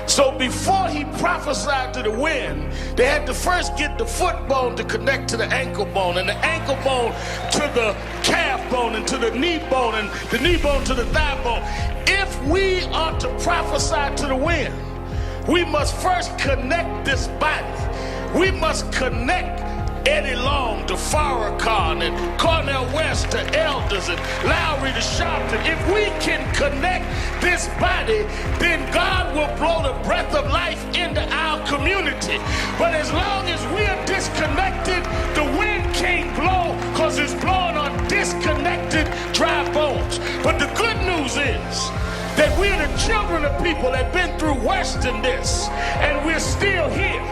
So before he prophesied to the wind, they had to first get the foot bone to connect to the ankle bone, and the ankle bone to the calf bone, and to the knee bone, and the knee bone to the thigh bone. If we are to prophesy to the wind, we must first connect this body. We must connect Eddie Long to Farrakhan and Cornel West to Elders and Lowry to Sharpton. If we can connect this body, then God will blow the breath of life into our community. But as long as we are disconnected, the wind can't blow because it's blowing on disconnected dry bones. But the good news is that we're the children of people that have been through worse than this, and we're still here.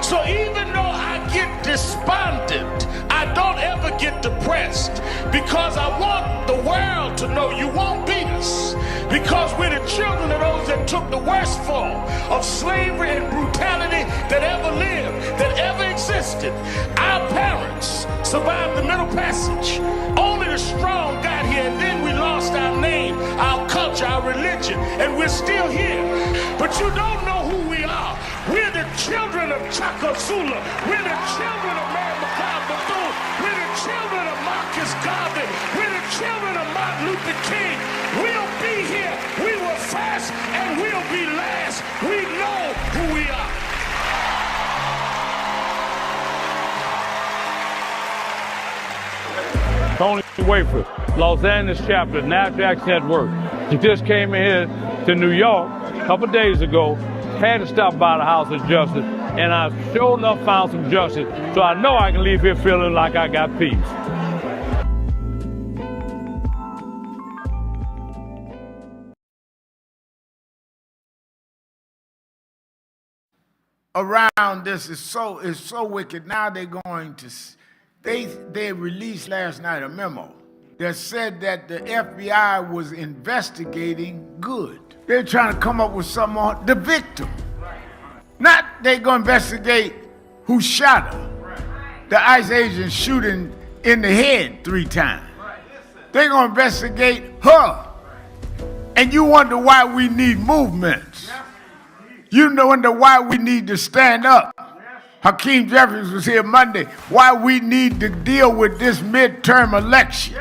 So even though I get despondent, I don't ever get depressed, because I want the world to know you won't beat us, because we're the children of those that took the worst form of slavery and brutality that ever lived, that ever existed. Our parents survived the Middle Passage. Only the strong got here, and then we lost our name, our culture, our religion, and we're still here. But you don't know who we are. We're the children of Chaka Zulu. We're the children of Mary Bethune. We're the children of Marcus Garvey. We're the children of Martin Luther King. We'll be here. We were first, and we'll be last. We know who we are. Tony Wafer, Los Angeles chapter, National Action Network. She just came in here to New York a couple days ago, had to stop by the House of Justice, and I sure enough found some justice, so I know I can leave here feeling like I got peace. Around this is so wicked. Now they're going to, they released last night a memo that said that the FBI was investigating good. They're trying to come up with something on the victim. Not they gonna investigate who shot her. The ICE agent shooting in the head 3 times. They're gonna investigate her. And you wonder why we need movements. You wonder why we need to stand up. Hakeem Jeffries was here Monday. Why we need to deal with this midterm election.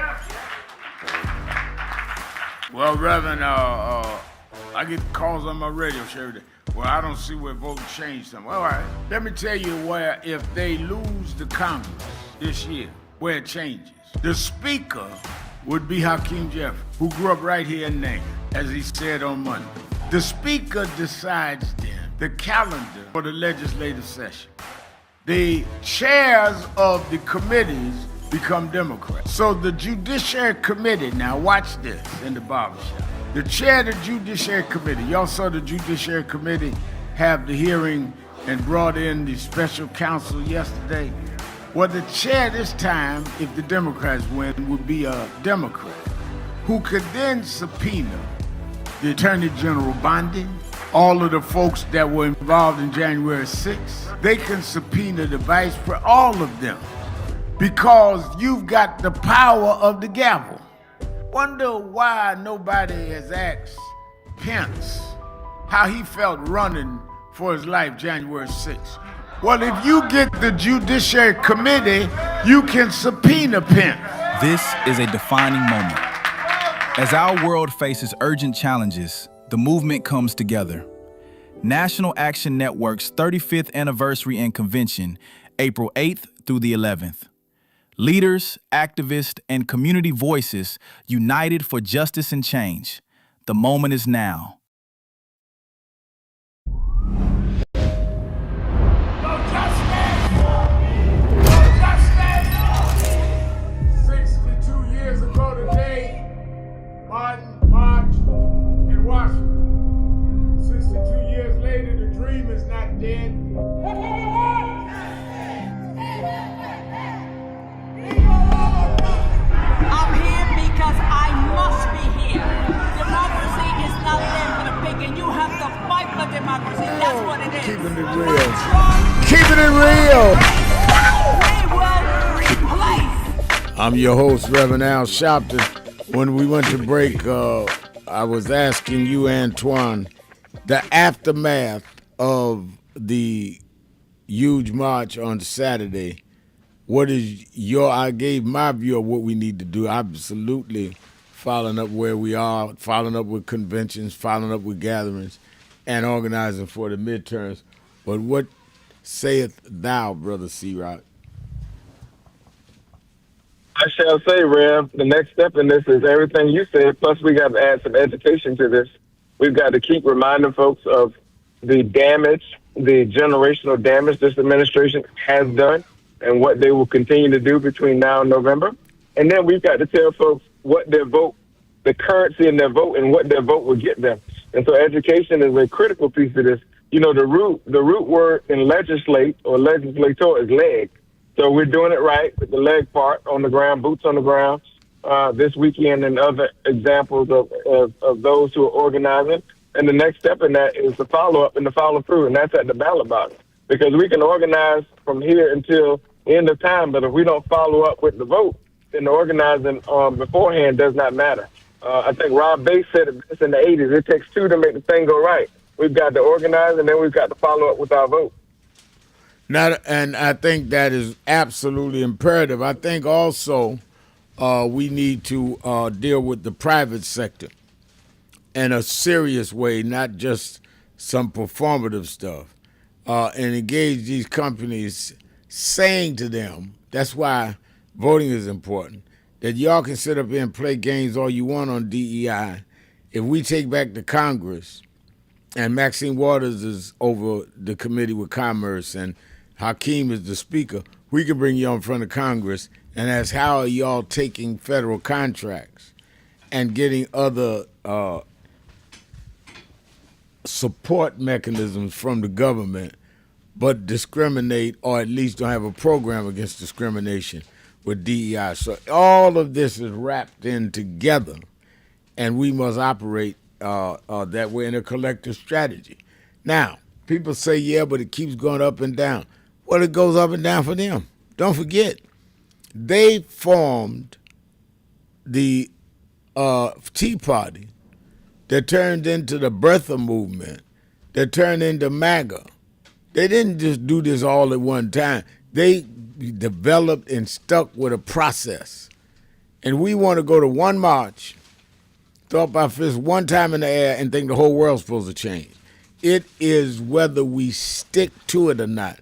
Well, Reverend, I get calls on my radio show every day. Well, I don't see where voting changed something. All right, let me tell you where, if they lose the Congress this year, where it changes. The Speaker would be Hakeem Jeffries, who grew up right here in Name, as he said on Monday. The Speaker decides then the calendar for the legislative session. The chairs of the committees become Democrats. So the Judiciary Committee, now watch this in the barbershop. The chair of the Judiciary Committee, y'all saw the Judiciary Committee have the hearing and brought in the special counsel yesterday. Well, the chair this time, if the Democrats win, would be a Democrat who could then subpoena the Attorney General Bondi, all of the folks that were involved in January 6th. They can subpoena the vice for all of them because you've got the power of the gavel. Wonder why nobody has asked Pence how he felt running for his life January 6th. Well, if you get the Judiciary Committee, you can subpoena Pence. This is a defining moment. As our world faces urgent challenges, the movement comes together. National Action Network's 35th anniversary and convention, April 8th through the 11th. Leaders, activists, and community voices united for justice and change. The moment is now. 62 years ago today, Martin marched in Washington. 62 years later, the dream is not dead. I'm here because I must be here. Democracy is not there for the pig, and you have to fight for democracy. That's what it is. Keeping it real. Keeping it real. We will replace. I'm your host, Reverend Al Sharpton. When we went to break, I was asking you, Antoine, the aftermath of the huge march on Saturday, what is I gave my view of what we need to do. Absolutely following up where we are, following up with conventions, following up with gatherings, and organizing for the midterms. But what saith thou, Brother C-Rock? I shall say, Rev, the next step in this is everything you said, plus we got to add some education to this. We've got to keep reminding folks of the damage, the generational damage this administration has done and what they will continue to do between now and November. And then we've got to tell folks what their vote, the currency in their vote, and what their vote will get them. And so education is a critical piece of this. You know, the root word in legislate or legislator is leg. So we're doing it right with the leg part on the ground, boots on the ground, this weekend, and other examples of those who are organizing. And the next step in that is the follow-up and the follow-through, and that's at the ballot box. Because we can organize from here until the end of time, but if we don't follow up with the vote, then the organizing beforehand does not matter. I think Rob Bass said it best in the 80s. It takes two to make the thing go right. We've got to organize, and then we've got to follow up with our vote. Now, and I think that is absolutely imperative. I think also we need to deal with the private sector in a serious way, not just some performative stuff, and engage these companies, saying to them, that's why voting is important, that y'all can sit up here and play games all you want on DEI. If we take back the Congress, and Maxine Waters is over the Committee with Commerce, and Hakeem is the Speaker, we can bring you in front of Congress and ask, how are y'all taking federal contracts and getting other support mechanisms from the government, but discriminate, or at least don't have a program against discrimination with DEI. So all of this is wrapped in together, and we must operate that way in a collective strategy. Now, people say, yeah, but it keeps going up and down. Well, it goes up and down for them. Don't forget, they formed the Tea Party that turned into the Birther movement, that turned into MAGA. They didn't just do this all at one time. They developed and stuck with a process. And we want to go to one march, throw up our fist one time in the air, and think the whole world's supposed to change. It is whether we stick to it or not.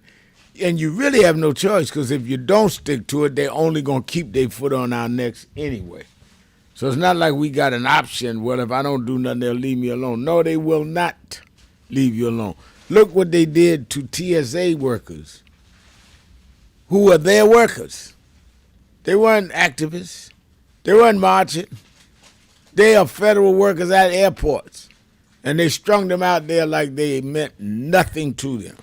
And you really have no choice, because if you don't stick to it, they're only going to keep their foot on our necks anyway. So it's not like we got an option, well, if I don't do nothing, they'll leave me alone. No, they will not leave you alone. Look what they did to TSA workers, who are their workers. They weren't activists. They weren't marching. They are federal workers at airports. And they strung them out there like they meant nothing to them.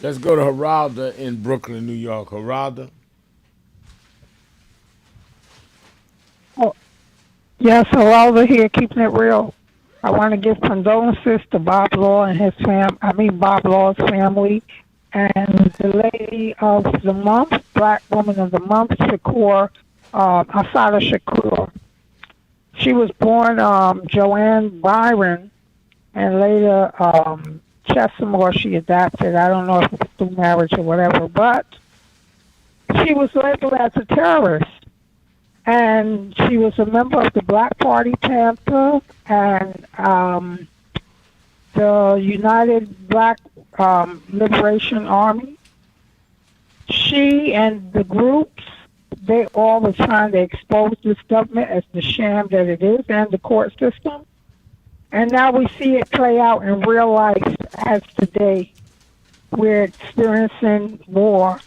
Let's go to Geralda in Brooklyn, New York. Geralda? Oh, yes, Geralda here, keeping it real. I want to give condolences to Bob Law and his Bob Law's family, and the lady of the month, Black Woman of the Month, Asada Shakur. She was born Joanne Byron, and later Chesimore she adopted. I don't know if it was through marriage or whatever, but she was labeled as a terrorist. And she was a member of the Black Party Panther and the United Black Liberation Army. She and the groups, they all were trying to expose this government as the sham that it is and the court system. And now we see it play out in real life as today. We're experiencing war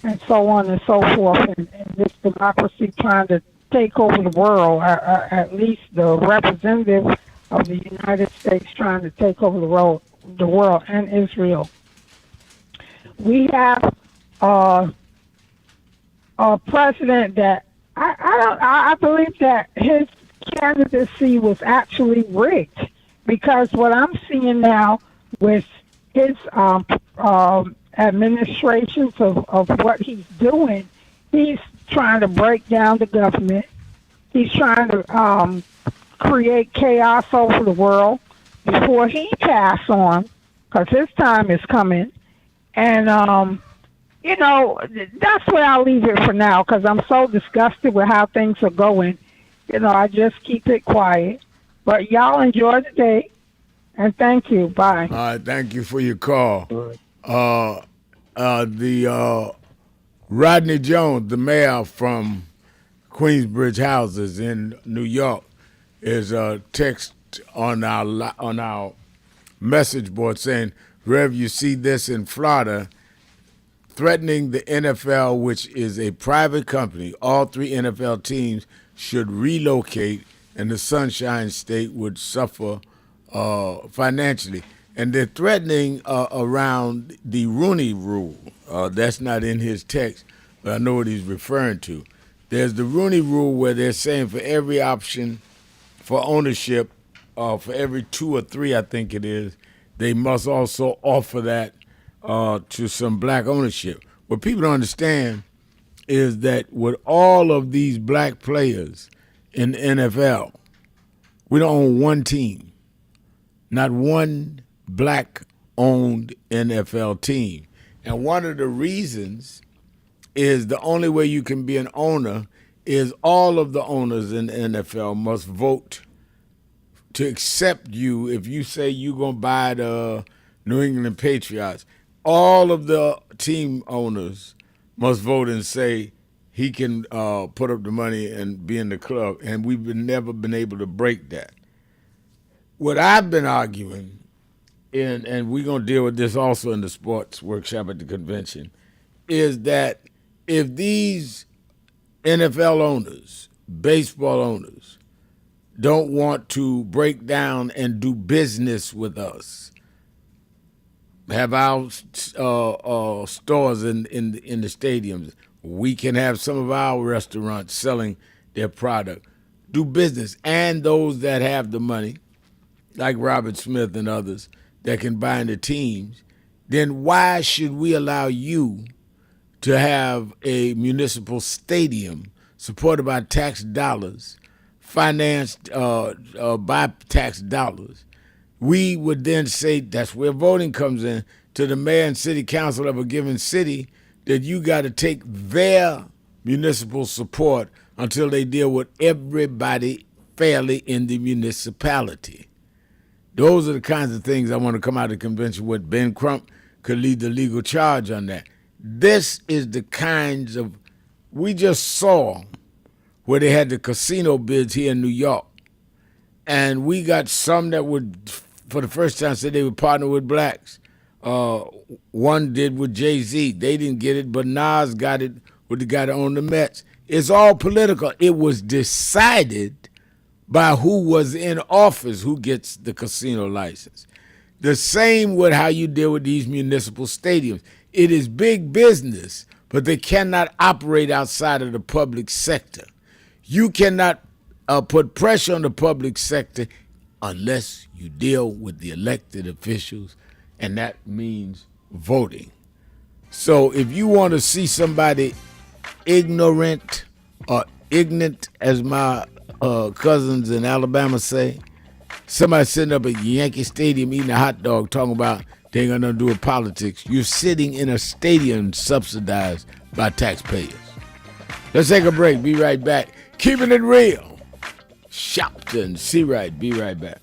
and so on and so forth, and this democracy trying to take over the world, at least the representative of the United States trying to take over the world and Israel. We have a president that I believe that his candidacy was actually rigged, because what I'm seeing now with his administrations of what he's doing, he's trying to break down the government. He's trying to create chaos over the world. before he passed on, because his time is coming. And, that's where I'll leave it for now, because I'm so disgusted with how things are going. I just keep it quiet. But y'all enjoy the day, and thank you. Bye. All right, thank you for your call. Rodney Jones, the mayor from Queensbridge Houses in New York, is a text on our message board saying, Rev, you see this in Florida, threatening the NFL, which is a private company. All 3 NFL teams should relocate, and the Sunshine State would suffer financially. And they're threatening around the Rooney Rule. That's not in his text, but I know what he's referring to. There's the Rooney Rule where they're saying for every option for ownership, for every 2 or 3, I think it is, they must also offer that to some black ownership. What people don't understand is that with all of these black players in the NFL, we don't own one team, not one black-owned NFL team. And one of the reasons is the only way you can be an owner is all of the owners in the NFL must vote to accept you. If you say you're going to buy the New England Patriots, all of the team owners must vote and say he can put up the money and be in the club. And we've never been able to break that. What I've been arguing, and we're going to deal with this also in the sports workshop at the convention, is that if these NFL owners, baseball owners, don't want to break down and do business with us, have our stores in the stadiums, we can have some of our restaurants selling their product, do business, and those that have the money, like Robert Smith and others, that can buy into teams, then why should we allow you to have a municipal stadium supported by tax dollars, financed by tax dollars? We would then say that's where voting comes in to the mayor and city council of a given city, that you got to take their municipal support until they deal with everybody fairly in the municipality. Those are the kinds of things I want to come out of the convention with. Ben Crump could lead the legal charge on that. This is the kinds of, we just saw where they had the casino bids here in New York. And we got some that would, for the first time, said they would partner with blacks. One did with Jay-Z. They didn't get it, but Nas got it with the guy that owned the Mets. It's all political. It was decided by who was in office, who gets the casino license. The same with how you deal with these municipal stadiums. It is big business, but they cannot operate outside of the public sector. You cannot put pressure on the public sector unless you deal with the elected officials, and that means voting. So if you want to see somebody ignorant or ignorant, as my cousins in Alabama say, somebody sitting up at Yankee Stadium eating a hot dog talking about they ain't got nothing to do with politics. You're sitting in a stadium subsidized by taxpayers. Let's take a break. Be right back. Keeping it real. Shopton, see right. Be right back.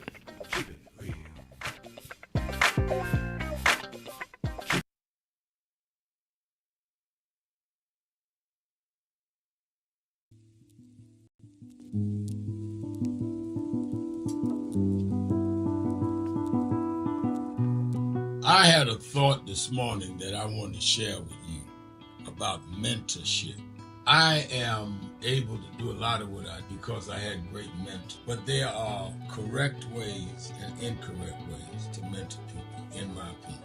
I had a thought this morning that I wanted to share with you about mentorship. I am able to do a lot of what I do because I had great mentors, but there are correct ways and incorrect ways to mentor people, in my opinion.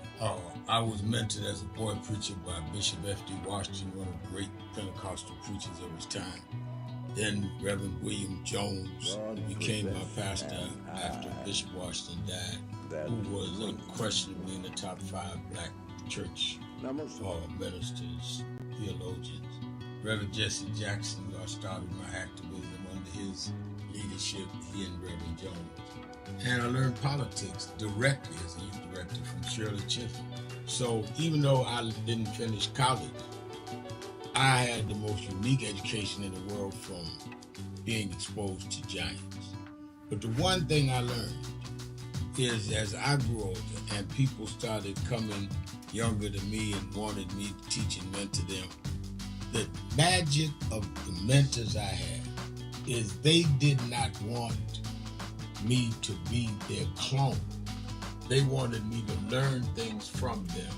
I was mentored as a boy preacher by Bishop F.D. Washington, one of the great Pentecostal preachers of his time. Then Reverend William Jones became my pastor after Bishop Washington died, who was unquestionably in the top 5 black church ministers, theologians. Reverend Jesse Jackson, who I started my activism under his leadership, he and Reverend Jones. And I learned politics directly as a youth director from Shirley Chisholm. So even though I didn't finish college, I had the most unique education in the world from being exposed to giants. But the one thing I learned is as I grew older and people started coming younger than me and wanted me to teach and mentor them, the magic of the mentors I had is they did not want me to be their clone. They wanted me to learn things from them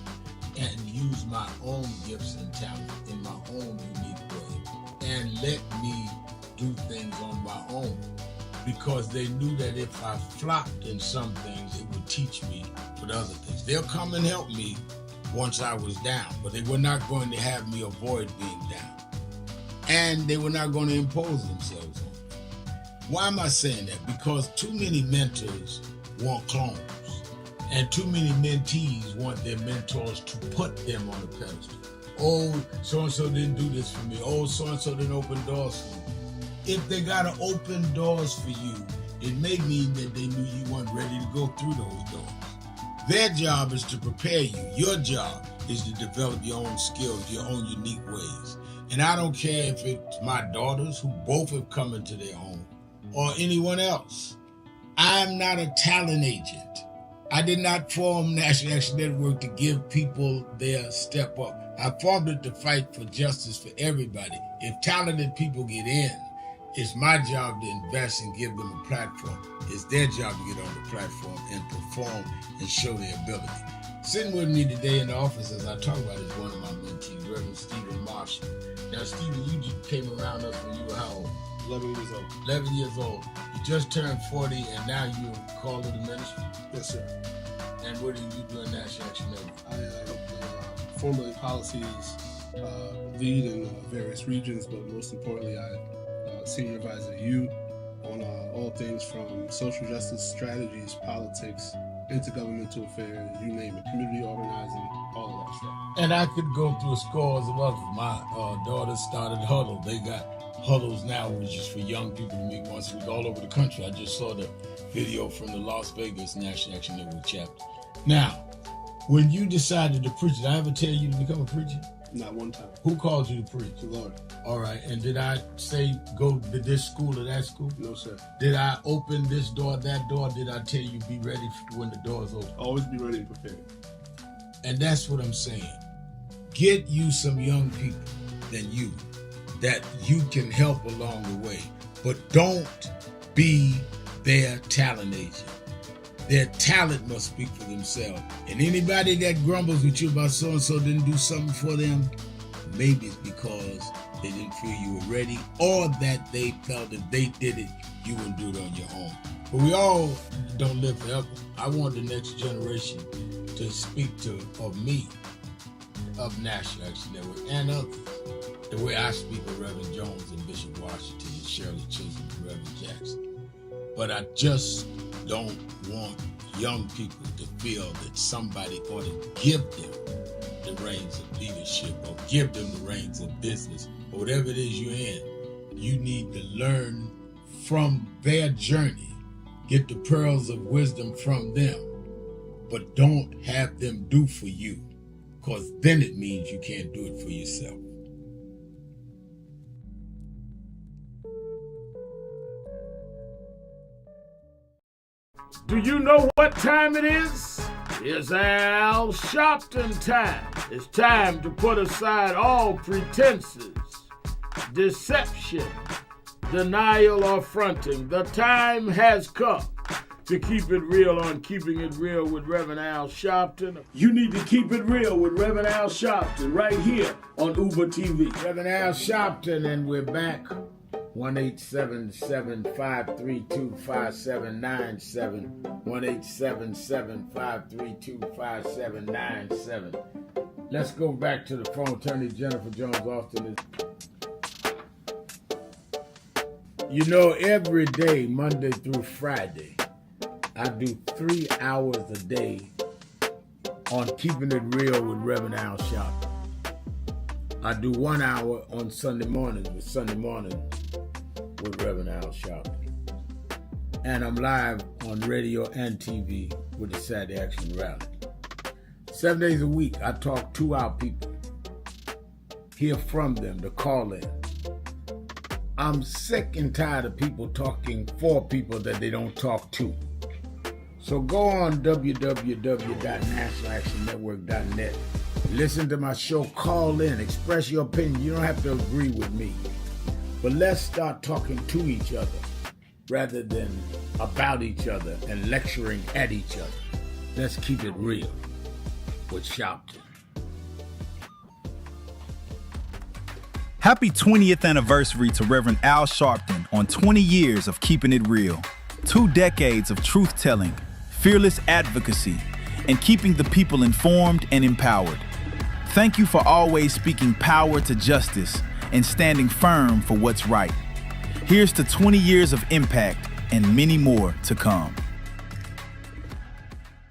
and use my own gifts and talents in my own unique way and let me do things on my own, because they knew that if I flopped in some things, it would teach me for the other things. They'll come and help me once I was down, but they were not going to have me avoid being down. And they were not going to impose themselves on me. Why am I saying that? Because too many mentors want clones, and too many mentees want their mentors to put them on a pedestal. Oh, so-and-so didn't do this for me. Oh, so-and-so didn't open doors for me. If they got to open doors for you, it may mean that they knew you weren't ready to go through those doors. Their job is to prepare you. Your job is to develop your own skills, your own unique ways. And I don't care if it's my daughters, who both have come into their own, or anyone else. I'm not a talent agent. I did not form National Action Network to give people their step up. I formed it to fight for justice for everybody. If talented people get in, it's my job to invest and give them a platform. It's their job to get on the platform and perform and show their ability. Sitting with me today in the office as I talk about is one of my mentees, Reverend Stephen Marshall. Now, Stephen, you just came around us when you were how old? 11 years old. 11 years old. You just turned 40 and now you're called to the ministry? Yes, sir. And what do you do in National Action Network? I help formulate policies, lead in various regions, but most importantly, I senior advisor to you on all things from social justice strategies, politics, intergovernmental affairs, you name it, community organizing, all of that stuff. And I could go through scores of others. My daughters started Huddle. They got Huddles now, which is for young people to meet once a week all over the country. I just saw the video from the Las Vegas National Action Network chapter. Now, when you decided to preach, did I ever tell you to become a preacher? Not one time. Who called you to preach? The Lord. All right. And did I say go to this school or that school? No, sir. Did I open this door, that door? Did I tell you be ready when the doors open? Always be ready and prepared. And that's what I'm saying. Get you some young people than you that you can help along the way. But don't be their talent agent. Their talent must speak for themselves. And anybody that grumbles with you about so-and-so didn't do something for them, maybe it's because they didn't feel you were ready, or that they felt if they did it, you wouldn't do it on your own. But we all don't live forever. I want the next generation to speak of me, of National Action Network, and others, the way I speak of Reverend Jones and Bishop Washington and Shirley Chisholm and Reverend Jackson. But I just don't want young people to feel that somebody ought to give them the reins of leadership or give them the reins of business or whatever it is you're in. You need to learn from their journey, get the pearls of wisdom from them, but don't have them do for you, because then it means you can't do it for yourself. Do you know what time it is? It's Al Sharpton time. It's time to put aside all pretenses, deception, denial, or fronting. The time has come to keep it real on Keeping It Real with Reverend Al Sharpton. You need to keep it real with Reverend Al Sharpton right here on Uber TV. Reverend Al Sharpton, and we're back. 1-877-532-5797. 1-877-532-5797. Let's go back to the phone. Attorney Jennifer Jones Austin is. You know, every day, Monday through Friday, I do 3 hours a day on Keeping It Real with Reverend Al Sharpton. I do 1 hour on Sunday mornings with Reverend Al Sharpton. And I'm live on radio and TV with the Saturday Action Rally. 7 days a week, I talk to our people, hear from them, to call in. I'm sick and tired of people talking for people that they don't talk to. So go on www.nationalactionnetwork.net. Listen to my show, call in, express your opinion. You don't have to agree with me. But let's start talking to each other rather than about each other and lecturing at each other. Let's keep it real with Sharpton. Happy 20th anniversary to Reverend Al Sharpton on 20 years of keeping it real. 2 decades of truth-telling, fearless advocacy, and keeping the people informed and empowered. Thank you for always speaking power to justice and standing firm for what's right. Here's to 20 years of impact and many more to come.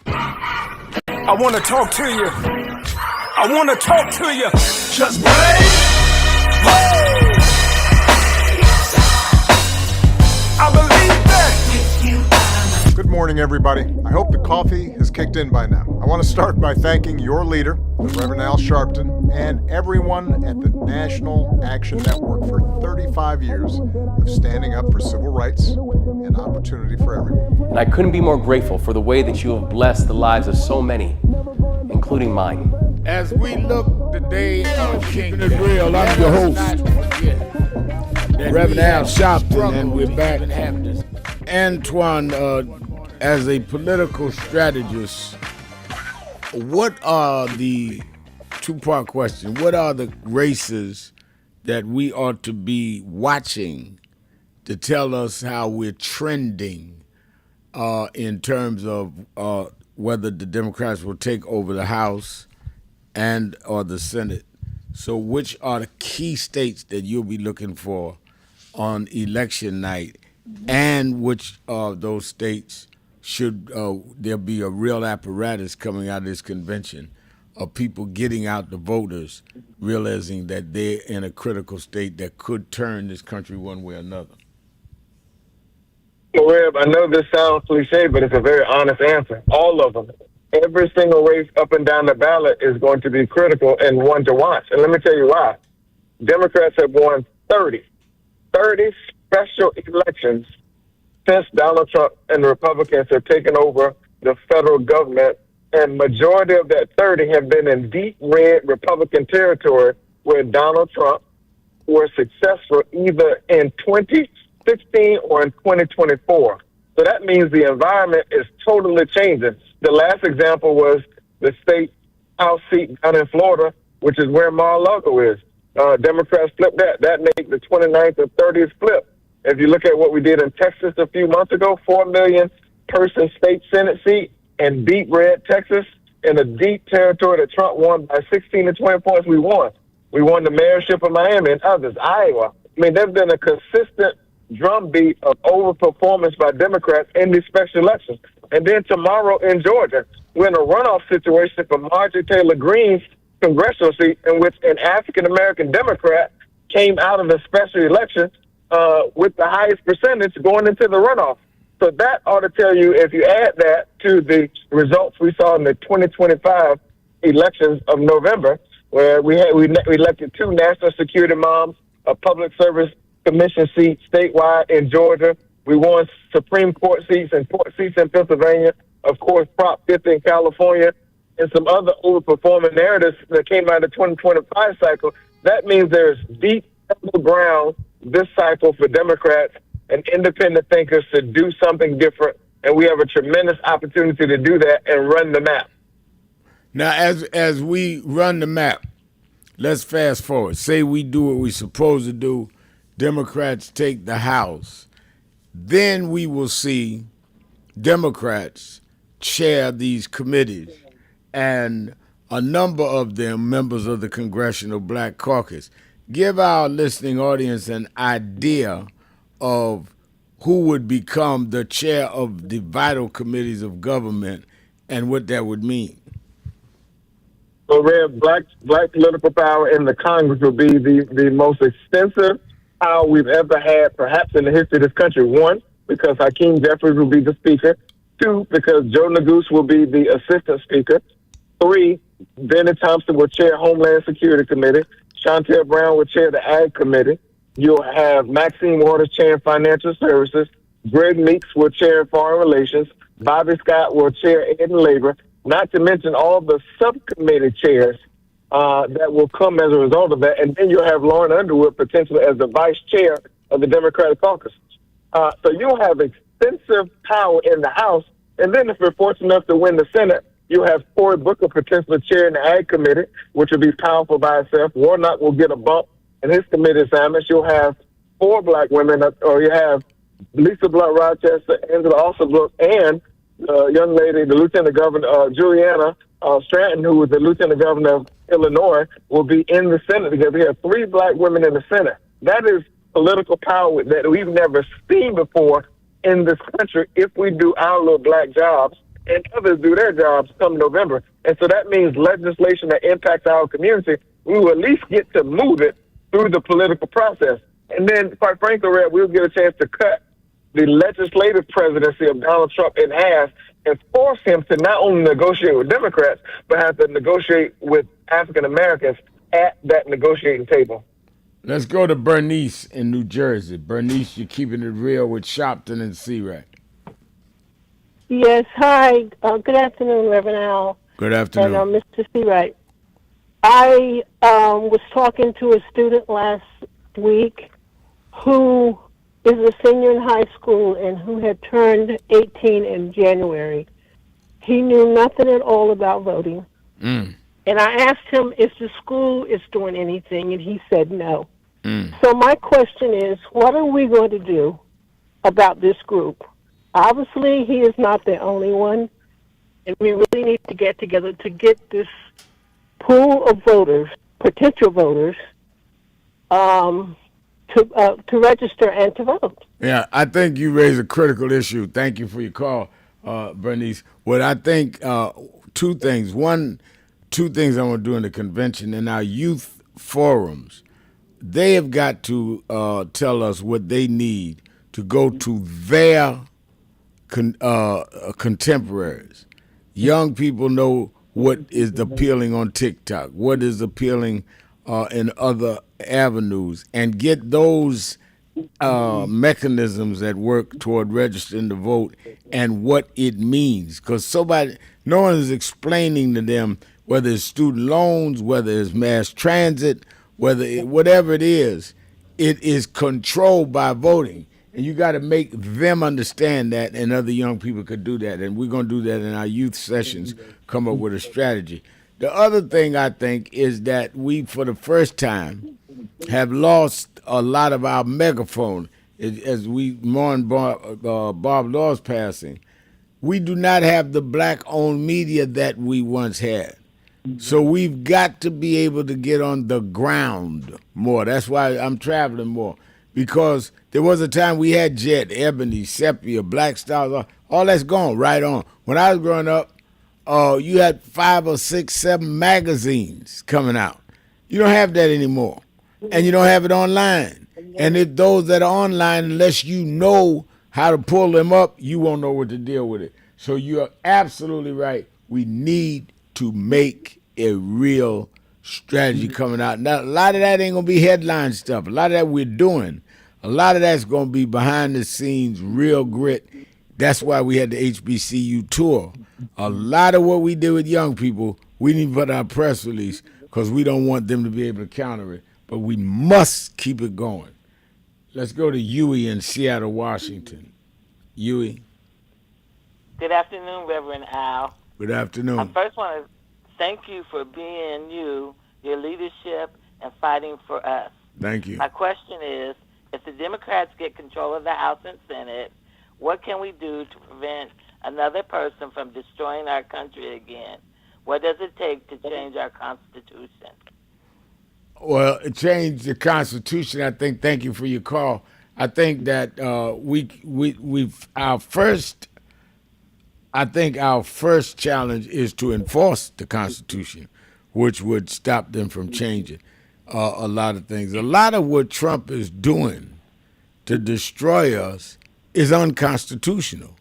I want to talk to you. I want to talk to you. Just wait. I believe that. Good morning, everybody. I hope the coffee has kicked in by now. I want to start by thanking your leader, the Reverend Al Sharpton, and everyone at the National Action Network for 35 years of standing up for civil rights and opportunity for everyone. And I couldn't be more grateful for the way that you have blessed the lives of so many, including mine. As we look today on Keeping It Real, I'm your host, Reverend Al Sharpton, and we're back. Antoine, as a political strategist, what are the, two-part question, what are the races that we ought to be watching to tell us how we're trending in terms of whether the Democrats will take over the House and or the Senate? So which are the key states that you'll be looking for on election night, and which of those states should there be a real apparatus coming out of this convention of people getting out the voters, realizing that they're in a critical state that could turn this country one way or another? Well, Reb, I know this sounds cliche, but it's a very honest answer. All of them. Every single race up and down the ballot is going to be critical and one to watch. And let me tell you why. Democrats have won 30 special elections since Donald Trump and the Republicans have taken over the federal government, and majority of that 30 have been in deep red Republican territory where Donald Trump was successful either in 2016 or in 2024. So that means the environment is totally changing. The last example was the state House seat down in Florida, which is where Mar-a-Lago is. Democrats flipped that. That made the 29th and 30th flip. If you look at what we did in Texas a few months ago, 4 million person state Senate seat in deep red Texas, in a deep territory that Trump won by 16 to 20 points, we won. We won the mayorship of Miami and others, Iowa. I mean, there's been a consistent drumbeat of overperformance by Democrats in these special elections. And then tomorrow in Georgia, we're in a runoff situation for Marjorie Taylor Greene's congressional seat, in which an African-American Democrat came out of the special election with the highest percentage going into the runoff. So that ought to tell you, if you add that to the results we saw in the 2025 elections of November, where we elected 2 national security moms, a public service commission seat statewide in Georgia. We won Supreme Court seats and court seats in Pennsylvania. Of course, Prop 50 in California, and some other overperforming narratives that came out of the 2025 cycle. That means there's deep ground this cycle for Democrats and independent thinkers to do something different, and we have a tremendous opportunity to do that and run the map. Now, as we run the map, let's fast forward. Say we do what we're supposed to do. Democrats take the House. Then we will see Democrats chair these committees, and a number of them members of the Congressional Black Caucus. Give our listening audience an idea of who would become the chair of the vital committees of government and what that would mean. So, Red, black political power in the Congress will be the most extensive power we've ever had, perhaps in the history of this country. One, because Hakeem Jeffries will be the speaker. 2, because Joe Neguse will be the assistant speaker. 3, Benny Thompson will chair Homeland Security Committee. Chantel Brown will chair the Ag Committee. You'll have Maxine Waters chairing Financial Services. Greg Meeks will chair Foreign Relations. Bobby Scott will chair Ed and Labor. Not to mention all the subcommittee chairs that will come as a result of that. And then you'll have Lauren Underwood potentially as the vice chair of the Democratic caucus. So you'll have extensive power in the House. And then if we're fortunate enough to win the Senate, you'll have Cory Booker potentially chairing the Ag Committee, which will be powerful by itself. Warnock will get a bump in his committee assignments. You'll have 4 black women, or you have Lisa Blunt Rochester, Angela Alsabrook, and young lady, the Lieutenant Governor, Juliana Stratton, who was the Lieutenant Governor of Illinois, will be in the Senate together. We have 3 black women in the Senate. That is political power that we've never seen before in this country if we do our little black jobs and others do their jobs come November. And so that means legislation that impacts our community, we will at least get to move it through the political process. And then, quite frankly, Red, we'll get a chance to cut the legislative presidency of Donald Trump in half and force him to not only negotiate with Democrats, but have to negotiate with African Americans at that negotiating table. Let's go to Bernice in New Jersey. Bernice, you're keeping it real with Shopton and C-Rack. Yes, hi. Good afternoon, Reverend Al. Good afternoon. And Mr. Seawright. I was talking to a student last week who is a senior in high school and who had turned 18 in January. He knew nothing at all about voting. And I asked him if the school is doing anything, and he said no. So my question is, what are we going to do about this group? Obviously, he is not the only one, and we really need to get together to get this pool of voters, potential voters, to register and to vote. Yeah, I think you raise a critical issue. Thank you for your call, Bernice. What I think, 2 things. One, 2 things I want to do in the convention. In our youth forums, they have got to tell us what they need to go to their contemporaries. Young people know what is appealing on TikTok, what is appealing in other avenues, and get those mechanisms that work toward registering to vote and what it means. Because no one is explaining to them whether it's student loans, whether it's mass transit, whatever it is controlled by voting. And you got to make them understand that, and other young people could do that. And we're going to do that in our youth sessions, come up with a strategy. The other thing I think is that we, for the first time, have lost a lot of our megaphone. As we mourn Bob Law's passing, we do not have the black-owned media that we once had. So we've got to be able to get on the ground more. That's why I'm traveling more. Because there was a time we had Jet, Ebony, Sepia, Black Stars, all that's gone right on. When I was growing up, you had 5 or 6, 7 magazines coming out. You don't have that anymore. And you don't have it online. And if those that are online, unless you know how to pull them up, you won't know what to deal with it. So you're absolutely right. We need to make a real strategy coming out. Now, a lot of that ain't going to be headline stuff. A lot of that we're doing. A lot of that's going to be behind the scenes, real grit. That's why we had the HBCU tour. A lot of what we did with young people, we didn't put our press release because we don't want them to be able to counter it. But we must keep it going. Let's go to Huey in Seattle, Washington. Huey. Good afternoon, Reverend Al. Good afternoon. I first want to thank you for being you, your leadership, and fighting for us. Thank you. My question is, if the Democrats get control of the House and Senate, what can we do to prevent another person from destroying our country again? What does it take to change our Constitution? Well, change the Constitution, I think, thank you for your call. I think that our first challenge is to enforce the Constitution, which would stop them from changing a lot of things. A lot of what Trump is doing to destroy us is unconstitutional.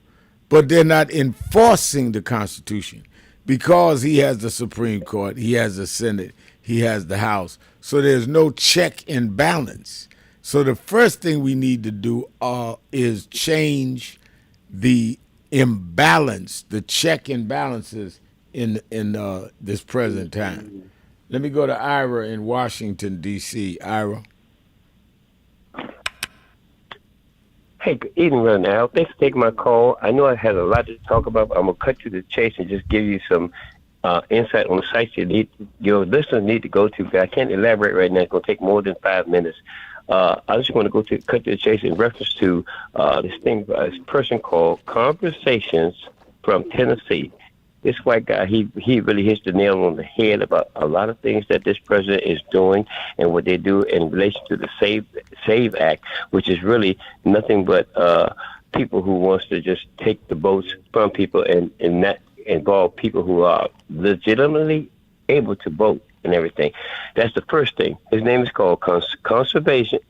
But they're not enforcing the Constitution because he has the Supreme Court, he has the Senate, he has the House. So there's no check and balance. So the first thing we need to do is change the imbalance, the check and balances in this present time. Let me go to Ira in Washington, D.C. Ira. Hey, good evening, Reverend Al. Thanks for taking my call. I know I had a lot to talk about, but I'm going to cut to the chase and just give you some insight on the sites your listeners need to go to. I can't elaborate right now. It's going to take more than 5 minutes. I just want to cut to the chase in reference to this person called Conversations from Tennessee. This white guy, he really hits the nail on the head about a lot of things that this president is doing and what they do in relation to the Save Act, which is really nothing but people who wants to just take the votes from people and not involve people who are legitimately able to vote and everything. That's the first thing. His name is called Conversations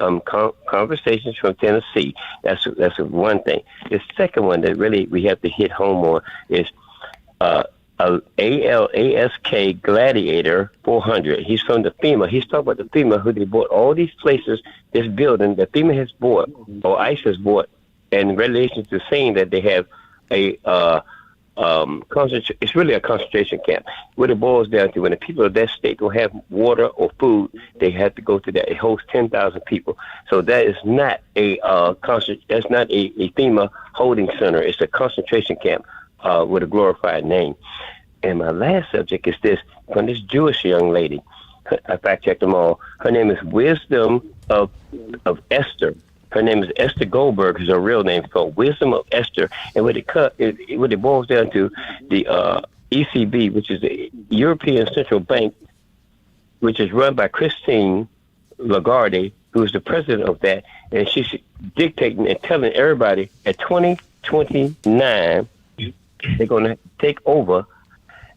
from Tennessee. That's one thing. The second one that really we have to hit home on is ALASK Gladiator 400. He's from the FEMA. He's talking about the FEMA who they bought all these places, this building that FEMA has bought, or ICE has bought, in relation to saying that they have a it's really a concentration camp. What it boils down to, when the people of that state don't have water or food, they have to go to that. It hosts 10,000 people. So that is not that's not a FEMA holding center. It's a concentration camp with a glorified name. And my last subject is this, from this Jewish young lady. I fact checked them all. Her name is Wisdom of Esther. Her name is Esther Goldberg, is her real name. It's called Wisdom of Esther. And what it boils down to, the ECB, which is the European Central Bank, which is run by Christine Lagarde, who is the president of that. And she's dictating and telling everybody at 2029, they're going to take over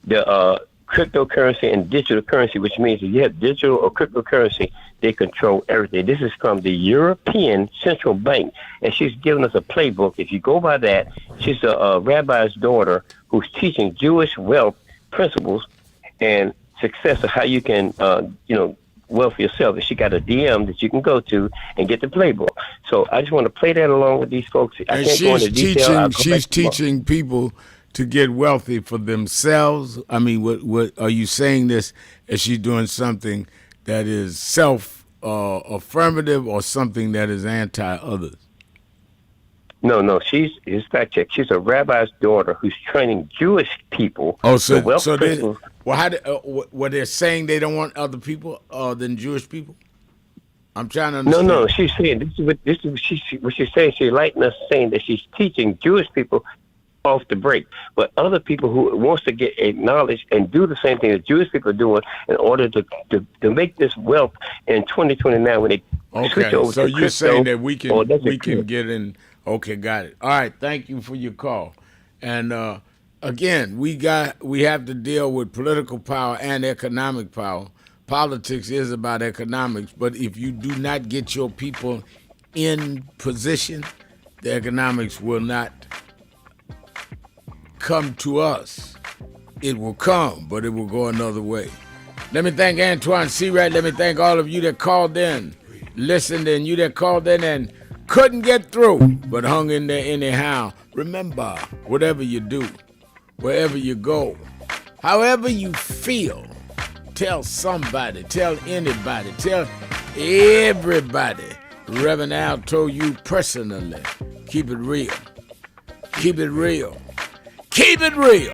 the cryptocurrency and digital currency, which means if you have digital or cryptocurrency, they control everything. This is from the European Central Bank, and she's giving us a playbook. If you go by that, she's a rabbi's daughter who's teaching Jewish wealth principles and success of how you can, wealth yourself. And she got a DM that you can go to and get the playbook. So I just want to play that along with these folks. I can't go into detail. She's teaching people to get wealthy for themselves. I mean, what are you saying this as she's doing something that is self-affirmative or something that is anti-others? No, she's fact check. She's a rabbi's daughter who's training Jewish people. Oh, so they're saying they don't want other people than Jewish people? I'm trying to understand. No, she's saying this is what she's saying. She's enlightening us, saying that she's teaching Jewish people off the break, but other people who wants to get acknowledged and do the same thing that Jewish people are doing in order to make this wealth in 2029 when they switch over so to you're crypto, saying that we can get in. Okay, got it. All right, thank you for your call. And again, we have to deal with political power and economic power. Politics is about economics, but if you do not get your people in position, the economics will not come to us. It will come, but it will go another way. Let me thank Antoine Seawright. Let me thank all of you that called in, listened, and you that called in and couldn't get through, but hung in there anyhow. Remember, whatever you do, wherever you go, however you feel, tell somebody, tell anybody, tell everybody. Reverend Al told you personally, keep it real. Keep it real. Keep it real.